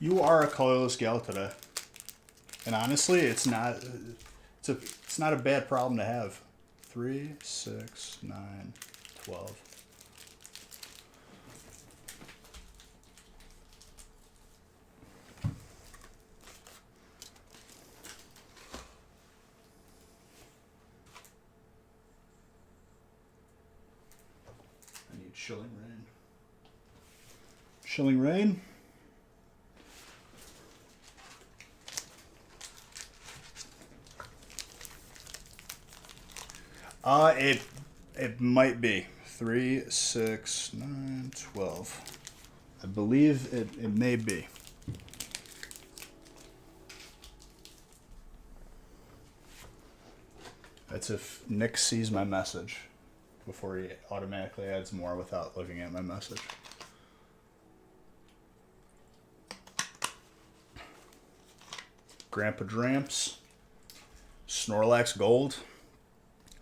You are a colorless gal today. And honestly, it's not a bad problem to have. 3, 6, 9, 12. I need Chilling Rain. Chilling Rain. It might be 3, 6, 9, 12. I believe it may be. That's if Nick sees my message before he automatically adds more without looking at my message. Grandpa Dramps, Snorlax Gold.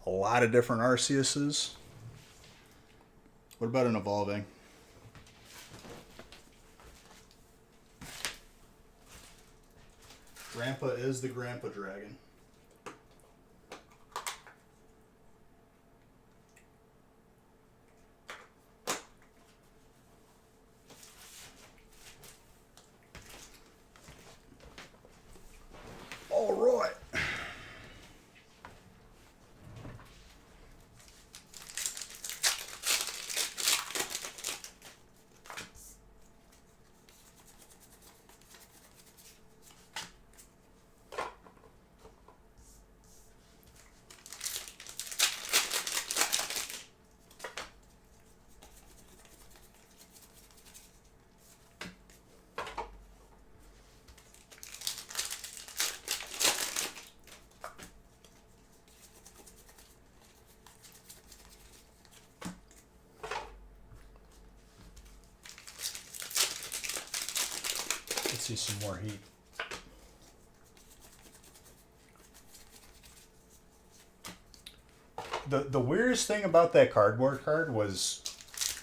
A lot of different Arceuses. What about an evolving? Grandpa is the Grandpa Dragon. see some more heat. The weirdest thing about that cardboard card was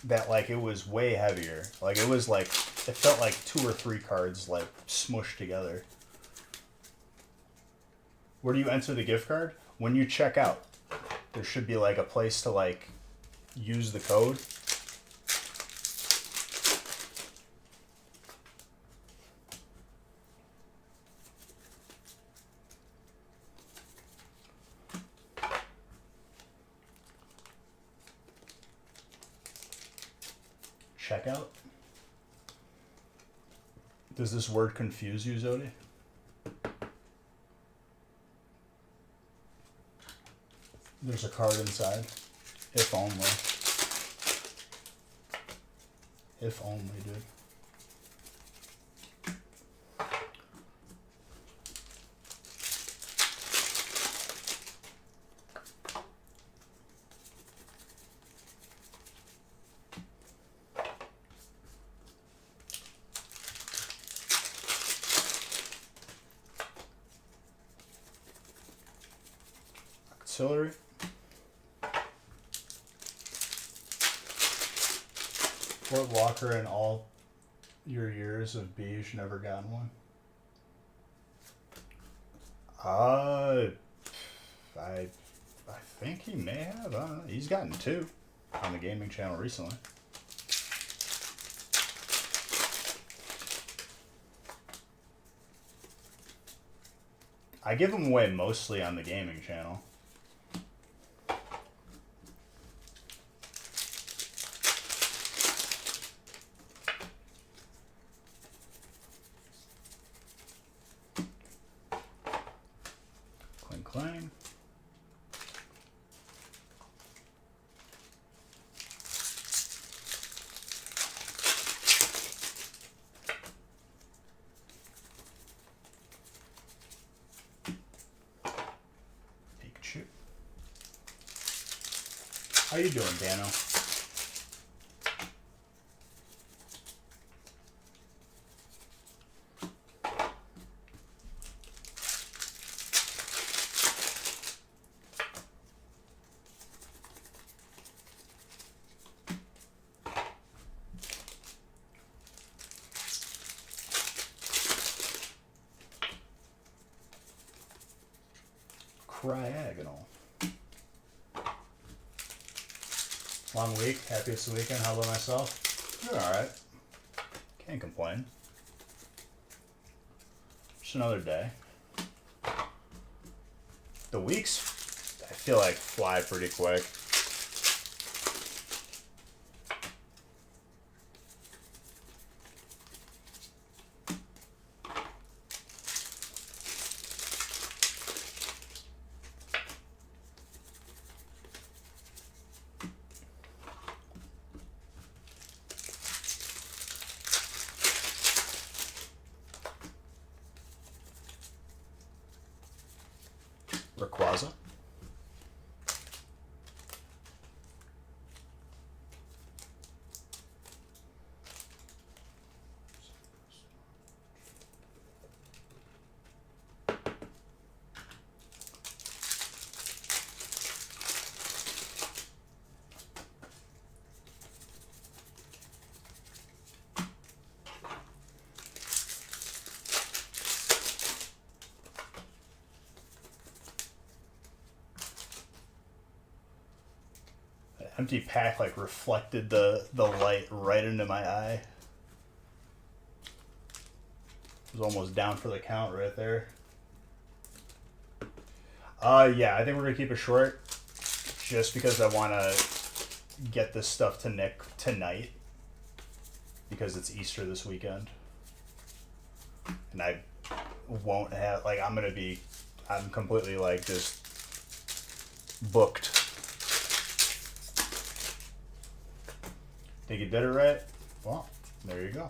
that like it was way heavier. Like it was like it felt like 2 or 3 cards like smushed together. Where do you enter the gift card? When you check out, there should be like a place to like use the code. Checkout. Does this word confuse you, Zodi? There's a card inside. If only. If only, dude. Auxiliary. Fort Walker in all your years of beige never gotten one? I think he may have. I don't know. He's gotten 2 on the gaming channel recently. I give them away mostly on the gaming channel. Clang clang. Pikachu. How you doing, Dano? Cryagonal. Long week, happiest weekend. How about myself? Doing alright. Can't complain. Just another day. The weeks, I feel like, fly pretty quick. Rayquaza. Empty pack like reflected the light right into my eye. It was almost down for the count right there. Yeah, I think we're gonna keep it short just because I wanna get this stuff to Nick tonight because it's Easter this weekend. And I won't have like I'm completely like just booked. Think you did it right? Well, there you go.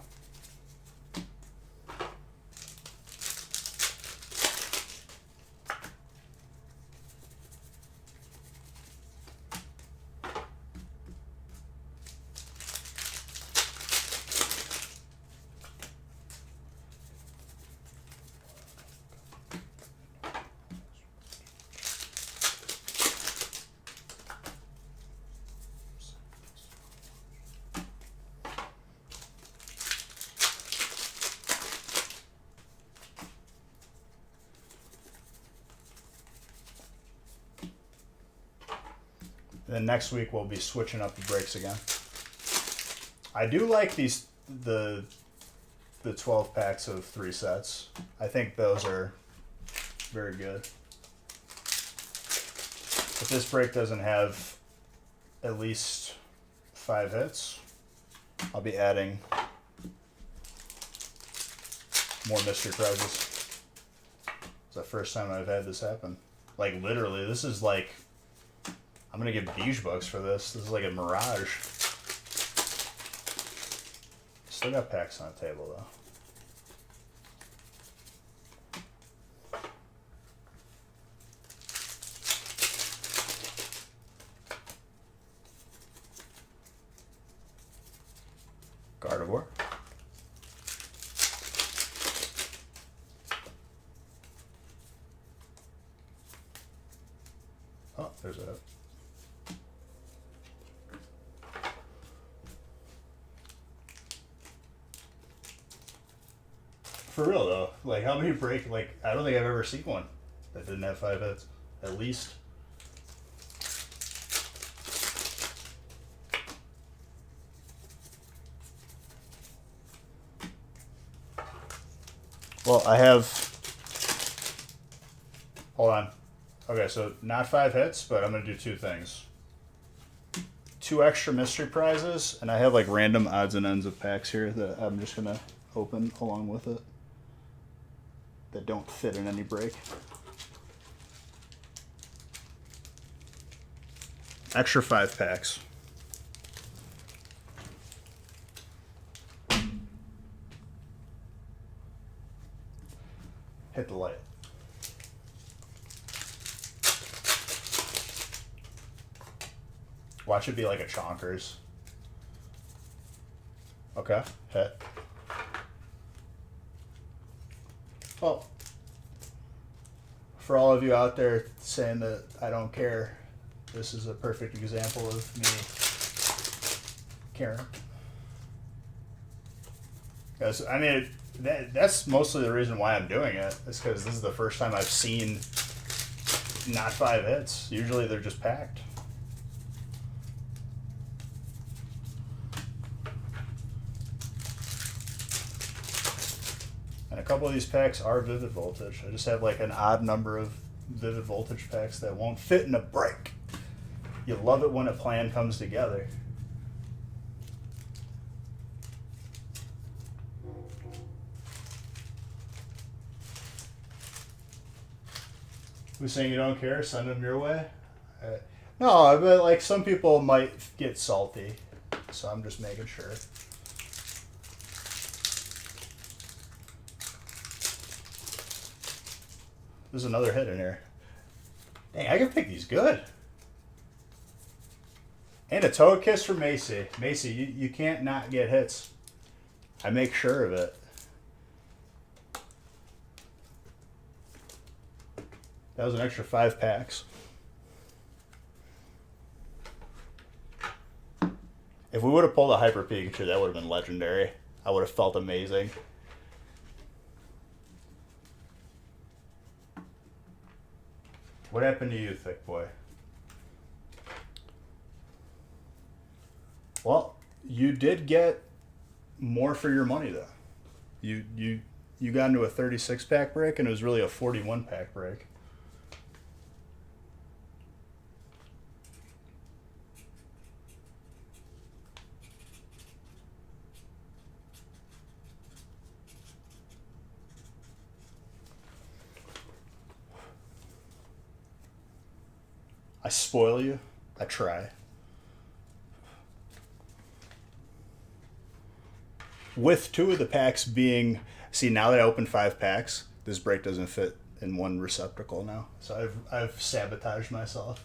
And then next week we'll be switching up the brakes again. I do like the 12 packs of 3 sets. I think those are very good. If this brake doesn't have at least 5 hits, I'll be adding more mystery prizes. It's the first time I've had this happen. Like, literally, this is like, I'm gonna get beige bucks for this. This is like a mirage. Still got packs on the table, though. Gardevoir. Oh, there's a... For real though, like how many break, like I don't think I've ever seen one that didn't have 5 hits, at least. Well, I have, hold on. Okay, so not 5 hits, but I'm gonna do 2 things. 2 extra mystery prizes, and I have like random odds and ends of packs here that I'm just gonna open along with it that don't fit in any break. Extra 5 packs. Hit the light. Watch it be like a chonkers. Okay, hit. Well, for all of you out there saying that I don't care, this is a perfect example of me caring. Because, I mean, that's mostly the reason why I'm doing it, is because this is the first time I've seen not 5 hits. Usually they're just packed. And a couple of these packs are Vivid Voltage. I just have like an odd number of Vivid Voltage packs that won't fit in a break. You love it when a plan comes together. Who's saying you don't care? Send them your way. No, but like some people might get salty, so I'm just making sure. There's another hit in here. Dang, I can pick these good. And a toe kiss for Macy. Macy, you can't not get hits. I make sure of it. That was an extra 5 packs. If we would have pulled a Hyper Pikachu, that would have been legendary. I would have felt amazing. What happened to you, thick boy? Well, you did get more for your money though. You got into a 36 pack break and it was really a 41 pack break. I spoil you. I try. With 2 of the packs being... See, now that I opened 5 packs, this break doesn't fit in one receptacle now. So I've sabotaged myself.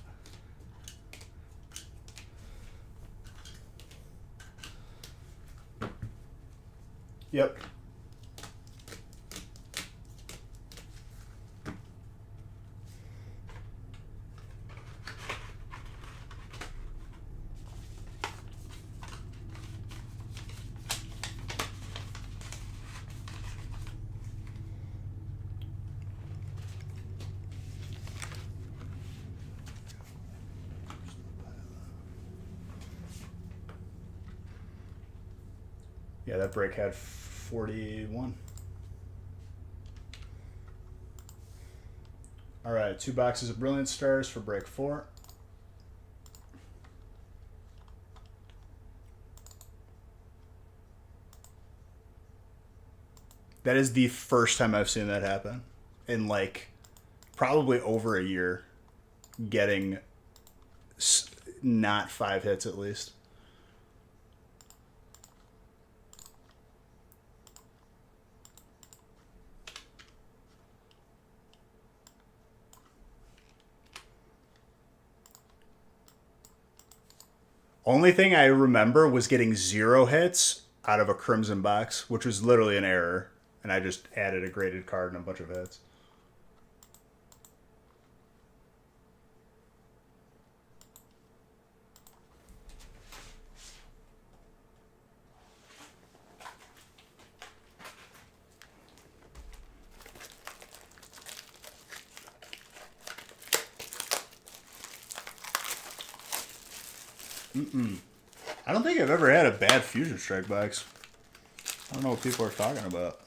Yep. Yeah, that break had 41. All right, 2 boxes of Brilliant Stars for break 4. That is the first time I've seen that happen in like probably over a year, getting not 5 hits at least. Only thing I remember was getting 0 hits out of a Crimson box, which was literally an error, and I just added a graded card and a bunch of hits. I don't think I've ever had a bad Fusion Strike box. I don't know what people are talking about.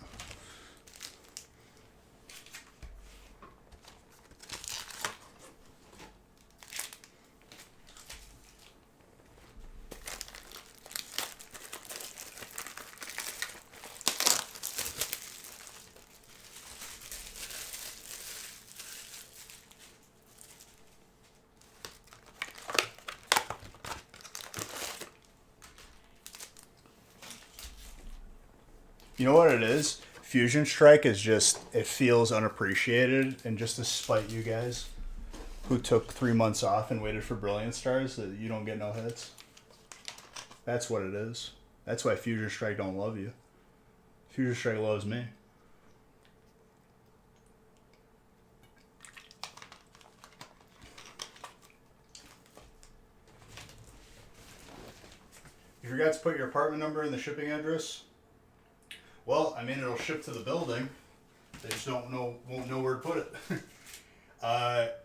You know what it is? Fusion Strike is just, it feels unappreciated, and just to spite you guys who took 3 months off and waited for Brilliant Stars, that you don't get no hits. That's what it is. That's why Fusion Strike don't love you. Fusion Strike loves me. You forgot to put your apartment number and the shipping address? Well, I mean, it'll ship to the building. They just won't know where to put it.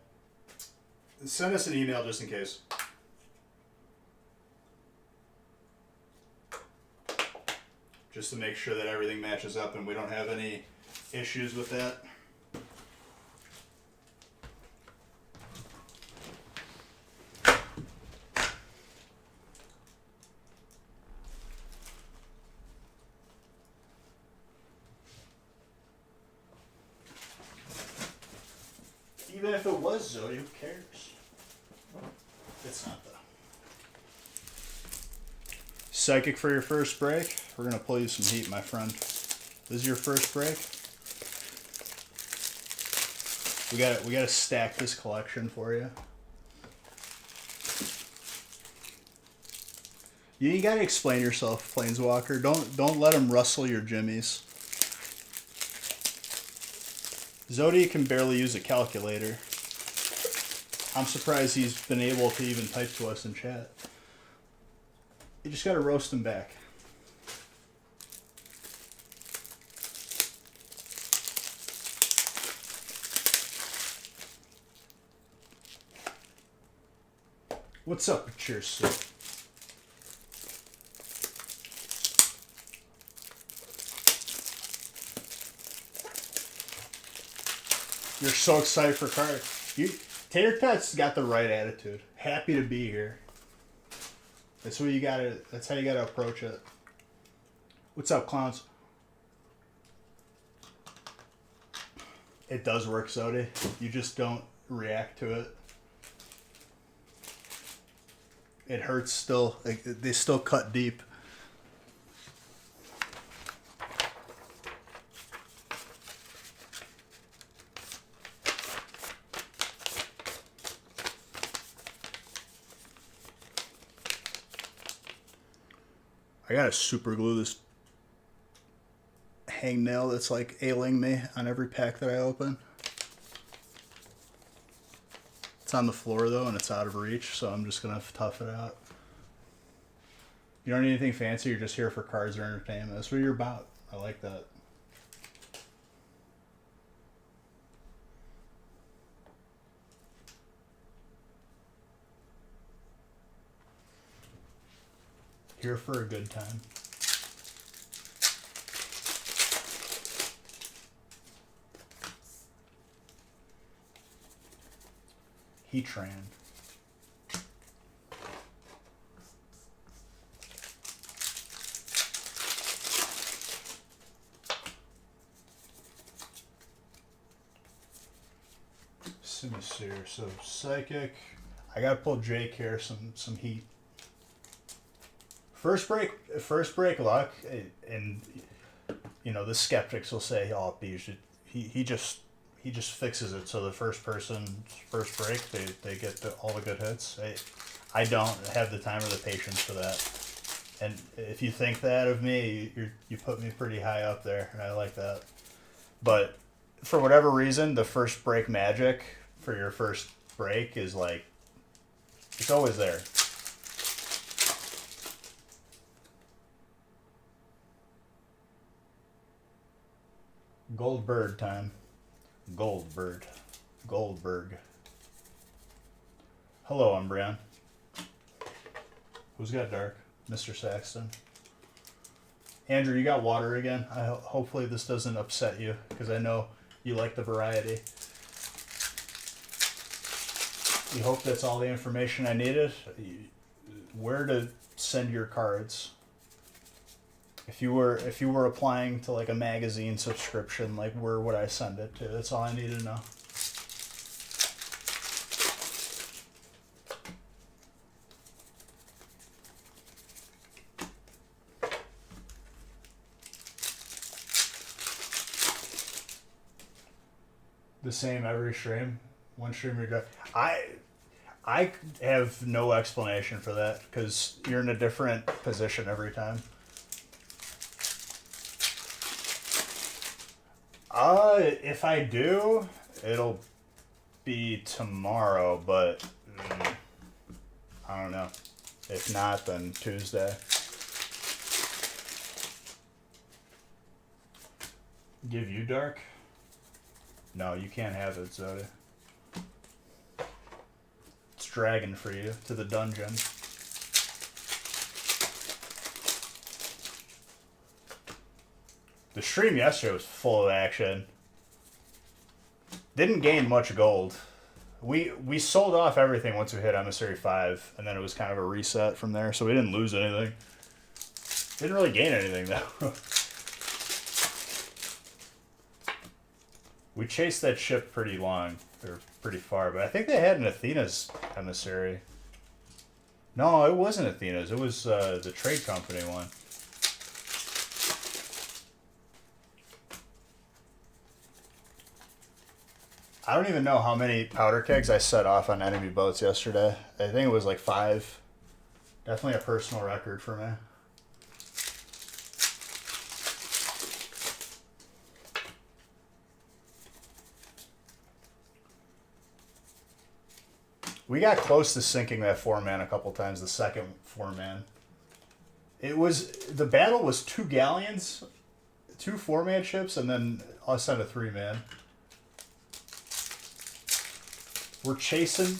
Send us an email just in case. Just to make sure that everything matches up and we don't have any issues with that. Even if it was Zodi, who cares? It's not though. Psychic for your first break. We're gonna pull you some heat, my friend. This is your first break. We gotta stack this collection for you. You gotta explain yourself, Planeswalker. Don't let him rustle your jimmies. Zodi can barely use a calculator. I'm surprised he's been able to even type to us in chat. You just gotta roast him back. What's up, cheers, sir? You're so excited for card. Tater Tat's got the right attitude. Happy to be here. That's what you gotta. That's how you gotta approach it. What's up, clowns? It does work, Zodi. You just don't react to it. It hurts still. They still cut deep. I gotta super glue this hangnail that's like ailing me on every pack that I open. It's on the floor though and it's out of reach, so I'm just gonna tough it out. You don't need anything fancy, you're just here for cards or entertainment. That's what you're about. I like that. Here for a good time. Heat train. Sinister, so psychic. I gotta pull Jake here, some heat. First break luck, and you know the skeptics will say, "Oh, he just fixes it." So the first person's first break, they get all the good hits. I don't have the time or the patience for that. And if you think that of me, you put me pretty high up there, and I like that. But for whatever reason, the first break magic for your first break is like, it's always there. Goldberg time. Goldberg. Hello, Umbreon. Who's got dark? Mr. Saxton. Andrew, you got water again? Hopefully this doesn't upset you, because I know you like the variety. You hope that's all the information I needed. Where to send your cards. If you were applying to like a magazine subscription, like where would I send it to? That's all I need to know. The same every stream. One stream you're done. I have no explanation for that because you're in a different position every time. If I do, it'll be tomorrow, but I don't know. If not, then Tuesday. Give you dark? No, you can't have it, Zodi. It's dragging for you to the dungeon. The stream yesterday was full of action. Didn't gain much gold. We sold off everything once we hit Emissary 5, and then it was kind of a reset from there, so we didn't lose anything. Didn't really gain anything, though. We chased that ship pretty long, or pretty far, but I think they had an Athena's emissary. No, it wasn't Athena's. It was the trade company one. I don't even know how many powder kegs I set off on enemy boats yesterday. I think it was like 5. Definitely a personal record for me. We got close to sinking that 4-man a couple times, the second 4-man. It was, the battle was 2 galleons, 2 4-man ships, and then us on a 3-man. We're chasing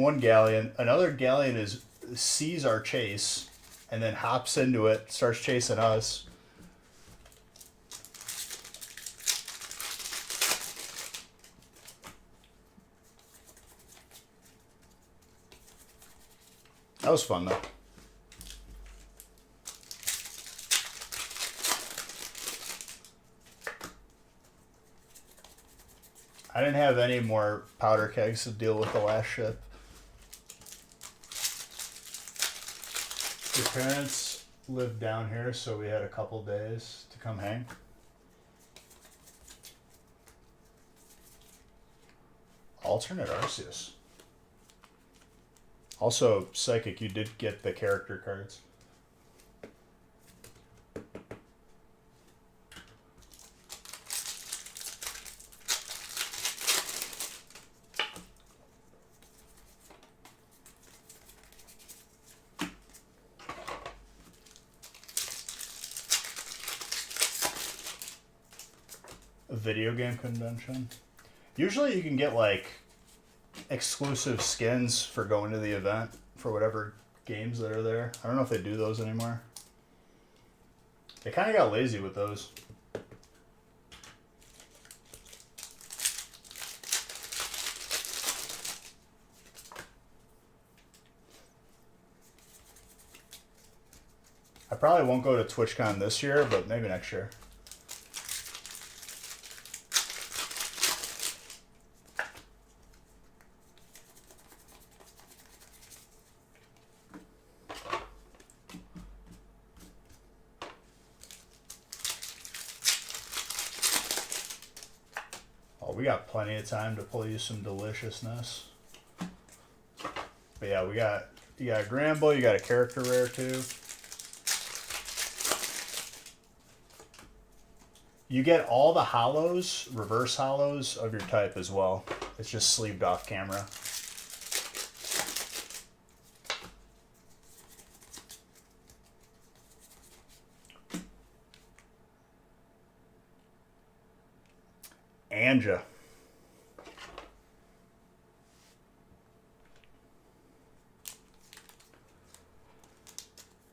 1 galleon. Another galleon sees our chase and then hops into it, starts chasing us. That was fun though. I didn't have any more powder kegs to deal with the last ship. Your parents lived down here, so we had a couple days to come hang. Alternate Arceus. Also, Psychic, you did get the character cards. A video game convention. Usually you can get like exclusive skins for going to the event for whatever games that are there. I don't know if they do those anymore. They kind of got lazy with those. I probably won't go to TwitchCon this year, but maybe next year. Oh, we got plenty of time to pull you some deliciousness. But yeah, you got a Gramble, you got a character rare too. You get all the hollows, reverse hollows of your type as well. It's just sleeved off camera. Anja.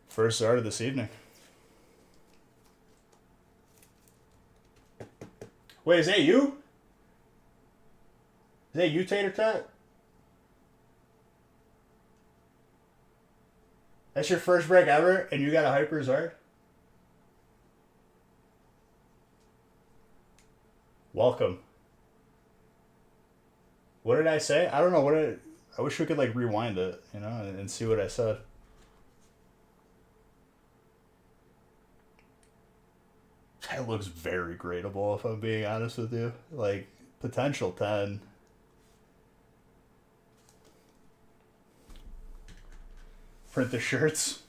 First Zard of this evening. Wait, is that you? Is that you, Tater Tot? That's your first break ever, and you got a Hyper Zard? Welcome. What did I say? I don't know. I wish we could like rewind it, you know, and see what I said. That looks very gradable, if I'm being honest with you. Like, potential 10. Print the shirts.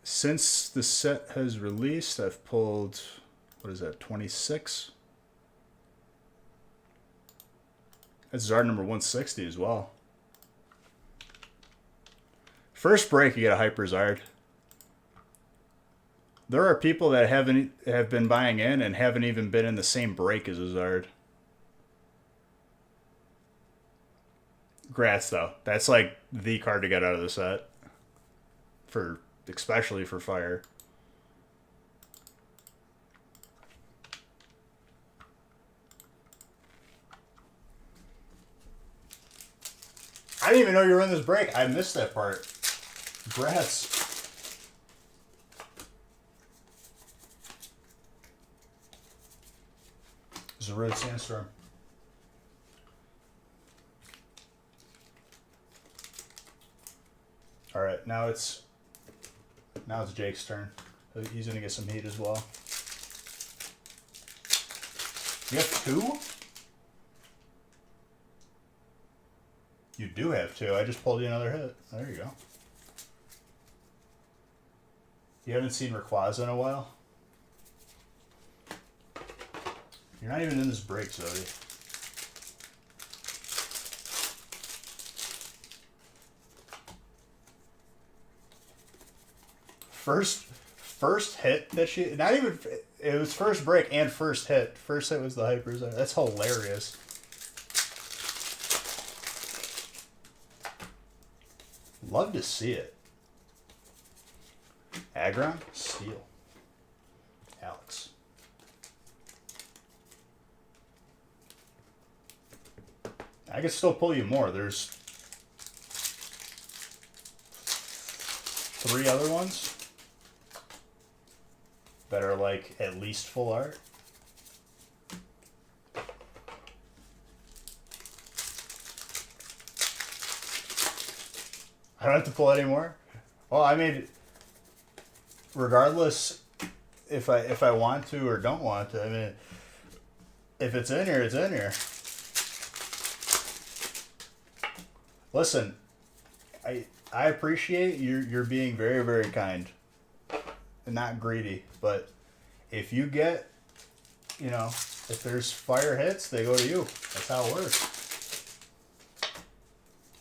Since the set has released, I've pulled, what is that, 26? That's Zard number 160 as well. First break, you get a Hyper Zard. There are people that have been buying in and haven't even been in the same break as a Zard. Grats, though. That's like the card to get out of the set. Especially for Fire. I didn't even know you were in this break. I missed that part. Congrats. It's a red sandstorm. All right, now it's Jake's turn. He's gonna get some heat as well. You have two? You do have two. I just pulled you another hit. There you go. You haven't seen Rayquaza in a while? You're not even in this break, Zodi. First hit that she, not even, it was first break and first hit. First hit was the Hypers. That's hilarious. Love to see it. Aggron, Steel. Alex. I could still pull you more. There's 3 other ones that are like at least full art. I don't have to pull any more. Well, I mean, regardless if I want to or don't want to, I mean, if it's in here, it's in here. Listen, I appreciate you're being very, very kind and not greedy, but if you get, you know, if there's fire hits, they go to you. That's how it works.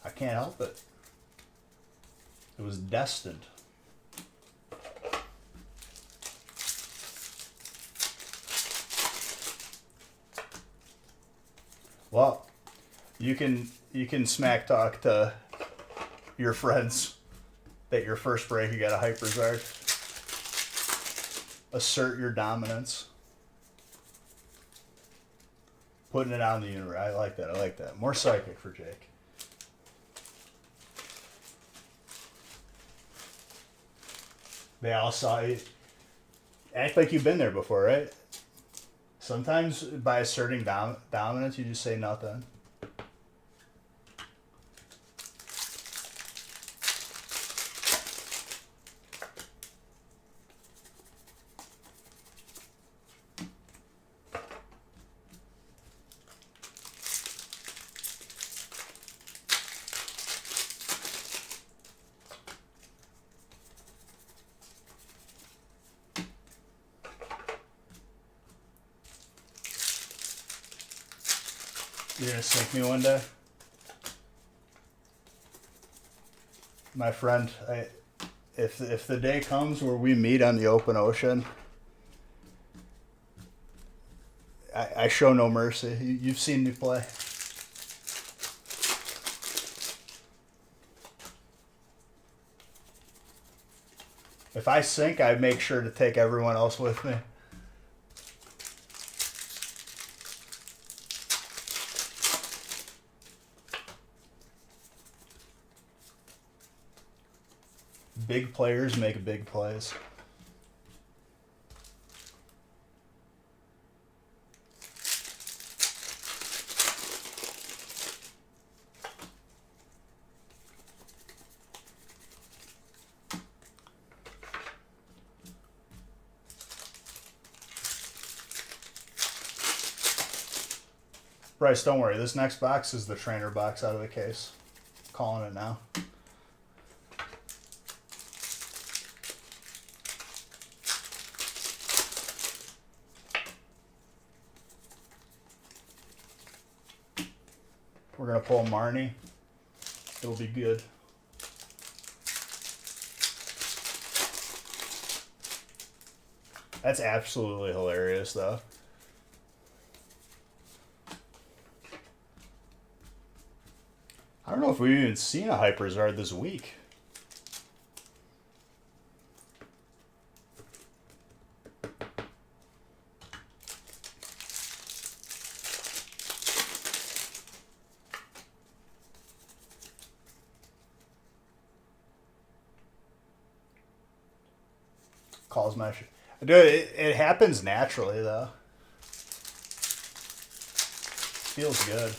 I can't help it. It was destined. Well, you can smack talk to your friends that your first break you got a Hyper Zard. Assert your dominance. Putting it out in the universe. I like that. I like that. More psychic for Jake. They all saw you. Act like you've been there before, right? Sometimes by asserting dominance, you just say nothing. You're gonna sink me one day? My friend, if the day comes where we meet on the open ocean, I show no mercy. You've seen me play. If I sink, I make sure to take everyone else with me. Big players make big plays. Bryce, don't worry. This next box is the trainer box out of the case. Calling it now. We're going to pull Marnie. It'll be good. That's absolutely hilarious, though. I don't know if we've even seen a Hyperzard this week. Calls my shit. Dude, it happens naturally, though. Feels good.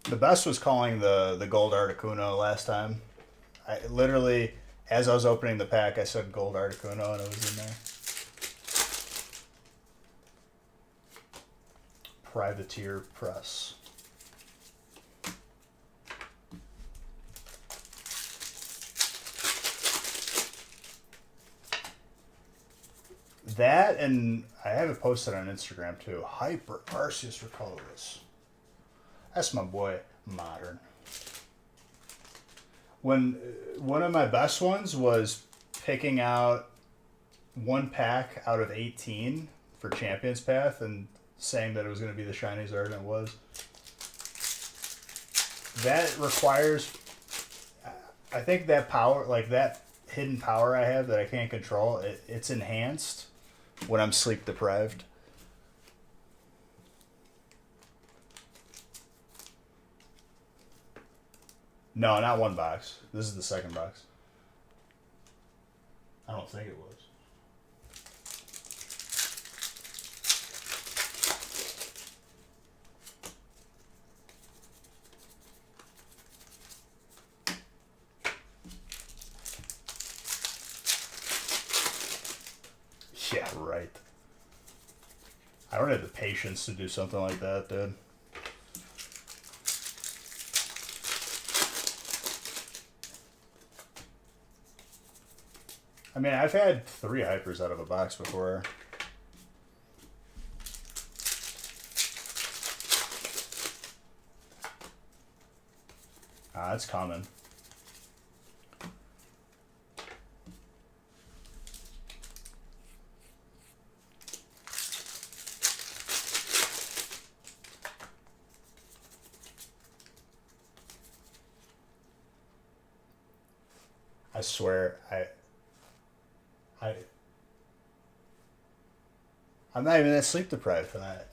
The best was calling the gold Articuno last time. I literally, as I was opening the pack, I said gold Articuno and it was in there. Privateer Press. That, and I have it posted on Instagram too. Hyper Arceus Recoloris. That's my boy, Modern. When one of my best ones was picking out one pack out of 18 for Champions Path and saying that it was going to be the Shiny Zard, and it was. That requires, I think that power, like that hidden power I have that I can't control, it's enhanced when I'm sleep deprived. No, not one box. This is the second box. I don't think it was. Yeah, right. I don't have the patience to do something like that, dude. I mean, I've had 3 hypers out of a box before. Ah, that's common. I swear, I'm not even that sleep deprived for that.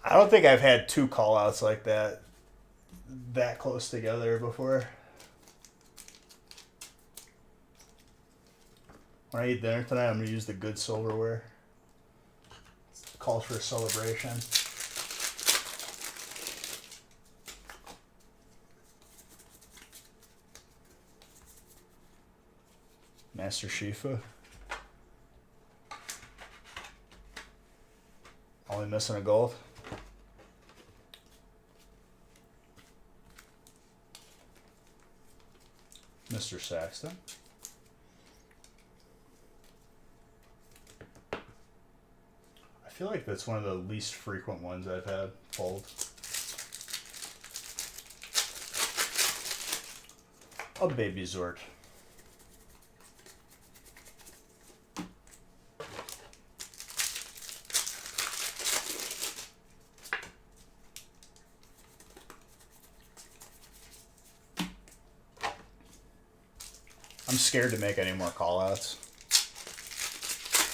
I don't think I've had two call outs like that close together before. When I eat dinner tonight, I'm going to use the good silverware. It calls for a celebration. Master Shifa. Only missing a gold. Mr. Saxton. I feel like that's one of the least frequent ones I've had pulled. A baby Zort. I'm scared to make any more callouts.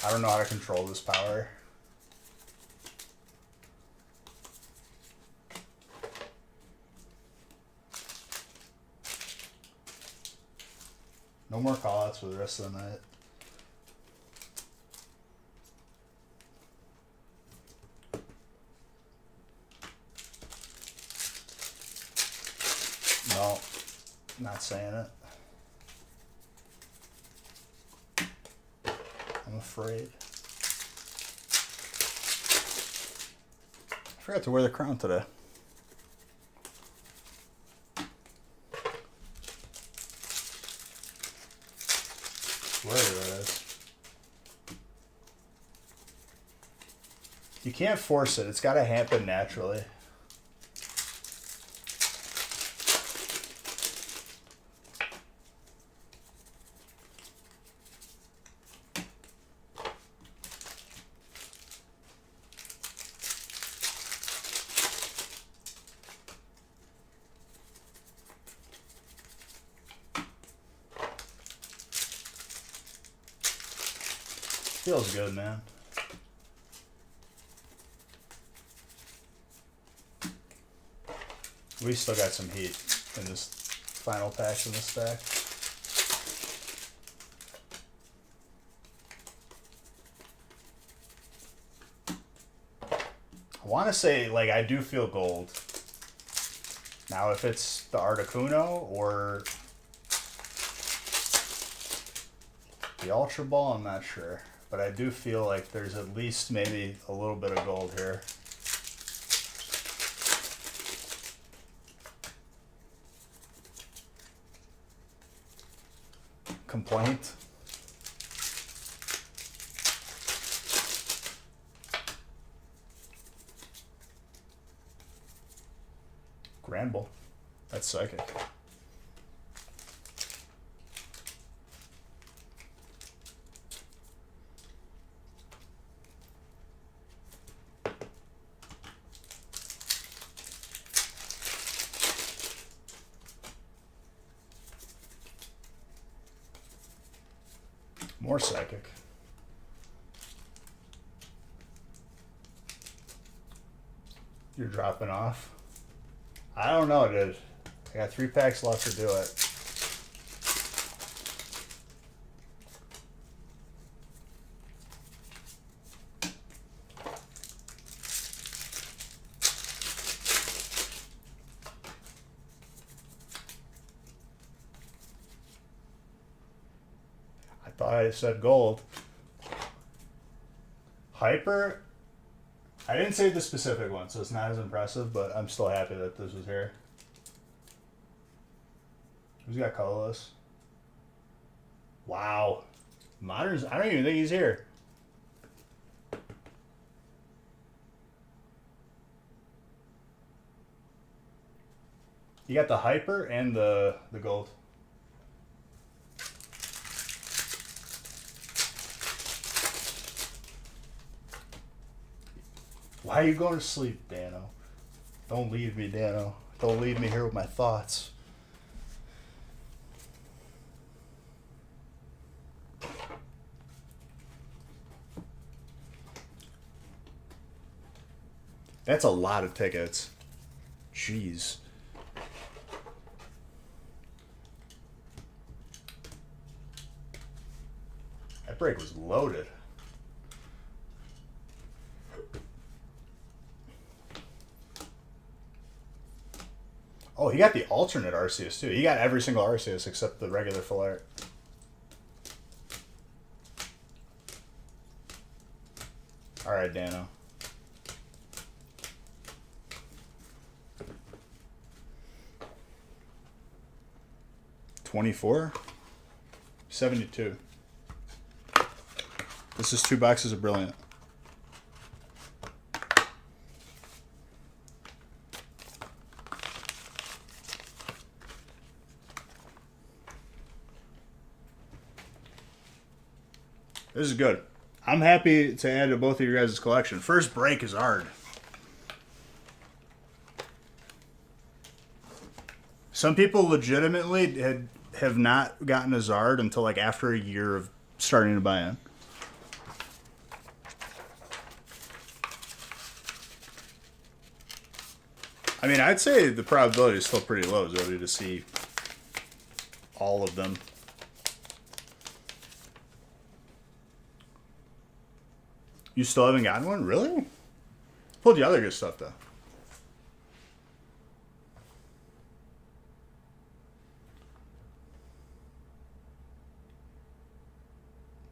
I don't know how to control this power. No more callouts for the rest of the night. No, not saying it. I'm afraid. I forgot to wear the crown today. Wherever it is. You can't force it. It's got to happen naturally. Feels good, man. We still got some heat in this final patch in the stack. I want to say, like, I do feel gold. Now, if it's the Articuno or the Ultra Ball, I'm not sure. But I do feel like there's at least maybe a little bit of gold here. Complaint. Granbull. That's psychic. More psychic. You're dropping off. I don't know, dude. I got 3 packs left to do it. I thought I said gold. Hyper. I didn't save the specific one, so it's not as impressive, but I'm still happy that this was here. Who's got colorless? Wow. Modern's, I don't even think he's here. You got the hyper and the gold. Why are you going to sleep, Dano? Don't leave me, Dano. Don't leave me here with my thoughts. That's a lot of tickets. Jeez. That break was loaded. Oh, he got the alternate Arceus too. He got every single Arceus except the regular full art. Alright, Dano. $24? $72. This is 2 boxes of Brilliant. This is good. I'm happy to add to both of your guys' collection. First break is hard. Some people legitimately have not gotten a Zard until like after a year of starting to buy in. I mean, I'd say the probability is still pretty low, Zodi, to see all of them. You still haven't gotten one? Really? Pulled the other good stuff, though.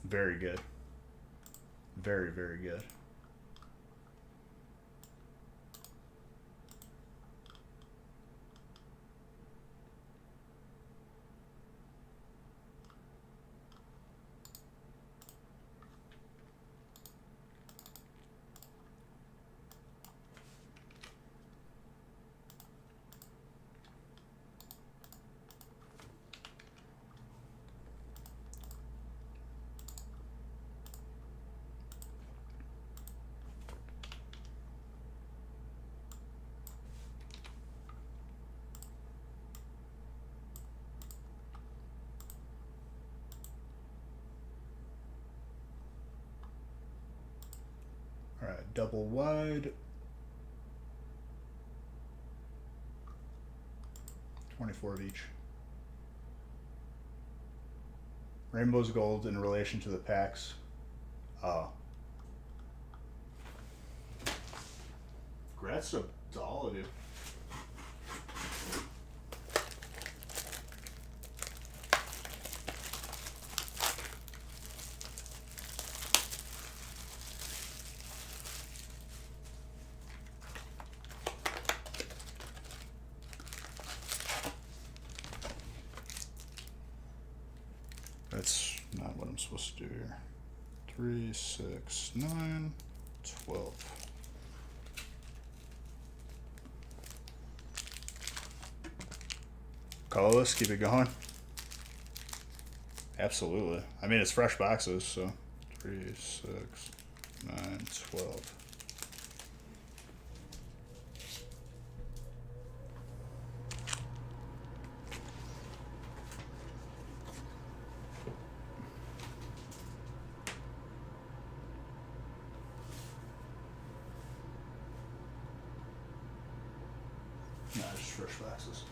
Very good. Very, very good. Alright, double wide. 24 of each. Rainbow's gold in relation to the packs. Congrats to all of you. That's not what I'm supposed to do here. 3, 6, 9, 12. Colorless, keep it going. Absolutely. I mean, it's fresh boxes, so 3, 6, 9, 12. No, just fresh boxes.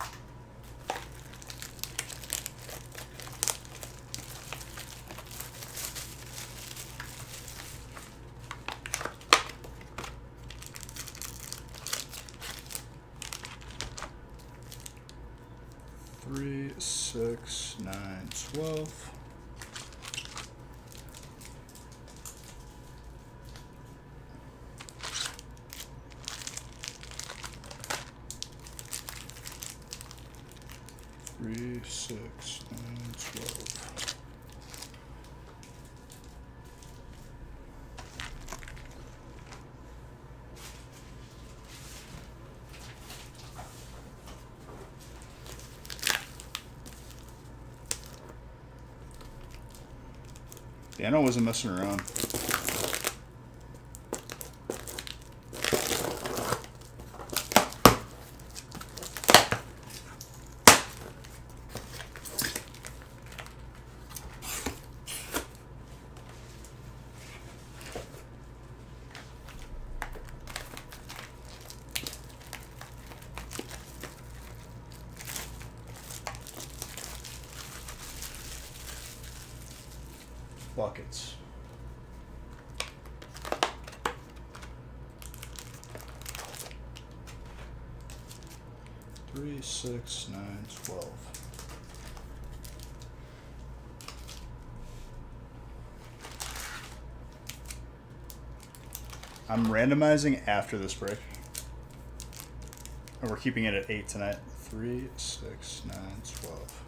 Three, 6, 9, 12. Three, 6, 9, 12. Dano wasn't messing around. buckets. Three, 6, 9, 12. I'm randomizing after this break. And we're keeping it at 8 tonight. 3, 6, 9, 12.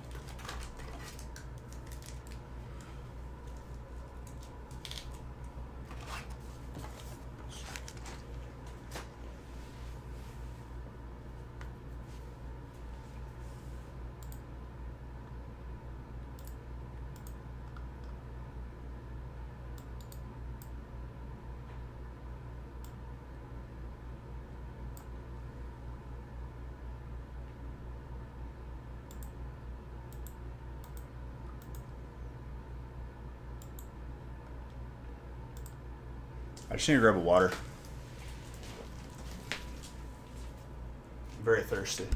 I just need to grab a water. I'm very thirsty.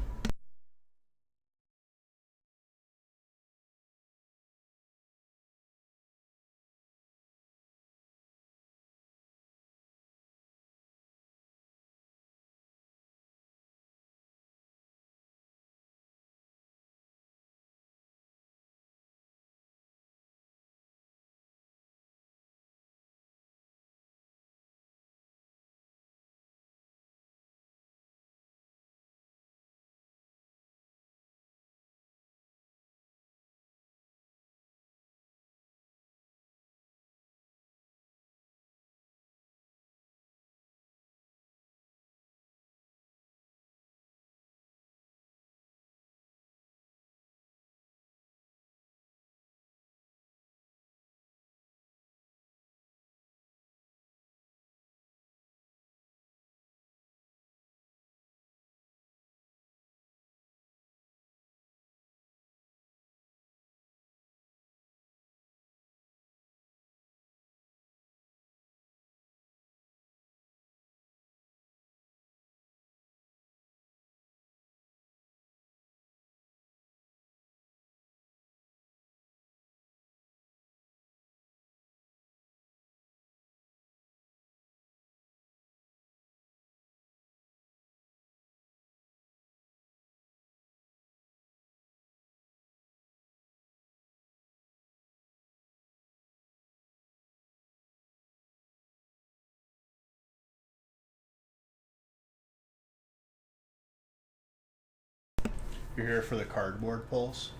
You're here for the cardboard pulls?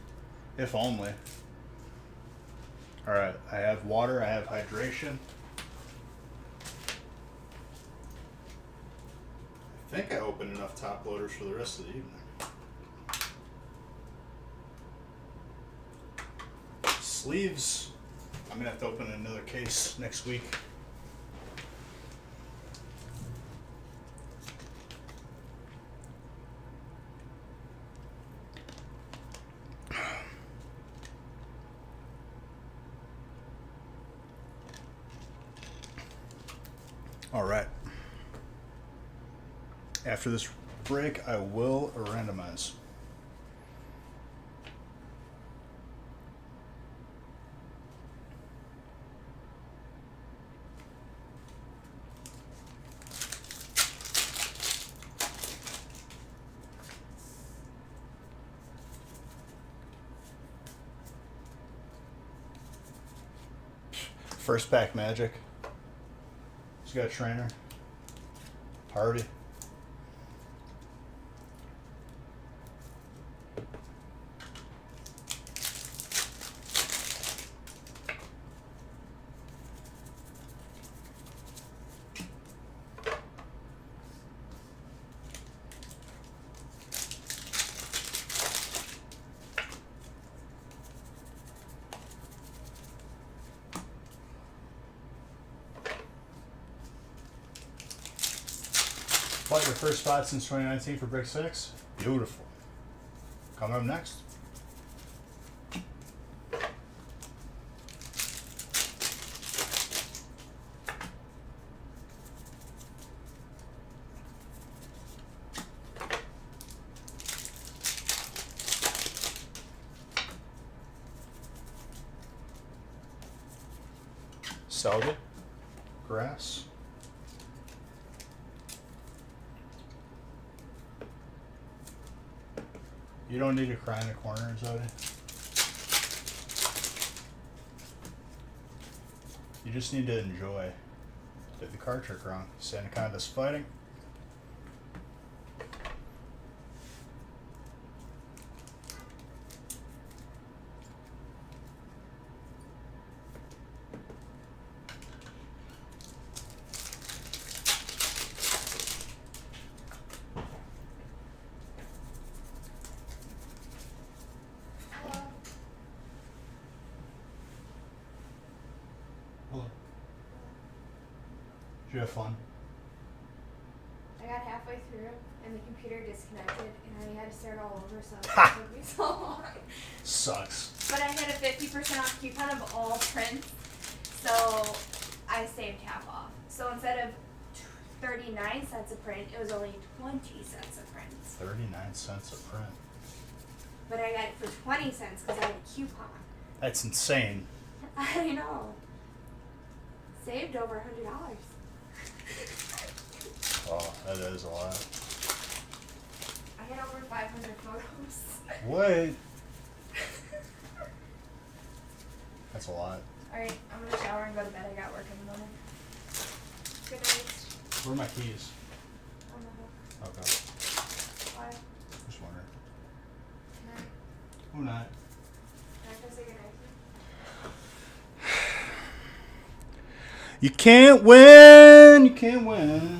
If only. Alright, I have water, I have hydration. I think I opened enough top loaders for the rest of the evening. Sleeves, I'm gonna have to open another case next week. All right. After this break, I will randomize. First pack magic. He's got a trainer. Harvey. Bought your first spot since 2019 for Brick 6. Beautiful. Coming up next. Selby. Grass. You don't need to cry in a corner, Zodi. You just need to enjoy. Did the card trick wrong. Anaconda's fighting. Did you have fun? I got halfway through and the computer disconnected and I had to start all over, so it took me so long. Sucks. But I had a 50% off coupon of all prints, so I saved half off. So instead of 39 cents a print, it was only 20 cents a print. 39 cents a print. But I got it for 20 cents because I had a coupon. That's insane. I know. Saved over $100. Oh, that is a lot. I had over 500 photos. What? That's a lot. Alright, I'm gonna shower and go to bed. I got work in the morning. Good night. Where are my keys? On the hook. Okay. Why? Just wondering. Good night. Who not? Can I go say good night? You can't win. You can't win.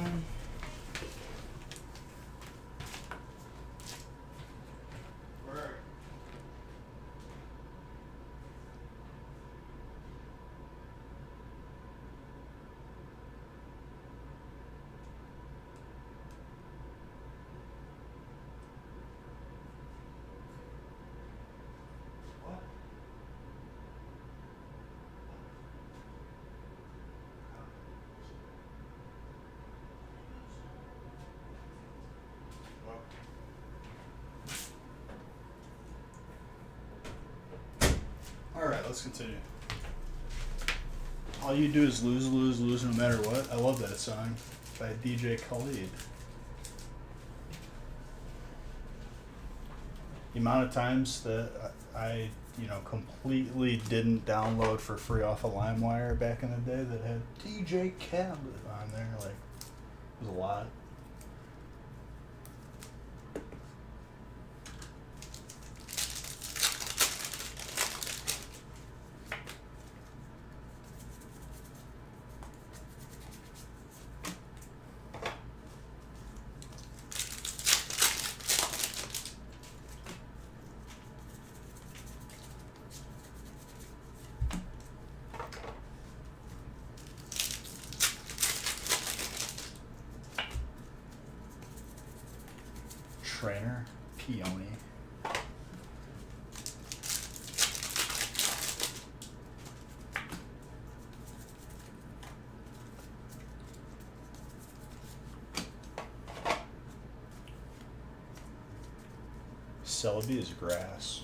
Alright, let's continue. All you do is lose, lose, lose no matter what. I love that song by DJ Khalid. The amount of times that I completely didn't download for free off of LimeWire back in the day that had DJ Khaled on there, like, it was a lot. Trainer, Peony. Celebi is grass.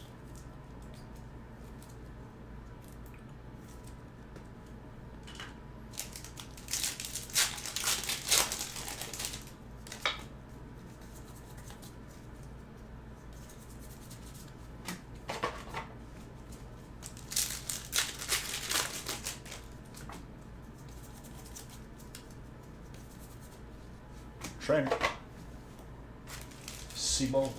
Trainer. Seabold.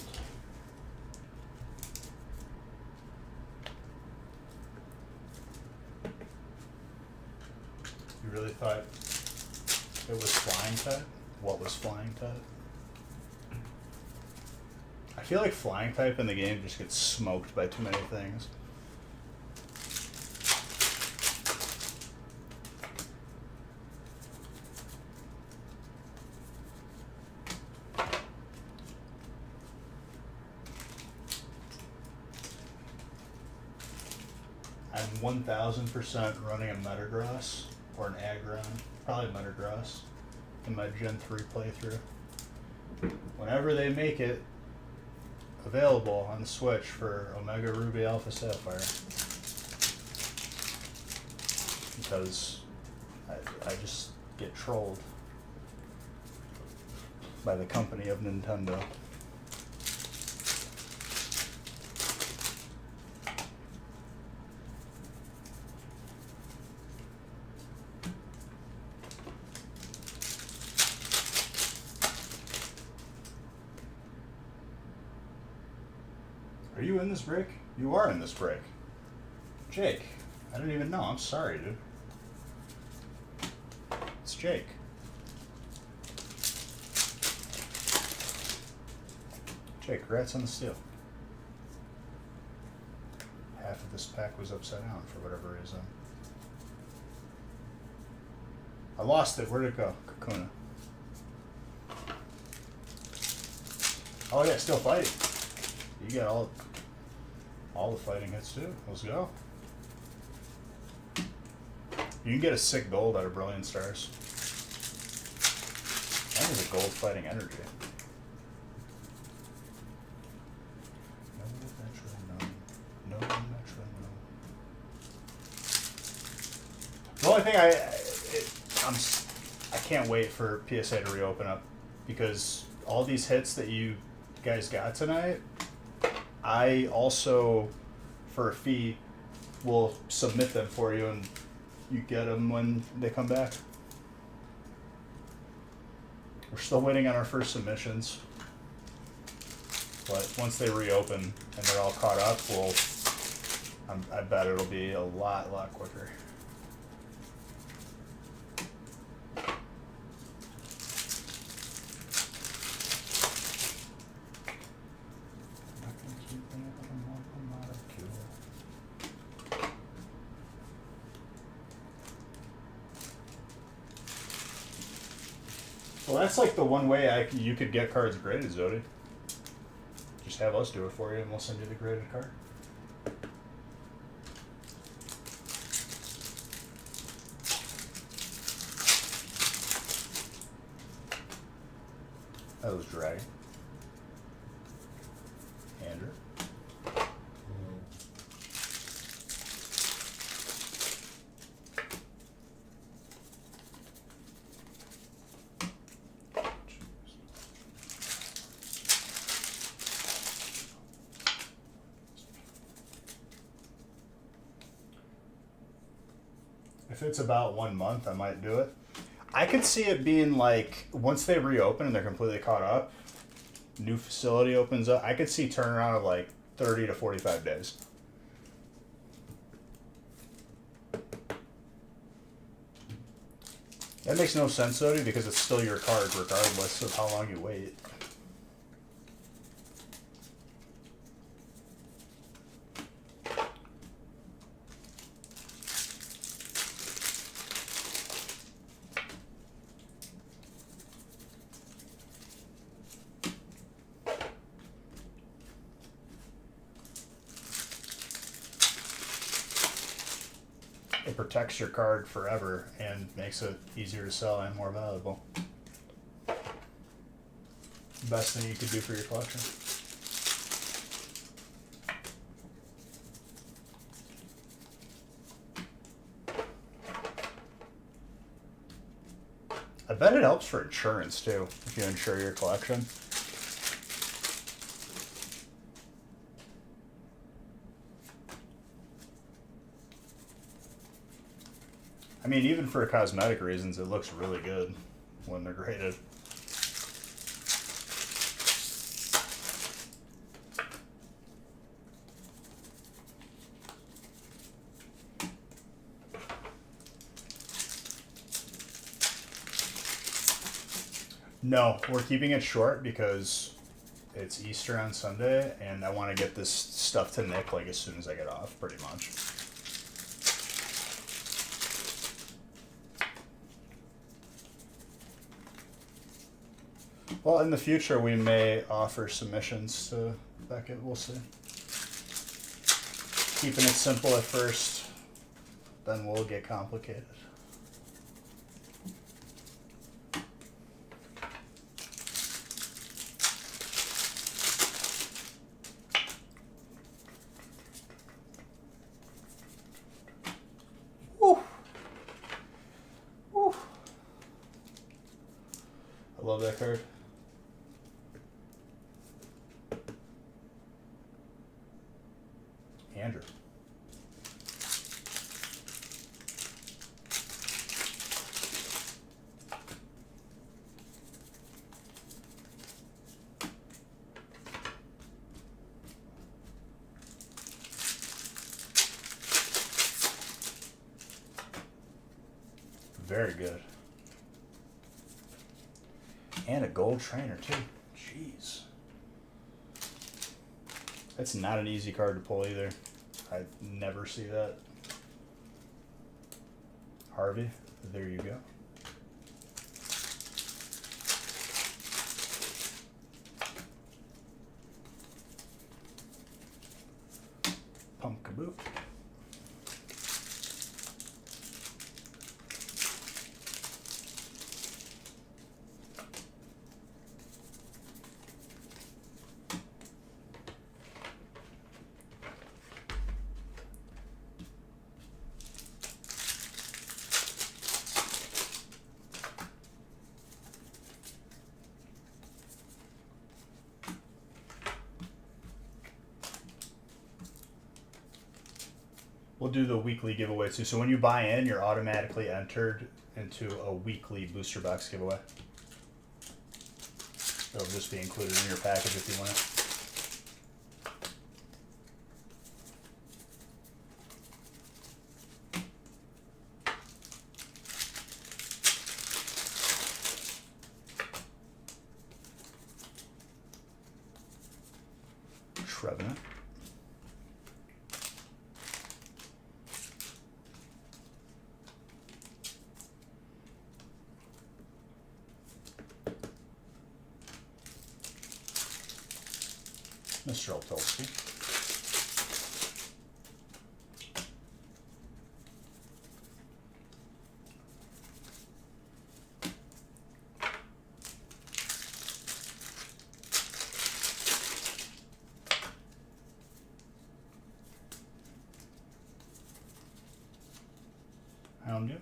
You really thought it was flying type? What was flying type? I feel like flying type in the game just gets smoked by too many things. I'm 1000% running a Metagross or an Aggron, probably Metagross, in my Gen 3 playthrough. Whenever they make it available on the Switch for Omega Ruby Alpha Sapphire, because I just get trolled by the company of Nintendo. Are you in this break? You are in this break. Jake, I didn't even know. I'm sorry, dude. It's Jake. Jake, rats on the steel. Half of this pack was upside down for whatever reason. I lost it. Where'd it go? Kakuna. Oh yeah, still fighting. You got all the fighting hits too. Let's go. You can get a sick gold out of Brilliant Stars. That is a gold fighting energy. No, the only thing I can't wait for PSA to reopen up, because all these hits that you guys got tonight, I also, for a fee, will submit them for you, and you get them when they come back. We're still waiting on our first submissions, but once they reopen and they're all caught up, I bet it'll be a lot quicker. Well, that's like the one way you could get cards graded, Zodi. Just have us do it for you, and we'll send you the graded card. That was Dragon. Andrew. If it's about 1 month, I might do it. I could see it being like, once they reopen and they're completely caught up, new facility opens up, I could see turnaround of like 30 to 45 days. That makes no sense, though, because it's still your card regardless of how long you wait. It protects your card forever and makes it easier to sell and more valuable. Best thing you could do for your collection. I bet it helps for insurance too, if you insure your collection. I mean, even for cosmetic reasons, it looks really good when they're graded. No, we're keeping it short because it's Easter on Sunday, and I want to get this stuff to Nick like as soon as I get off, pretty much. Well, in the future, we may offer submissions to Beckett. We'll see. Keeping it simple at first, then we'll get complicated. Woo! card. Andrew. Very good. And a gold trainer too. Jeez. That's not an easy card to pull either. I never see that. Harvey, there you go. Pumpkaboo. We'll do the weekly giveaway too. So when you buy in, you're automatically entered into a weekly booster box giveaway. It'll just be included in your package if you want it. Trevenant. Mr. Oltolsky. Hound you.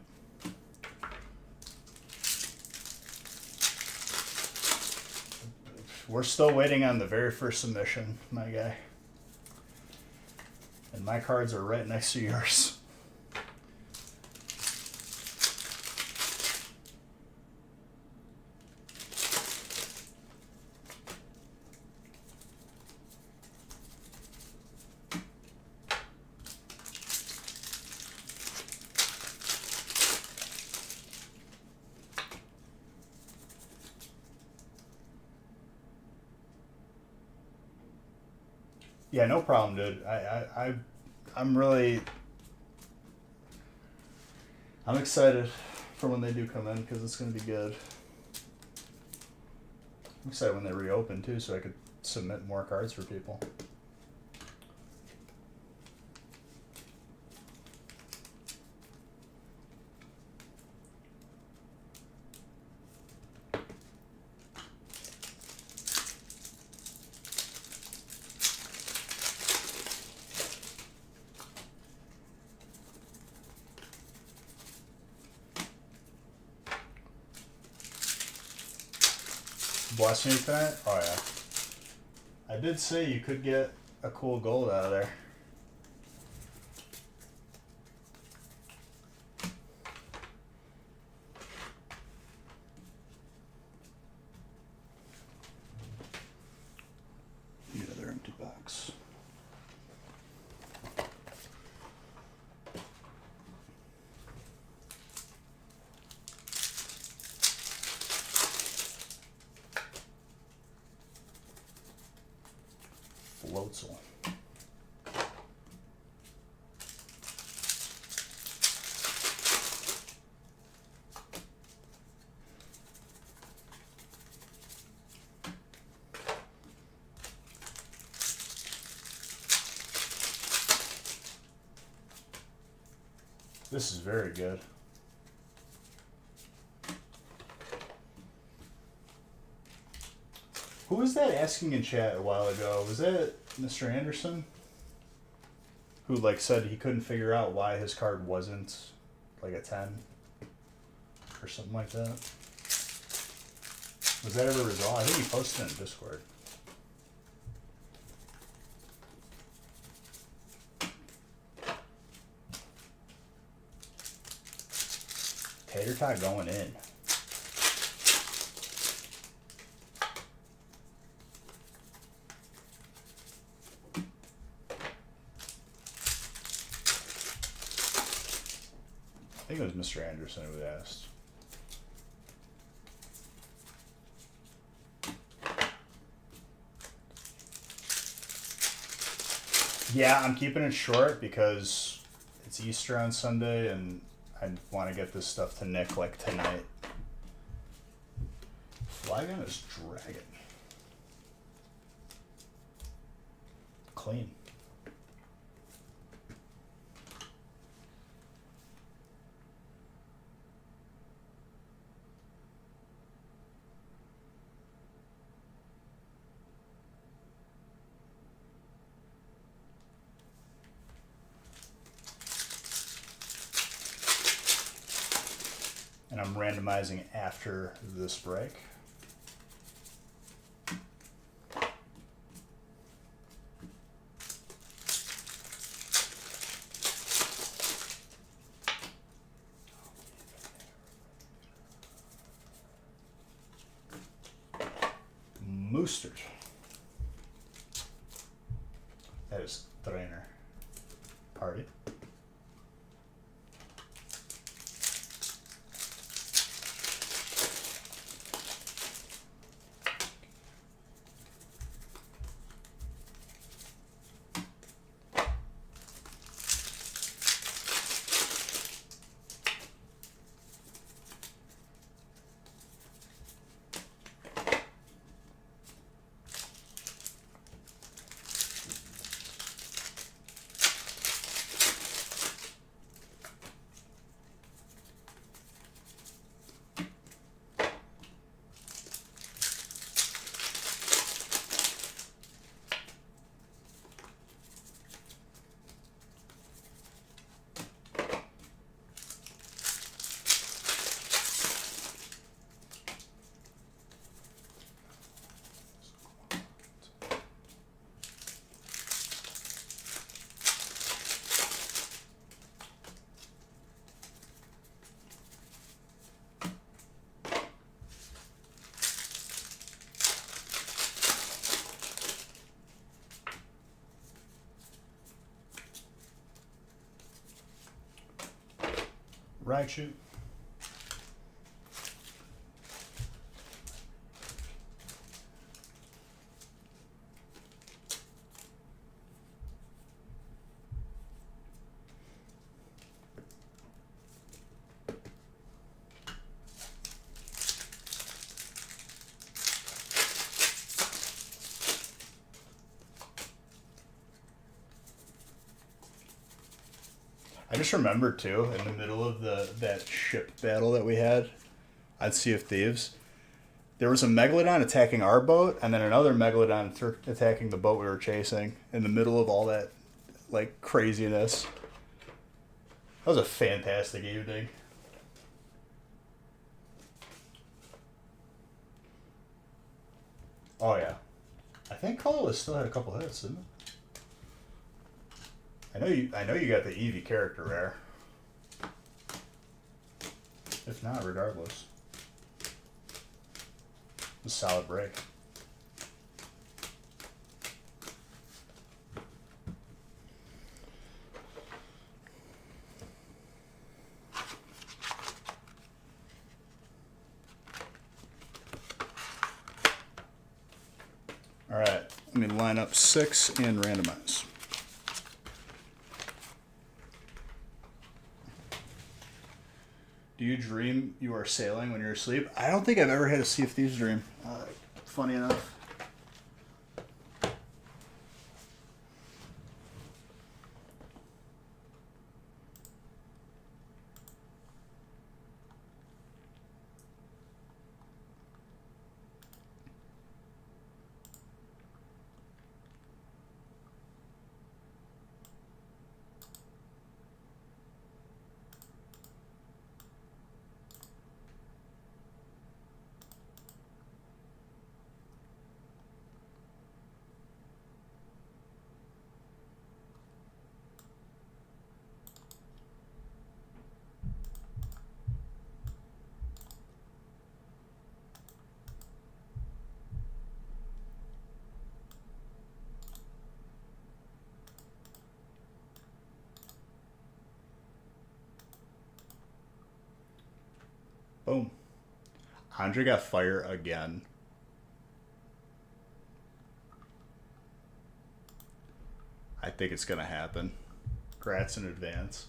We're still waiting on the very first submission, my guy. And my cards are right next to yours. Yeah, no problem, dude. I'm excited for when they do come in because it's gonna be good. I'm excited when they reopen too, so I could submit more cards for people. Blessing you tonight? Oh yeah. I did say you could get a cool gold out of there. The other empty box. Floatzel. This is very good. Who was that asking in chat a while ago? Was that Mr. Anderson? Who like said he couldn't figure out why his card wasn't like a 10 or something like that. Was that ever resolved? I think he posted it in Discord. Tater tot going in. I think it was Mr. Anderson who asked. Yeah, I'm keeping it short because it's Easter on Sunday and I want to get this stuff to Nick like tonight. Flagon is dragon. Clean. And I'm randomizing after this break. Moostert. That is trainer. Party. Raichu. I just remembered too, in the middle of that ship battle that we had on Sea of Thieves, there was a Megalodon attacking our boat, and then another Megalodon attacking the boat we were chasing in the middle of all that, like, craziness. That was a fantastic evening. Oh yeah. I think Colorless still had a couple hits, didn't it? I know you got the Eevee character rare. If not, regardless. A solid break. All right, let me line up 6 and randomize. Do you dream you are sailing when you're asleep? I don't think I've ever had a Sea of Thieves dream. Funny enough. Andre got fire again. I think it's going to happen. Congrats in advance.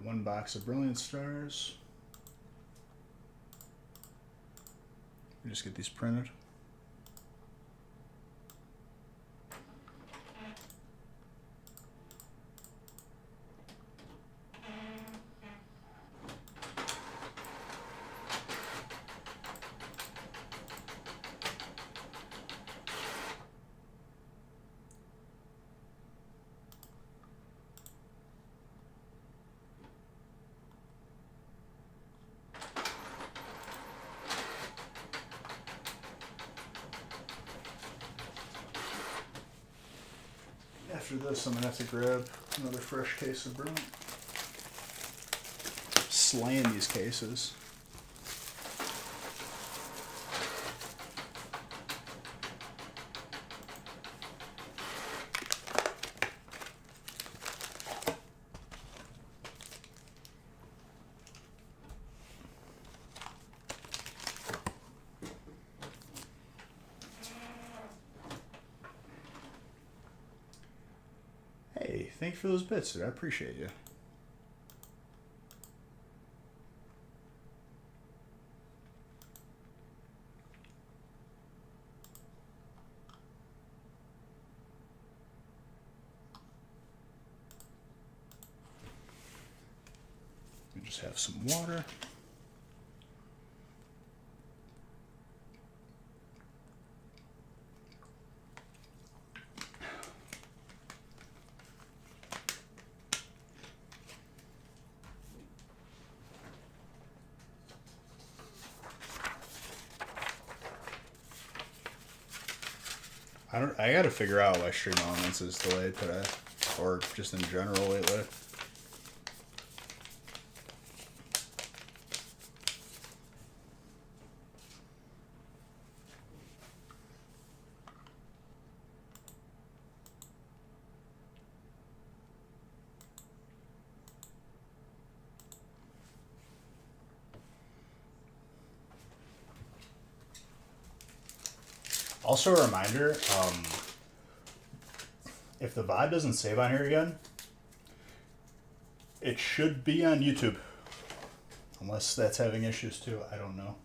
One box of Brilliant Stars. Just get these printed. After this, I'm going to have to grab another fresh case of Brilliant. Slaying these cases. Hey, thank you for those bits, dude. I appreciate you. We just have some water. I gotta figure out why Stream Elements is delayed today, or just in general lately. Also a reminder, if the VOD doesn't save on here again, it should be on YouTube. Unless that's having issues too, I don't know.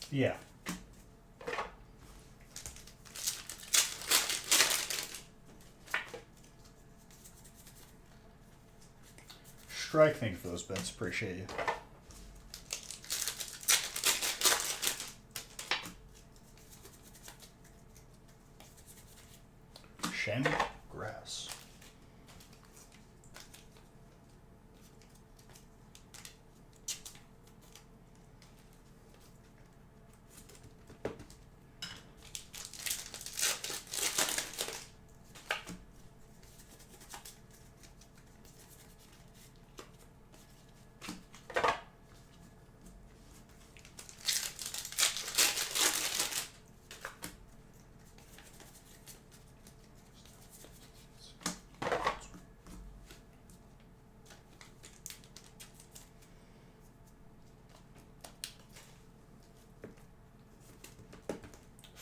Yeah. Strike, thank you for those bets. Appreciate you. Shen Grass.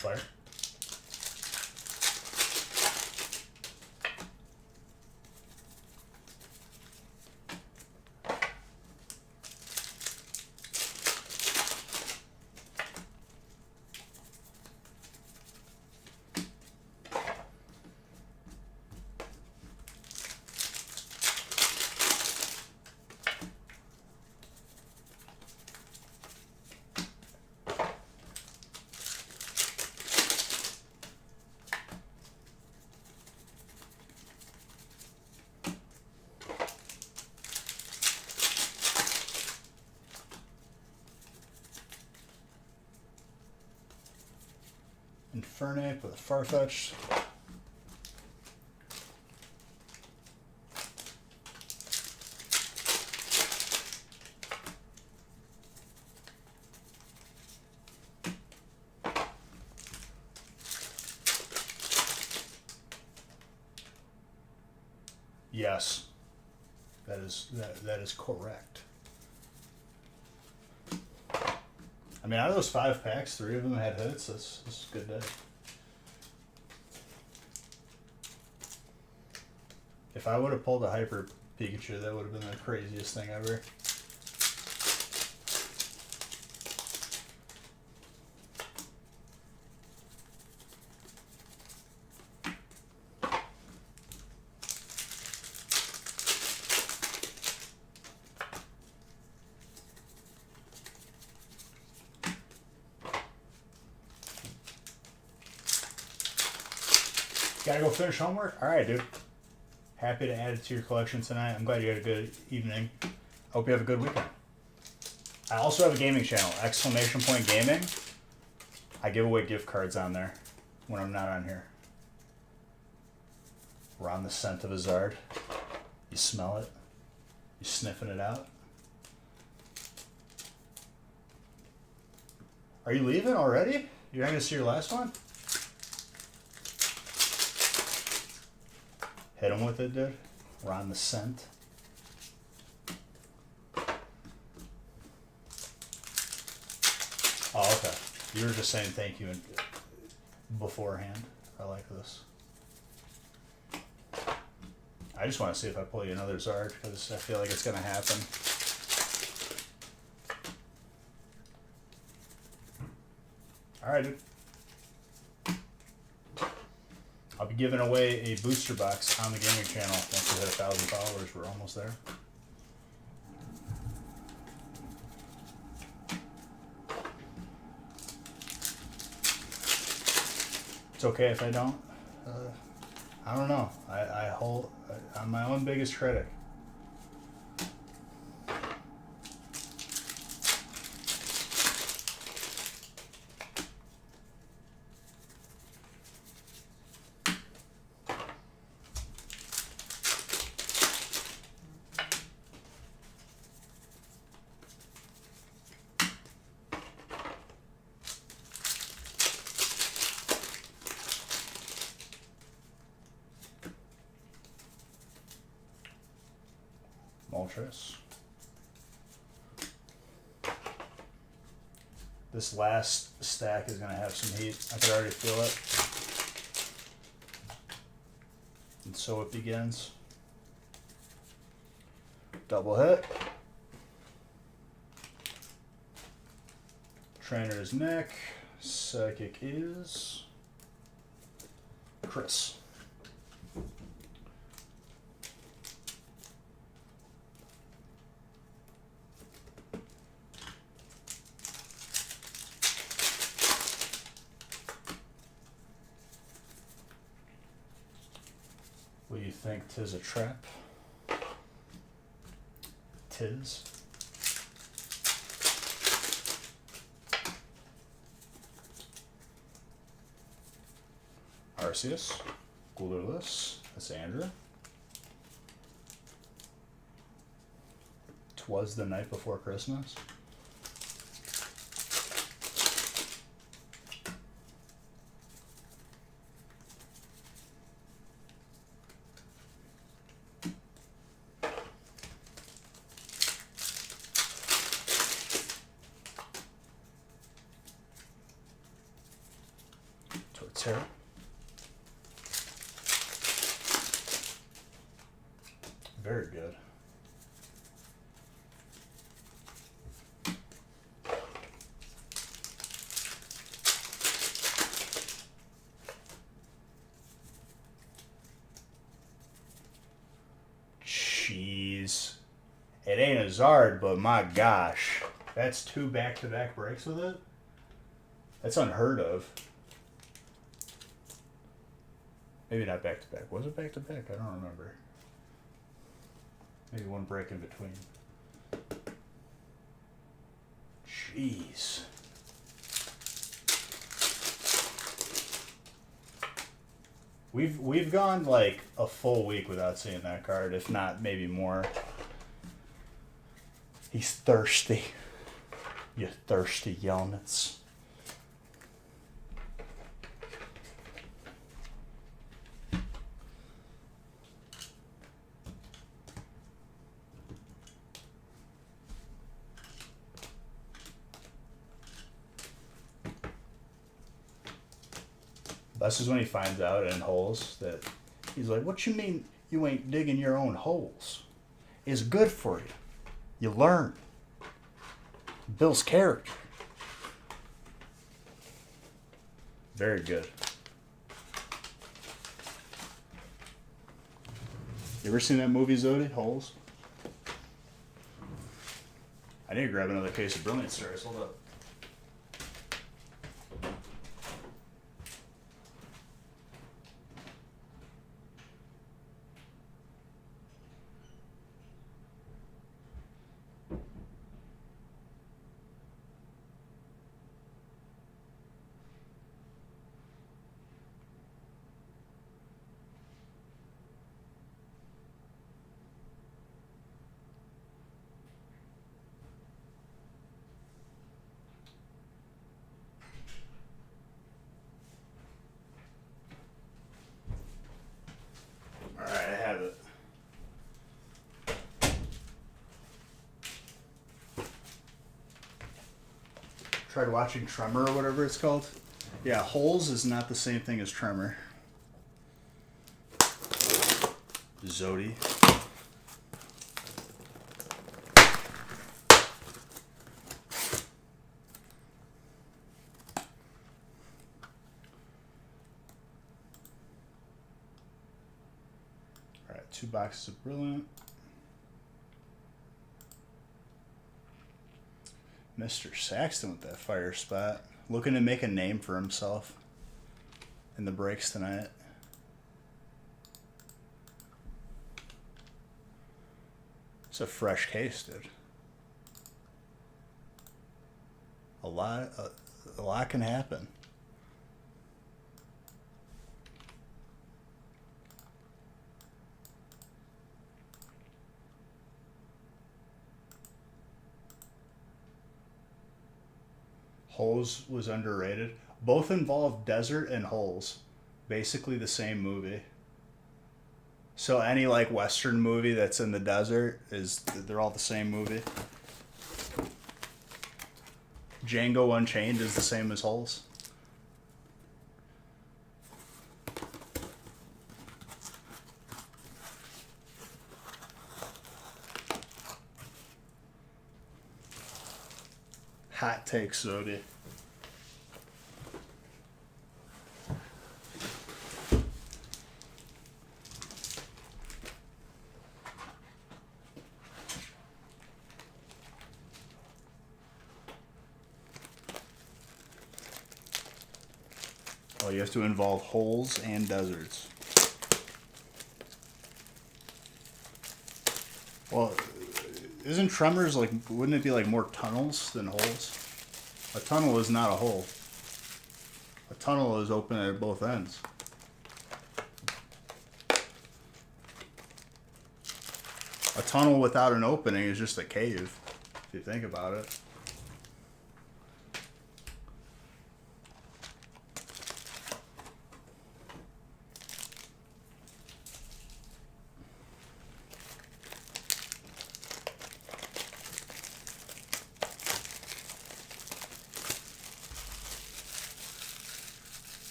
Fire. Infernape with a Farfetch. Yes, that is correct. I mean, out of those 5 packs, 3 of them had hits. This is a good day. If I would have pulled a Hyper Pikachu, that would have been the craziest thing ever. Gotta go finish homework? Alright, dude. Happy to add it to your collection tonight. I'm glad you had a good evening. Hope you have a good weekend. I also have a gaming channel, Exclamation Point Gaming. I give away gift cards on there when I'm not on here. We're on the scent of a Zard. You smell it. You sniffing it out. Are you leaving already? You're not gonna see your last one? Hit him with it, dude. We're on the scent. Oh, okay. You were just saying thank you beforehand. I like this. I just want to see if I pull you another Zard, because I feel like it's going to happen. Alright, dude. I'll be giving away a booster box on the gaming channel once we hit 1,000 followers. We're almost there. It's okay if I don't. I don't know. I'm my own biggest critic. Moltres. This last stack is going to have some heat. I can already feel it. And so it begins. Double hit. Trainer is Nick. Psychic is Chris. Will you think 'tis a trap? Tis. Arceus. Glueless. That's Andrew. 'Twas the night before Christmas. Sarah? Very good. Jeez. It ain't a Zard, but my gosh. That's 2 back-to-back breaks with it? That's unheard of. Maybe not back-to-back. Was it back-to-back? I don't remember. Maybe 1 break in between. Jeez. We've gone like a full week without seeing that card, if not maybe more. He's thirsty. You thirsty units. Best is when he finds out in holes that he's like, what you mean you ain't digging your own holes? It's good for you. You learn. Builds character. Very good. You ever seen that movie, Zodi? Holes? I need to grab another case of Brilliant Stars. Hold up. Tried watching Tremor or whatever it's called. Yeah, Holes is not the same thing as Tremor. Zodi. Alright, 2 boxes of Brilliant. Mr. Saxton with that fire spot. Looking to make a name for himself in the breaks tonight. It's a fresh case, dude. A lot can happen. Holes was underrated. Both involve desert and holes. Basically the same movie. So any like Western movie that's in the desert they're all the same movie. Django Unchained is the same as Holes. Hot take, Zodi. Oh, you have to involve holes and deserts. Well, isn't Tremors like, wouldn't it be like more tunnels than holes? A tunnel is not a hole. A tunnel is open at both ends. A tunnel without an opening is just a cave, if you think about it.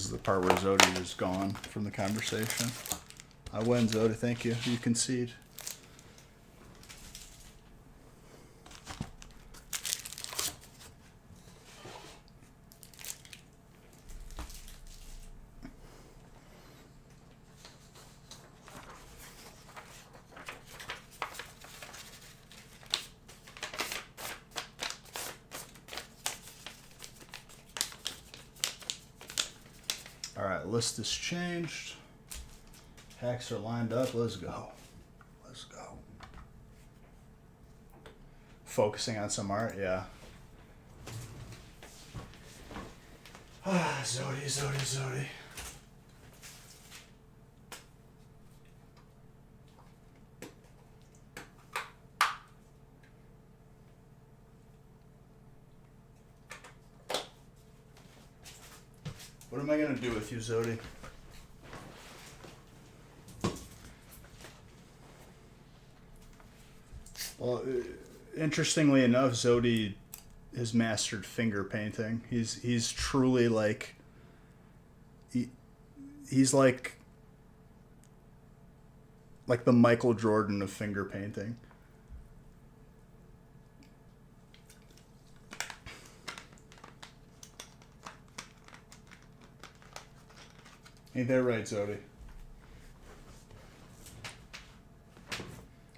This is the part where Zodi is gone from the conversation. I win, Zodi. Thank you. You concede. Alright, list is changed. Hacks are lined up. Let's go. Let's go. Focusing on some art, yeah. Zodi. What am I going to do with you, Zodi? Well, interestingly enough, Zodi has mastered finger painting. He's truly like... He's like the Michael Jordan of finger painting. Ain't that right, Zodi?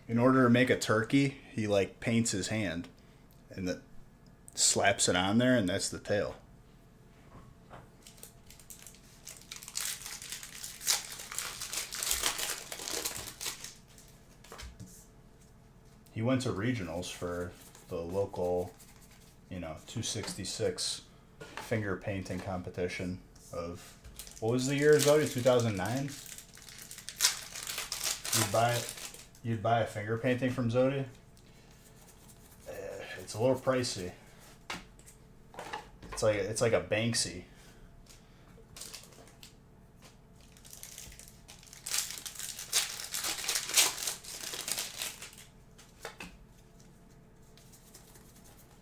In order to make a turkey, he like paints his hand and that slaps it on there, and that's the tail. He went to regionals for the local, 266 finger painting competition of... What was the year, Zodi? 2009? You'd buy a finger painting from Zodi? It's a little pricey. It's like a Banksy.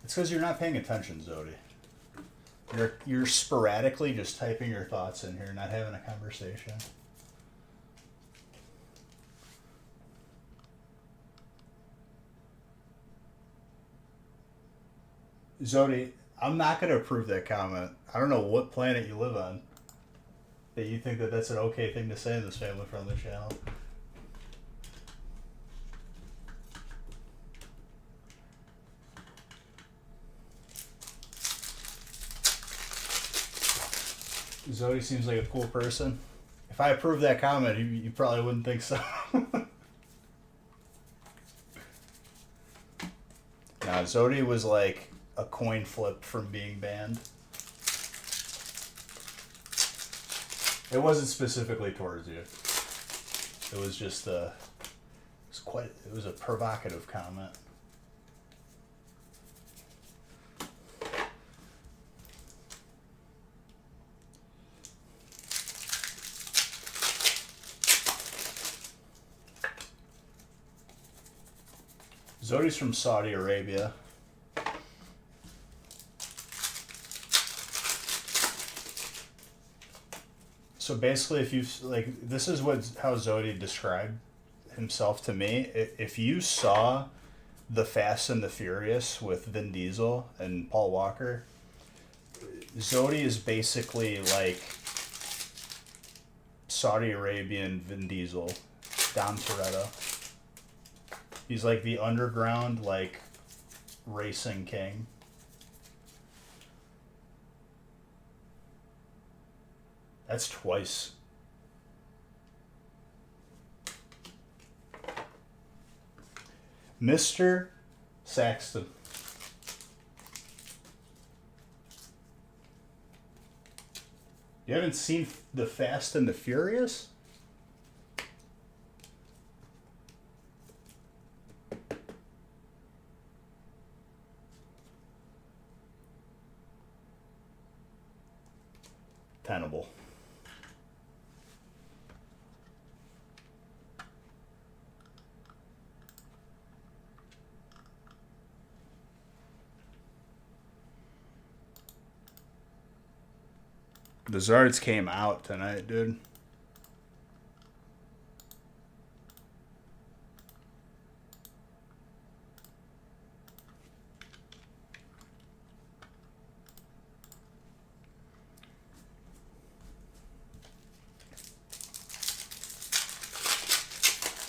It's because you're not paying attention, Zodi. You're sporadically just typing your thoughts in here, not having a conversation. Zodi, I'm not going to approve that comment. I don't know what planet you live on that you think that that's an okay thing to say in this family-friendly channel. Zodi seems like a cool person. If I approved that comment, you probably wouldn't think so. Nah, Zodi was like a coin flip from being banned. It wasn't specifically towards you. It was just it was a provocative comment. Zodi's from Saudi Arabia. So basically, if you this is how Zodi described himself to me. If you saw The Fast and the Furious with Vin Diesel and Paul Walker, Zodi is basically like Saudi Arabian Vin Diesel, Dom Toretto. He's like the underground, like, racing king. That's twice. Mr. Saxton. You haven't seen The Fast and the Furious? Tenable. The Zards came out tonight, dude.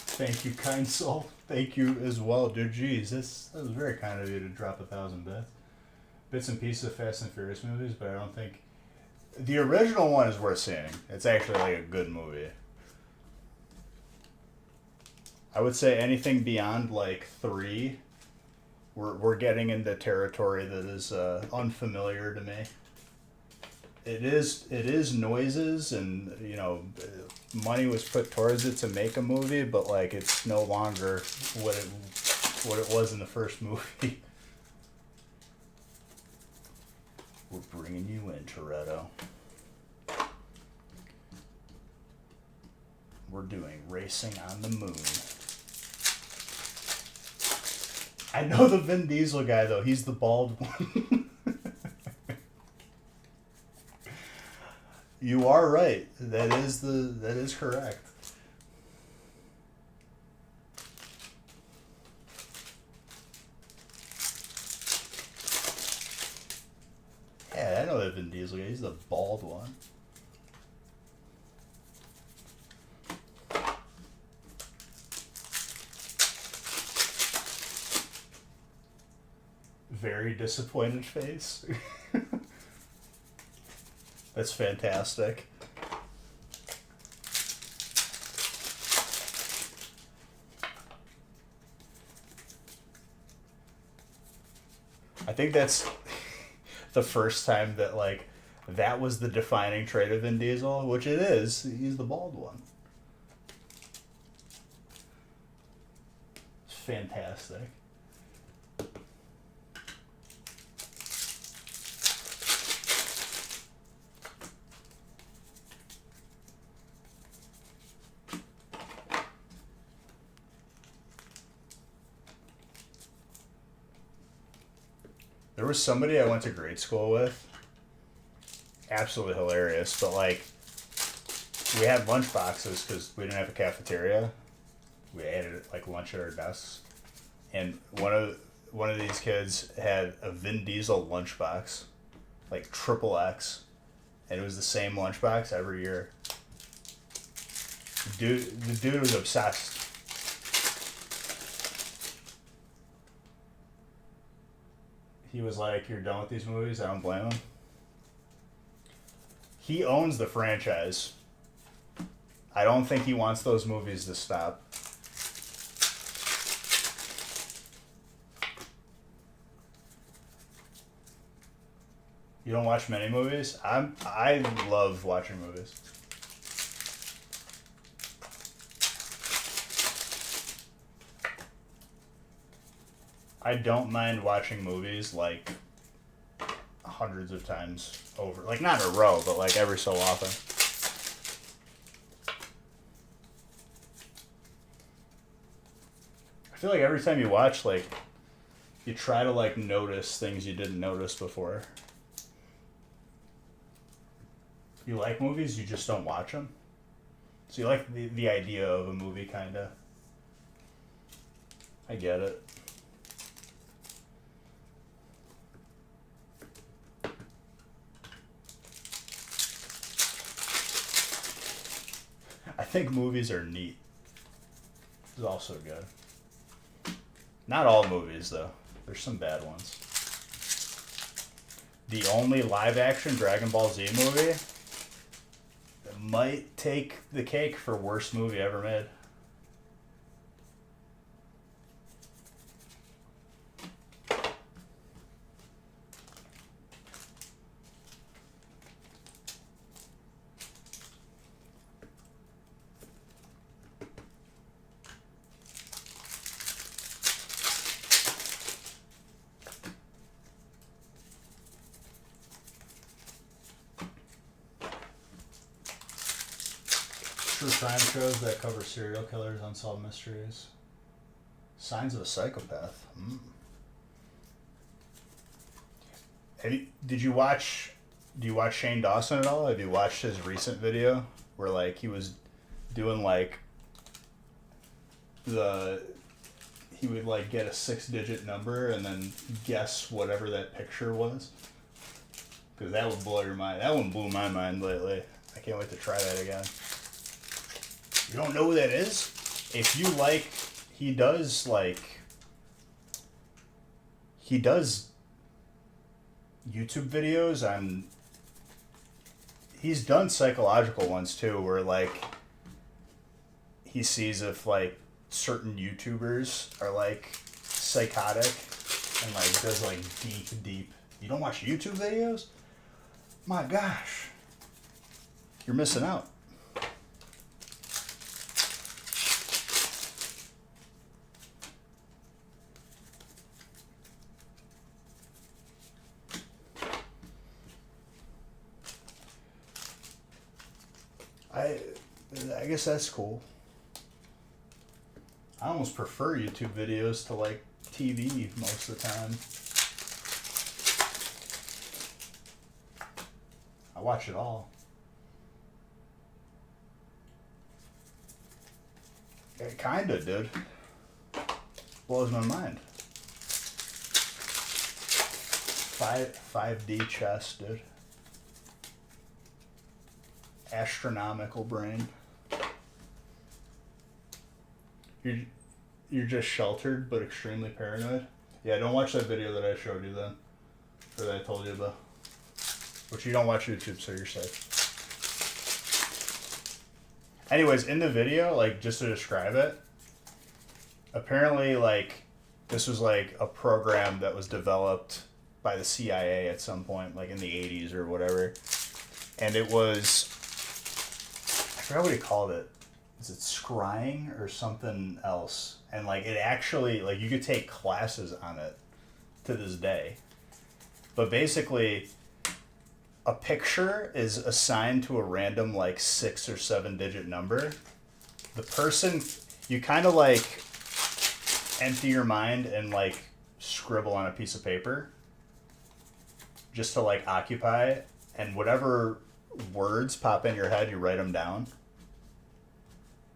Thank you, kind soul. Thank you as well, dude. Jeez, that was very kind of you to drop 1,000 bits. Bits and pieces of Fast and Furious movies, but I don't think the original one is worth seeing. It's actually like a good movie. I would say anything beyond like 3, we're getting into territory that is unfamiliar to me. It is noises, and you know, money was put towards it to make a movie, but like it's no longer what it was in the first movie. We're bringing you in, Toretto. We're doing Racing on the Moon. I know the Vin Diesel guy though. He's the bald one. You are right. That is correct. Yeah, I know that Vin Diesel guy. He's the bald one. Very disappointed face. That's fantastic. I think that's the first time that like that was the defining trait of Vin Diesel, which it is. He's the bald one. It's fantastic. There was somebody I went to grade school with. Absolutely hilarious, but like, we had lunch boxes because we didn't have a cafeteria. We ate it like lunch at our desks, and one of these kids had a Vin Diesel lunchbox, like XXX, and it was the same lunchbox every year. The dude was obsessed. He was like, "You're done with these movies?" I don't blame him. He owns the franchise. I don't think he wants those movies to stop. You don't watch many movies? I love watching movies. I don't mind watching movies like hundreds of times over. Like not in a row, but like every so often. I feel like every time you watch, like, you try to like notice things you didn't notice before. You like movies, you just don't watch them. So you like the idea of a movie, kinda. I get it. I think movies are neat. It's also good. Not all movies, though. There's some bad ones. The only live-action Dragon Ball Z movie that might take the cake for worst movie ever made. True crime shows that cover serial killers, unsolved mysteries. Signs of a Psychopath. Did you watch Do you watch Shane Dawson at all? Have you watched his recent video where like he was doing like he would like get a 6-digit number and then guess whatever that picture was? Because that would blow your mind. That one blew my mind lately. I can't wait to try that again. You don't know who that is? If you like, he does YouTube videos on, he's done psychological ones too, where like he sees if like certain YouTubers are like psychotic and like does like deep. You don't watch YouTube videos? My gosh, you're missing out. I guess that's cool. I almost prefer YouTube videos to like TV most of the time. I watch it all. It kinda did. Blows my mind. 5D chess, dude. Astronomical brain. You're just sheltered but extremely paranoid. Yeah, don't watch that video that I showed you then, or that I told you about. Which you don't watch YouTube, so you're safe. Anyways, in the video, like just to describe it, apparently like this was like a program that was developed by the CIA at some point, like in the 80s or whatever, and it was, I forgot what he called it. Is it scrying or something else? And like it actually, like you could take classes on it to this day. But basically, a picture is assigned to a random like 6 or 7 digit number. The person, you kind of like empty your mind and like scribble on a piece of paper just to like occupy it, and whatever words pop in your head, you write them down.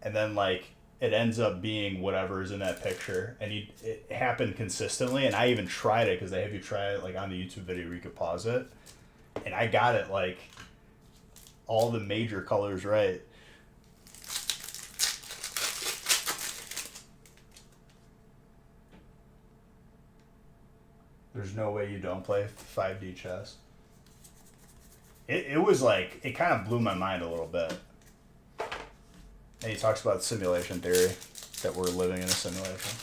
And then like it ends up being whatever's in that picture, and it happened consistently. And I even tried it because they have you try it like on the YouTube video where you could pause it, and I got it like all the major colors right. There's no way you don't play 5D chess. It was like, it kind of blew my mind a little bit. And he talks about simulation theory, that we're living in a simulation.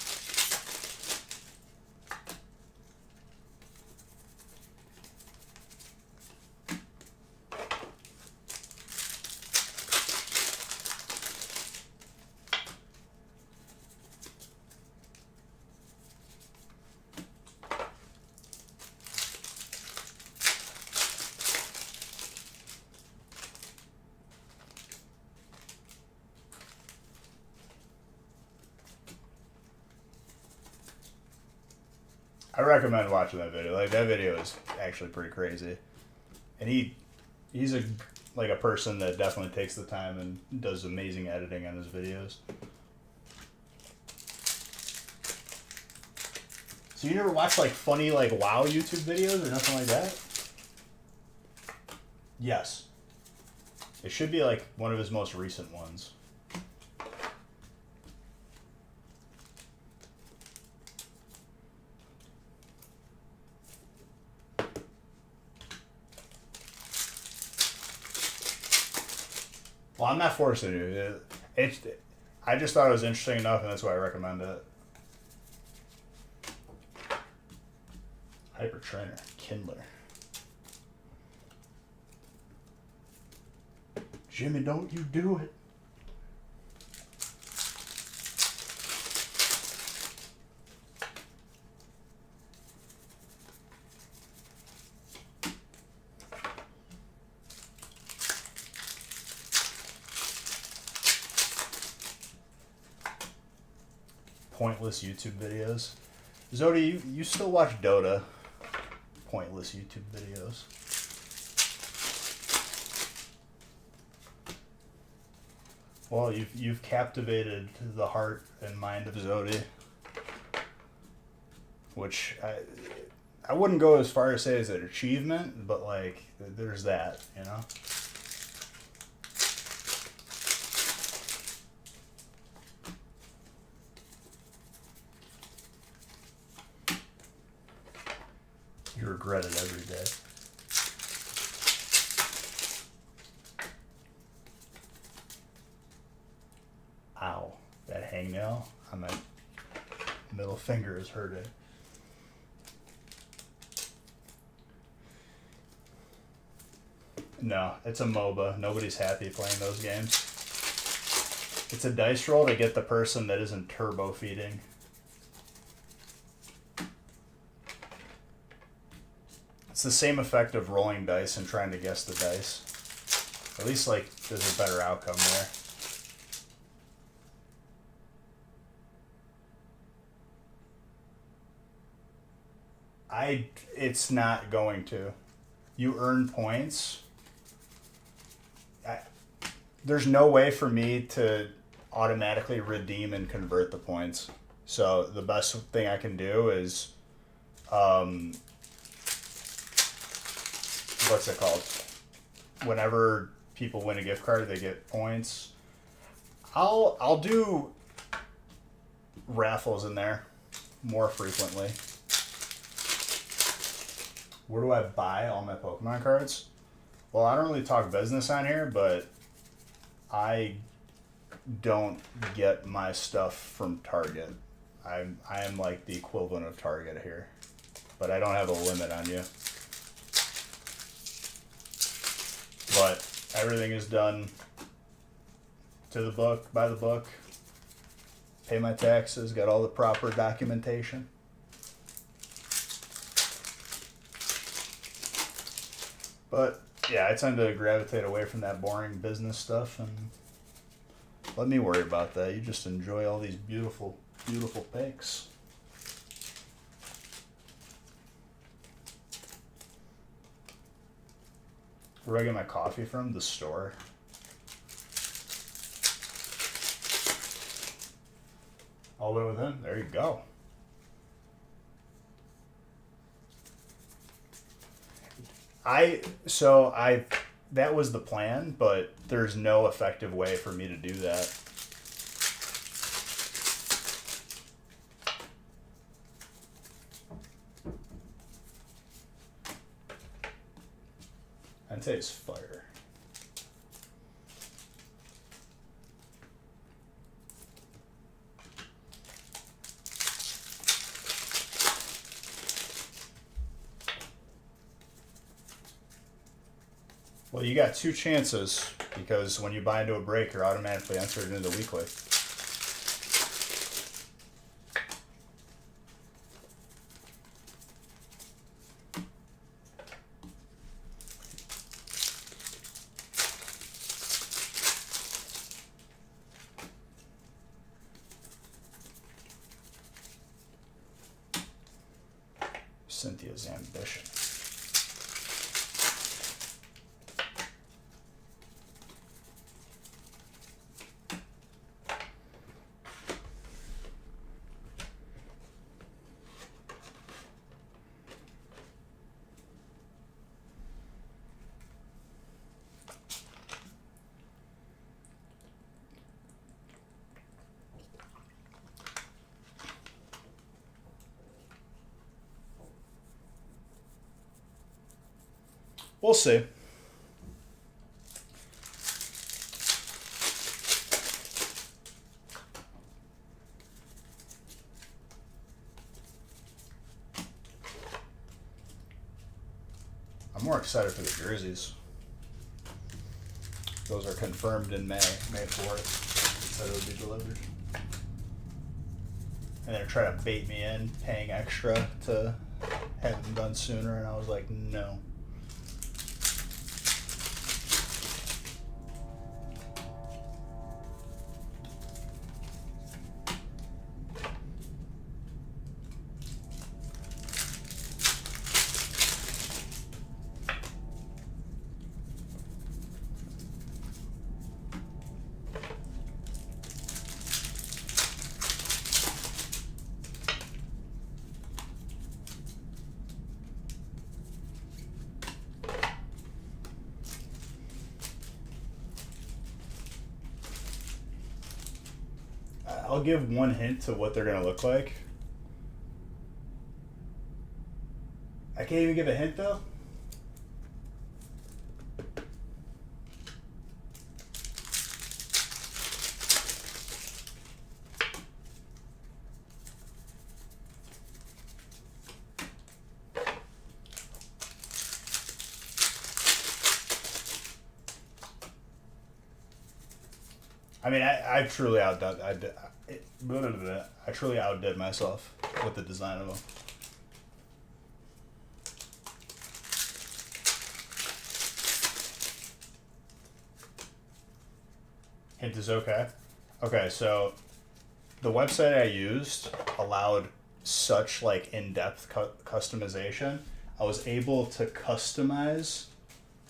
I recommend watching that video. Like that video is actually pretty crazy, and he's a person that definitely takes the time and does amazing editing on his videos. So you never watch like funny like WoW YouTube videos or nothing like that? Yes. It should be like one of his most recent ones. Well, I'm not forcing you. I just thought it was interesting enough, and that's why I recommend it. Hyper Trainer, Kindler. Jimmy, don't you do it. Pointless YouTube videos. Zodi, you still watch Dota? Pointless YouTube videos. Well, you've captivated the heart and mind of Zodi, which I wouldn't go as far as say as an achievement, but like there's that, you know. You regret it every day. Ow, that hangnail on my middle finger is hurting. No, it's a MOBA. Nobody's happy playing those games. It's a dice roll to get the person that isn't turbo feeding. It's the same effect of rolling dice and trying to guess the dice. At least, like, there's a better outcome there. It's not going to. You earn points. There's no way for me to automatically redeem and convert the points. So the best thing I can do is, what's it called? Whenever people win a gift card, they get points. I'll do raffles in there more frequently. Where do I buy all my Pokemon cards? Well, I don't really talk business on here, but I don't get my stuff from Target. I am like the equivalent of Target here, but I don't have a limit on you. But everything is done to the book, by the book. Pay my taxes, got all the proper documentation. But yeah, I tend to gravitate away from that boring business stuff, and let me worry about that. You just enjoy all these beautiful, beautiful pics. Where do I get my coffee from? The store. All the way within. There you go. That was the plan, but there's no effective way for me to do that. I'd say it's fire. Well, you got two chances, because when you buy into a break, you're automatically entered into the weekly. Cynthia's ambition. We'll see. I'm more excited for the jerseys. Those are confirmed in May 4th. It said it would be delivered. And they're trying to bait me in, paying extra to have them done sooner, and I was like, no. I'll give one hint to what they're gonna look like. I can't even give a hint though. I mean, I truly outdid. I truly outdid myself with the design of them. Hint is okay. Okay, so the website I used allowed such like in-depth customization. I was able to customize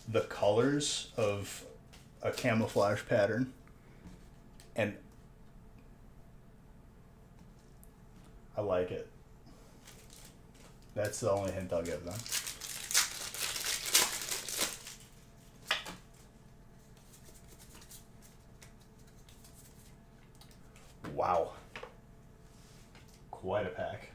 the colors of a camouflage pattern. And I like it. That's the only hint I'll give them. Wow. Quite a pack.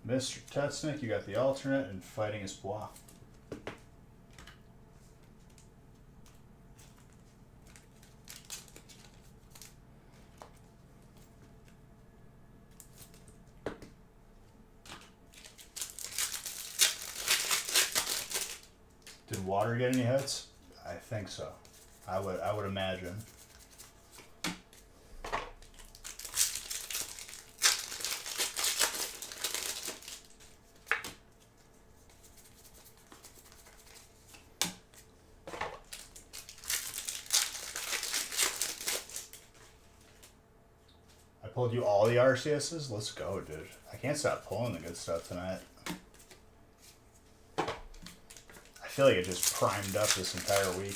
Mr. Tetsnick, you got the alternate and Fighting Espoir. Did water get any hits? I think so. I would imagine. I pulled you all the RCSs? Let's go, dude. I can't stop pulling the good stuff tonight. I feel like it just primed up this entire week.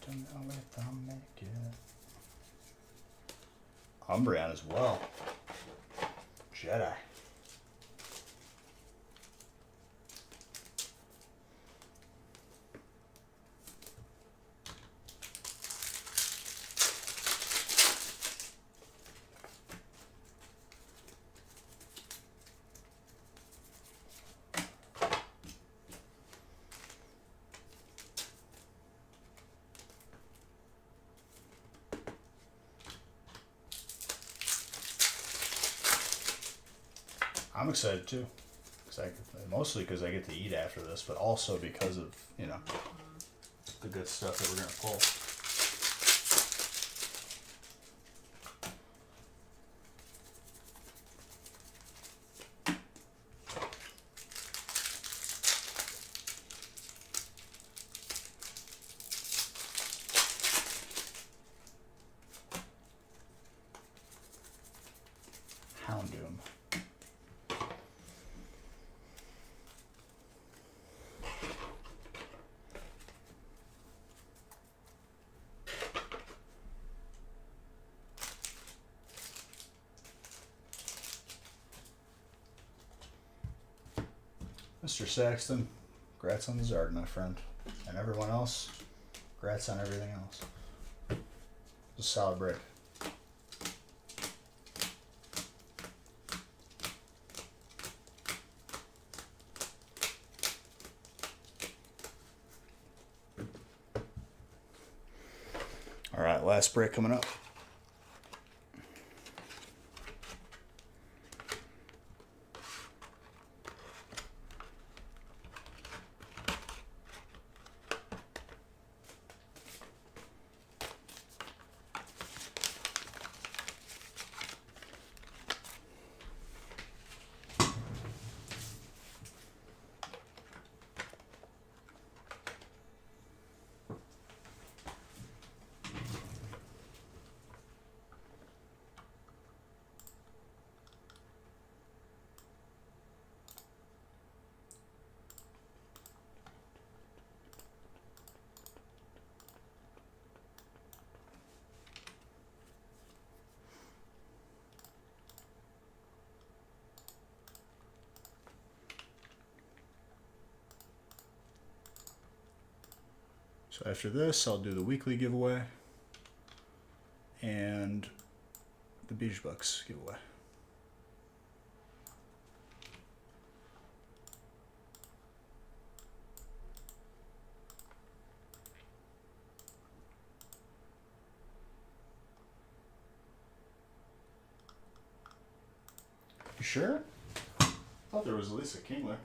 Don't know if I'll make it. Umbreon as well. Jedi. I'm excited too, mostly because I get to eat after this, but also because of, you know, the good stuff that we're gonna pull. Houndoom. Mr. Saxton, congrats on the Zard, my friend. And everyone else, congrats on everything else. It's a solid break. All right, last break coming up. So after this, I'll do the weekly giveaway and the Beach Bucks giveaway. You sure? I thought there was at least a king there.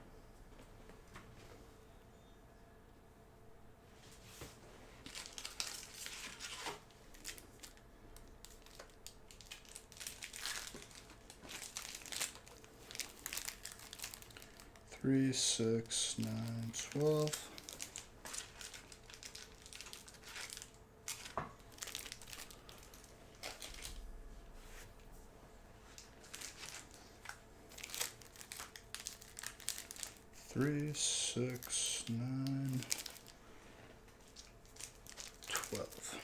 Three, 6, 9, 12. Three, 6, 9, 12.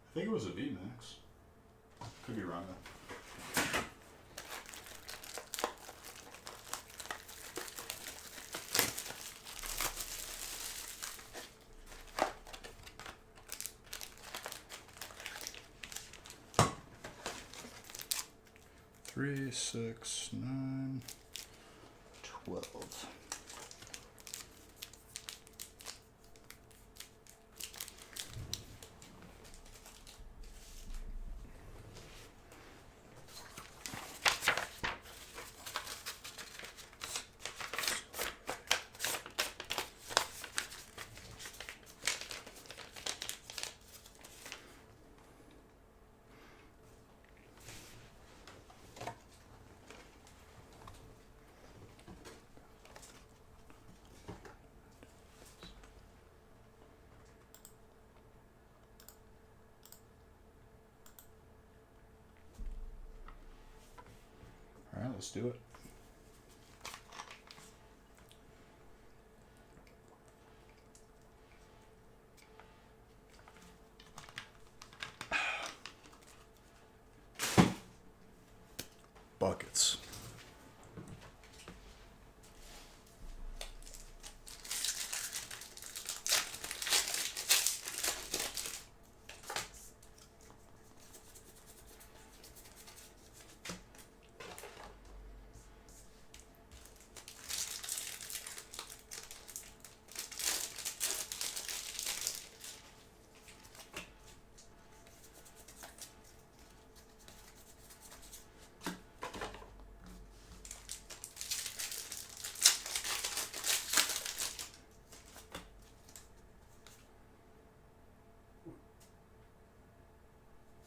I think it was a V-Max. Could be wrong though. Three, 6, 9, 12. All right, let's do it. Buckets.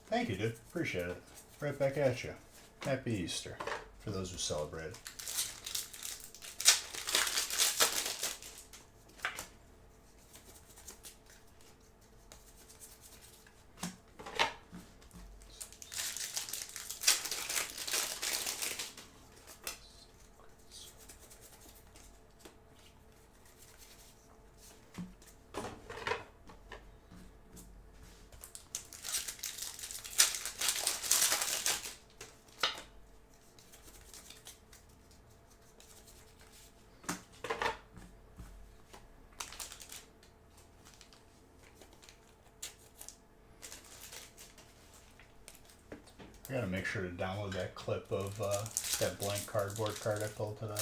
Thank you, dude. Appreciate it. Right back at you. Happy Easter for those who celebrate. I gotta make sure to download that clip of that blank cardboard card I pulled today.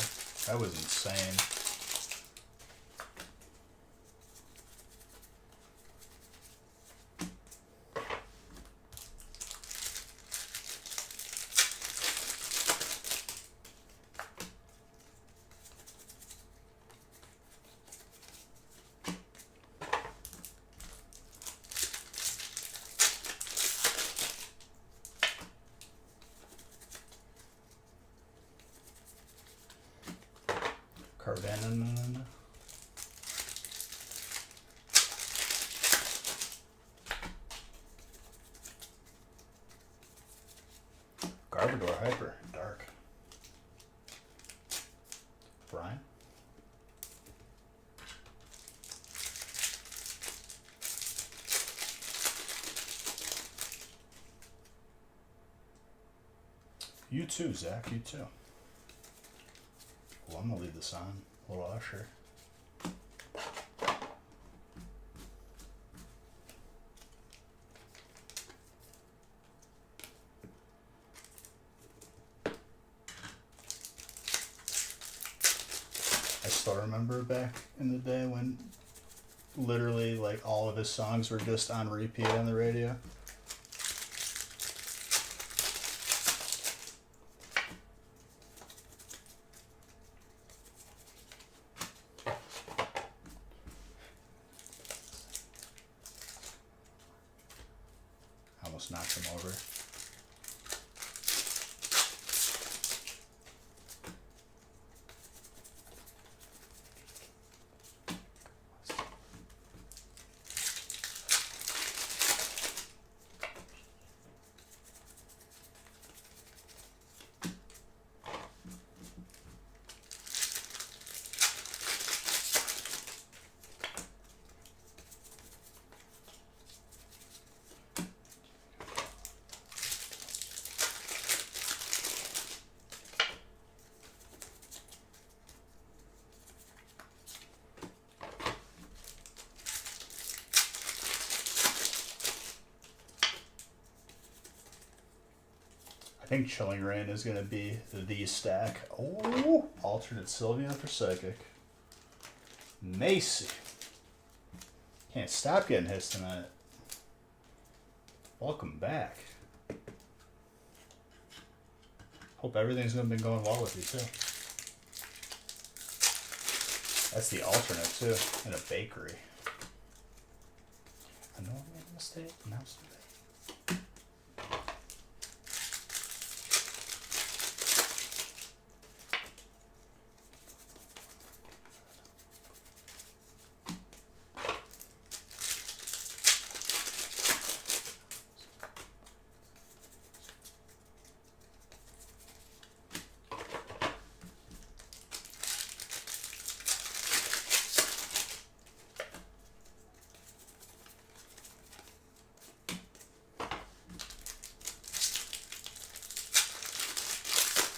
That was insane. Van. Garbodor Hyper. Dark. Brian. You too, Zach. You too. Well, I'm gonna leave this on. A little Usher. I still remember back in the day when literally like all of his songs were just on repeat on the radio. Almost knocked him over. I think Chilling Rain is going to be the stack. Oh, alternate Sylveon for Psychic. Macy. Can't stop getting hits tonight. Welcome back. Hope everything's going to be going well with you too. That's the alternate too, in a bakery. I know I made a mistake. Now it's too late.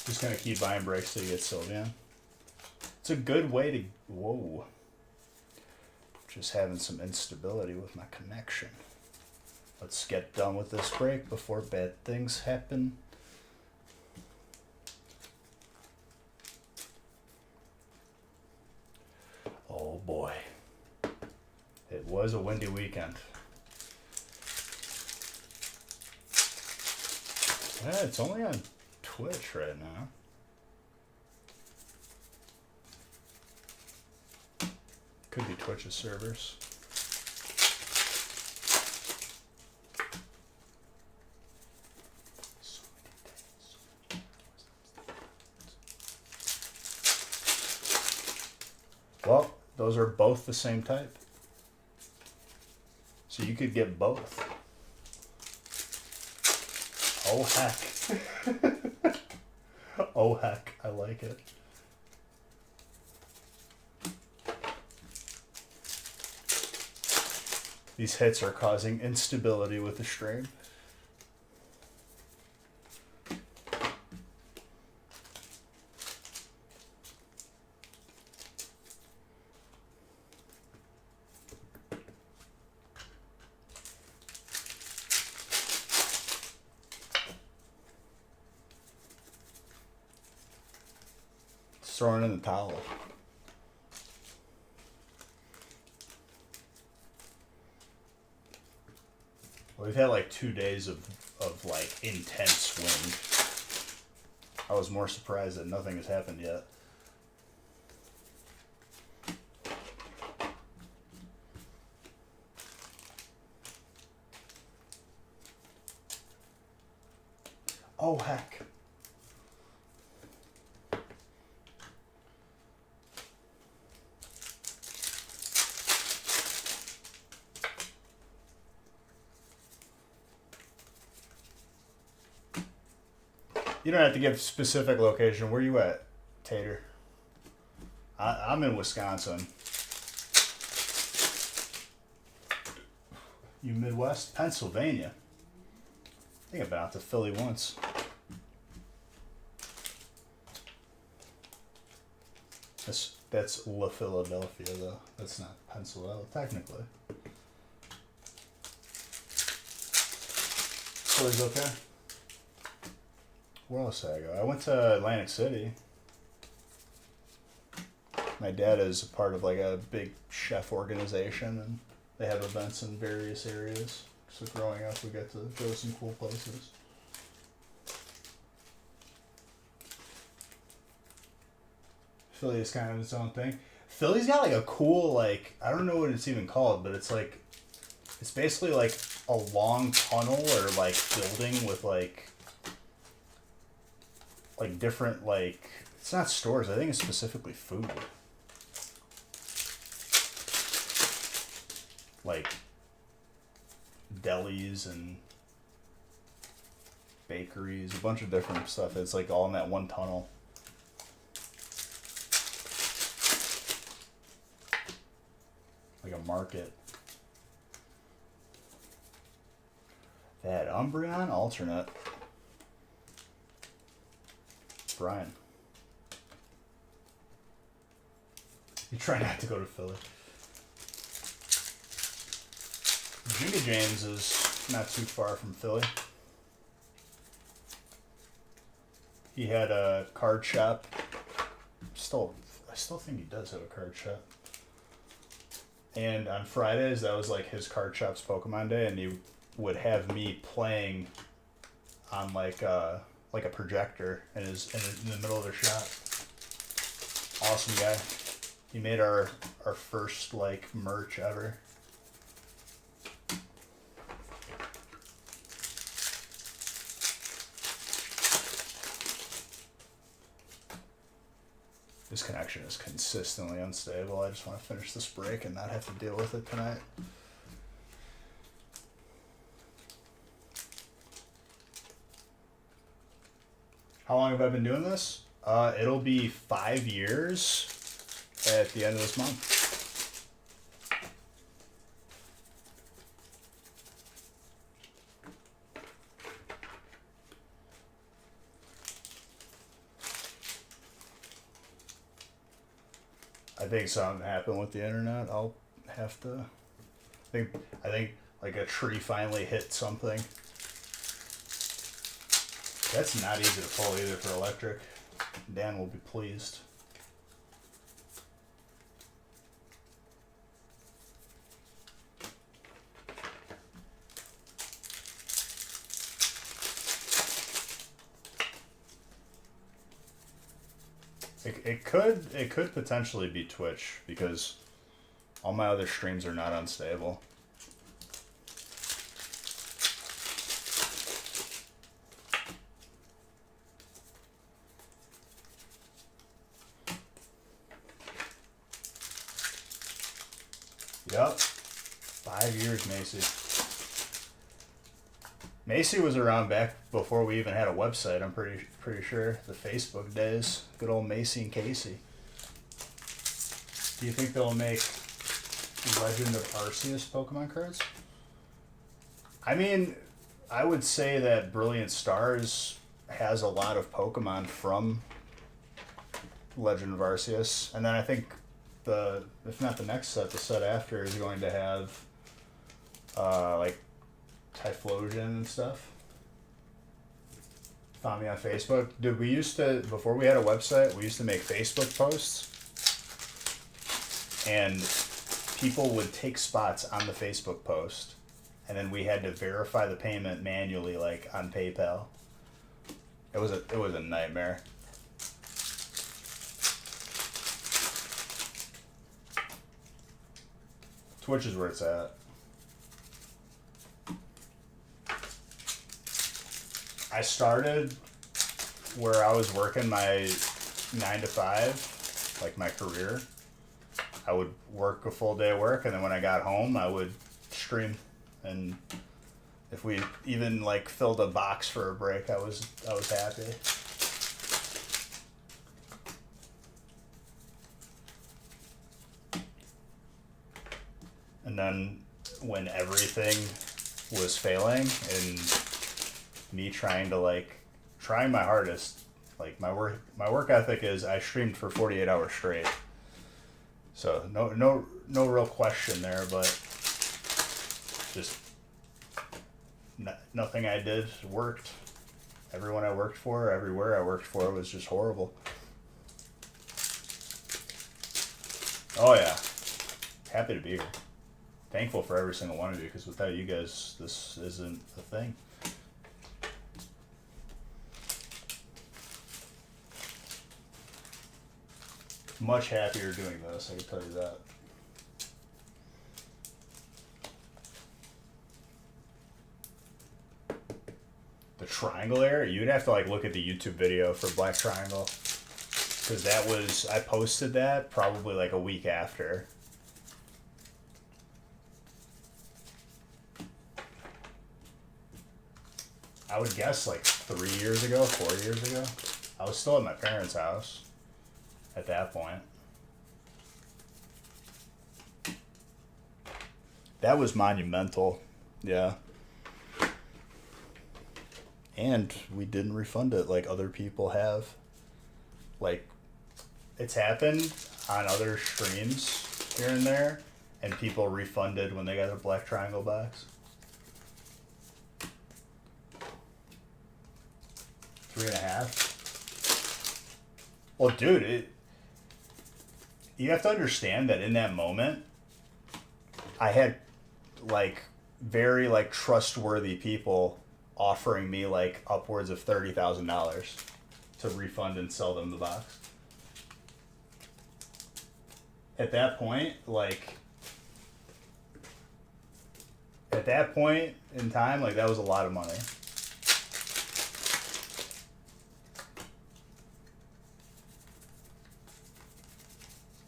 Just gonna keep buying breaks till you get Sylveon. It's a good way to... Whoa. Just having some instability with my connection. Let's get done with this break before bad things happen. Oh boy. It was a windy weekend. Yeah, it's only on Twitch right now. Could be Twitch's servers. Well, those are both the same type. So you could get both. Oh heck. Oh heck, I like it. These hits are causing instability with the stream. Throwing in the towel. We've had like 2 days of like intense wind. I was more surprised that nothing has happened yet. Oh heck. You don't have to give specific location. Where you at, Tater? I'm in Wisconsin. You Midwest? Pennsylvania. I think I've been out to Philly once. That's La Philadelphia, though. That's not Pennsylvania, technically. Philly's okay. Where else did I go? I went to Atlantic City. My dad is a part of like a big chef organization, and they have events in various areas. So growing up, we got to go to some cool places. Philly is kind of its own thing. Philly's got like a cool, like, I don't know what it's even called, but it's like, it's basically like a long tunnel or like building with like different, like, it's not stores, I think it's specifically food. Like delis and bakeries, a bunch of different stuff. It's like all in that one tunnel. Like a market. That Umbreon alternate. Brian. You try not to go to Philly. Jimmy James is not too far from Philly. He had a card shop. I still think he does have a card shop. And on Fridays, that was like his card shop's Pokemon day, and he would have me playing on like a projector in the middle of the shop. Awesome guy. He made our first like merch ever. This connection is consistently unstable. I just want to finish this break and not have to deal with it tonight. How long have I been doing this? It'll be 5 years at the end of this month. I think something happened with the internet. I'll have to. I think like a tree finally hit something. That's not easy to pull either for electric. Dan will be pleased. It could potentially be Twitch because all my other streams are not unstable. Yep. 5 years, Macy. Macy was around back before we even had a website, I'm pretty sure. The Facebook days. Good old Macy and Casey. Do you think they'll make Legend of Arceus Pokemon cards? I mean, I would say that Brilliant Stars has a lot of Pokemon from Legend of Arceus. And then I think if not the next set, the set after is going to have like Typhlosion and stuff. Found me on Facebook. Dude, we used to, before we had a website, we used to make Facebook posts. And people would take spots on the Facebook post. And then we had to verify the payment manually, like on PayPal. It was a nightmare. Twitch is where it's at. I started where I was working my 9 to 5, like my career. I would work a full day of work, and then when I got home, I would stream. And If we even like filled a box for a break, I was happy. And then when everything was failing and me trying my hardest, like my work ethic is I streamed for 48 hours straight. So no real question there, but just nothing I did worked. Everyone I worked for, everywhere I worked for was just horrible. Oh yeah, happy to be here. Thankful for every single one of you, because without you guys, this isn't a thing. Much happier doing this, I can tell you that. The triangle area, you'd have to like look at the YouTube video for Black Triangle, because I posted that probably like a week after. I would guess like 3 years ago, 4 years ago. I was still at my parents' house at that point. That was monumental. Yeah. And we didn't refund it like other people have. Like, it's happened on other streams here and there, and people refunded when they got a Black Triangle box. 3.5. Well, dude, you have to understand that in that moment, I had like very like trustworthy people offering me like upwards of $30,000 to refund and sell them the box. At that point, in time, like that was a lot of money.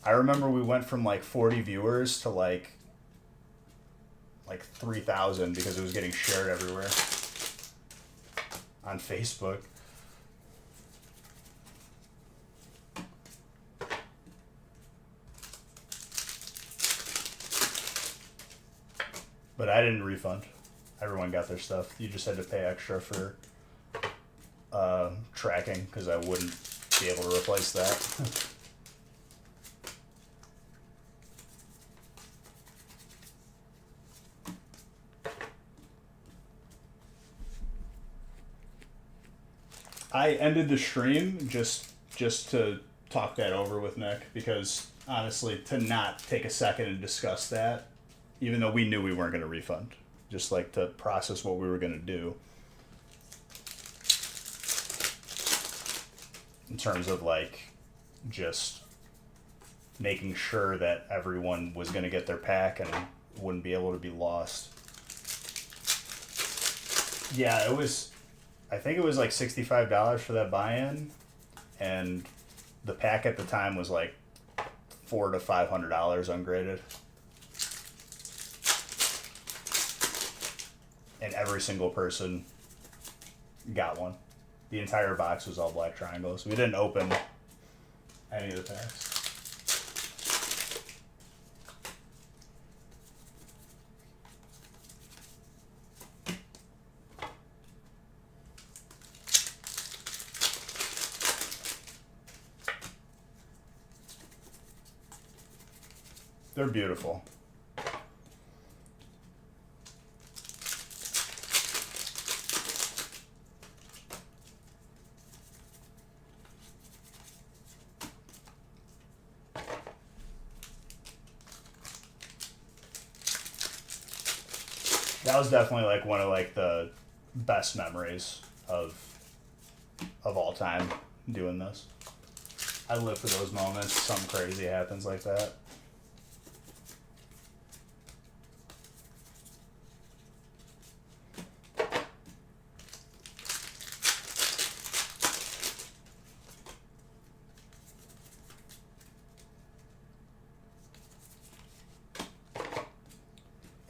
I remember we went from like 40 viewers to like 3,000 because it was getting shared everywhere on Facebook. But I didn't refund. Everyone got their stuff. You just had to pay extra for tracking because I wouldn't be able to replace that. I ended the stream just to talk that over with Nick, because honestly, to not take a second and discuss that, even though we knew we weren't going to refund, just like to process what we were going to do in terms of like just making sure that everyone was going to get their pack and wouldn't be able to be lost. Yeah, I think it was like $65 for that buy-in, and the pack at the time was like $400 to $500 ungraded. And every single person got one. The entire box was all Black Triangles. We didn't open any of the packs. They're beautiful. That was definitely like one of like the best memories of all time doing this. I live for those moments. Something crazy happens like that.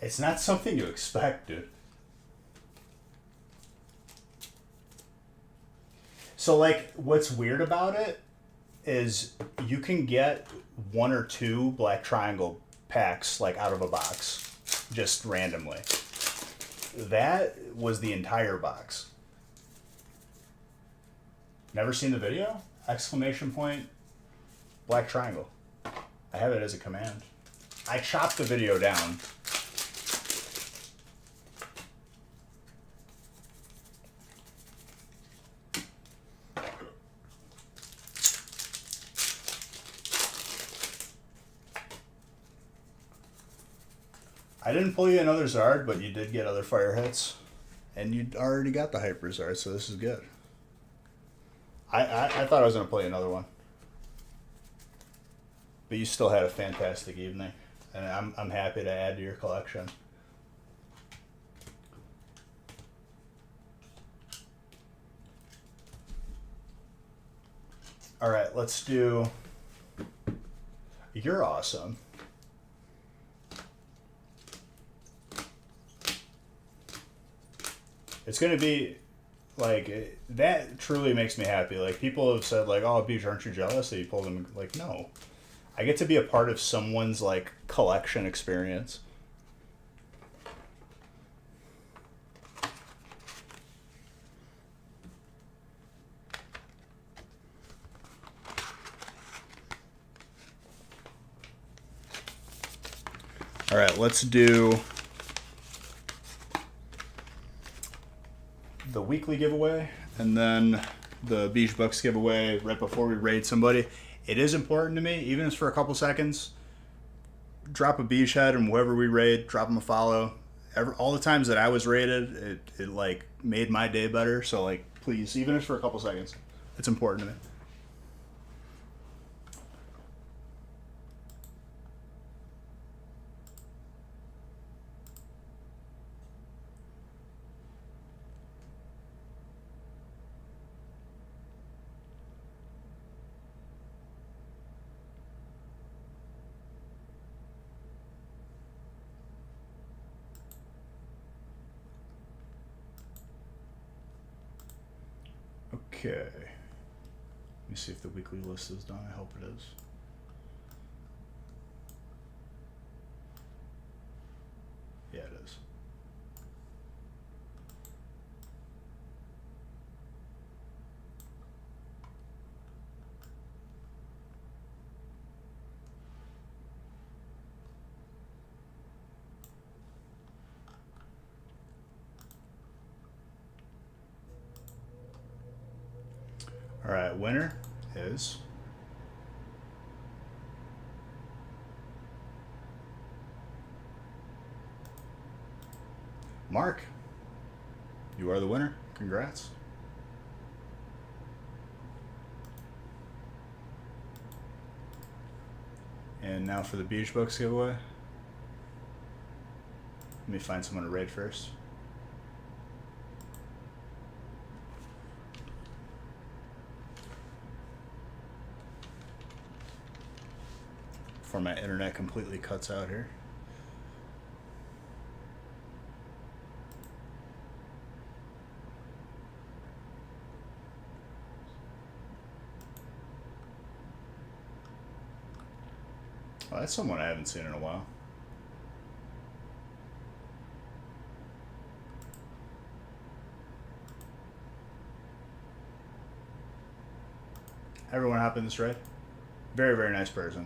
It's not something you expect, dude. So, like, what's weird about it is you can get 1 or 2 Black Triangle packs, like, out of a box, just randomly. That was the entire box. Never seen the video? Exclamation point, Black Triangle. I have it as a command. I chopped the video down. I didn't pull you another Zard, but you did get other fire hits. And you already got the Hyper Zard, so this is good. I thought I was going to play another one. But you still had a fantastic evening. And I'm happy to add to your collection. Alright, let's do... You're awesome. It's going to be... Like, that truly makes me happy. Like, people have said, like, oh, Beach, aren't you jealous that you pulled them? Like, no. I get to be a part of someone's, like, collection experience. All right, let's do the weekly giveaway and then the Beach Bucks giveaway right before we raid somebody. It is important to me, even if it's for a couple seconds. Drop a beach head and whoever we raid, drop them a follow. All the times that I was raided, it like made my day better. So like, please, even if it's for a couple seconds, it's important to me. Okay. Let me see if the weekly list is done. I hope it is. Yeah, it is. All right, winner is Mark. You are the winner. Congrats. And now for the Beach Books giveaway. Let me find someone to raid first. Before my internet completely cuts out here. Oh, that's someone I haven't seen in a while. Everyone hop in this raid. Very, very nice person.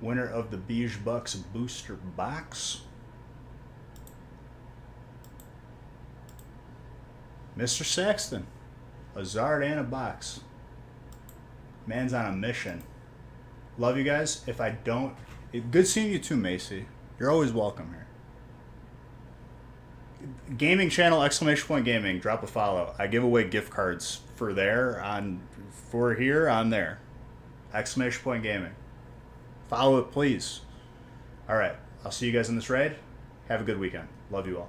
Winner of the Beige Bucks booster box, Mr. Saxton. A Zard and a box. Man's on a mission. Love you guys. If I don't... Good seeing you too, Macy. You're always welcome here. Gaming channel, exclamation point gaming. Drop a follow. I give away gift cards for there, for here, on there. Exclamation point gaming. Follow it, please. All right. I'll see you guys in this raid. Have a good weekend. Love you all.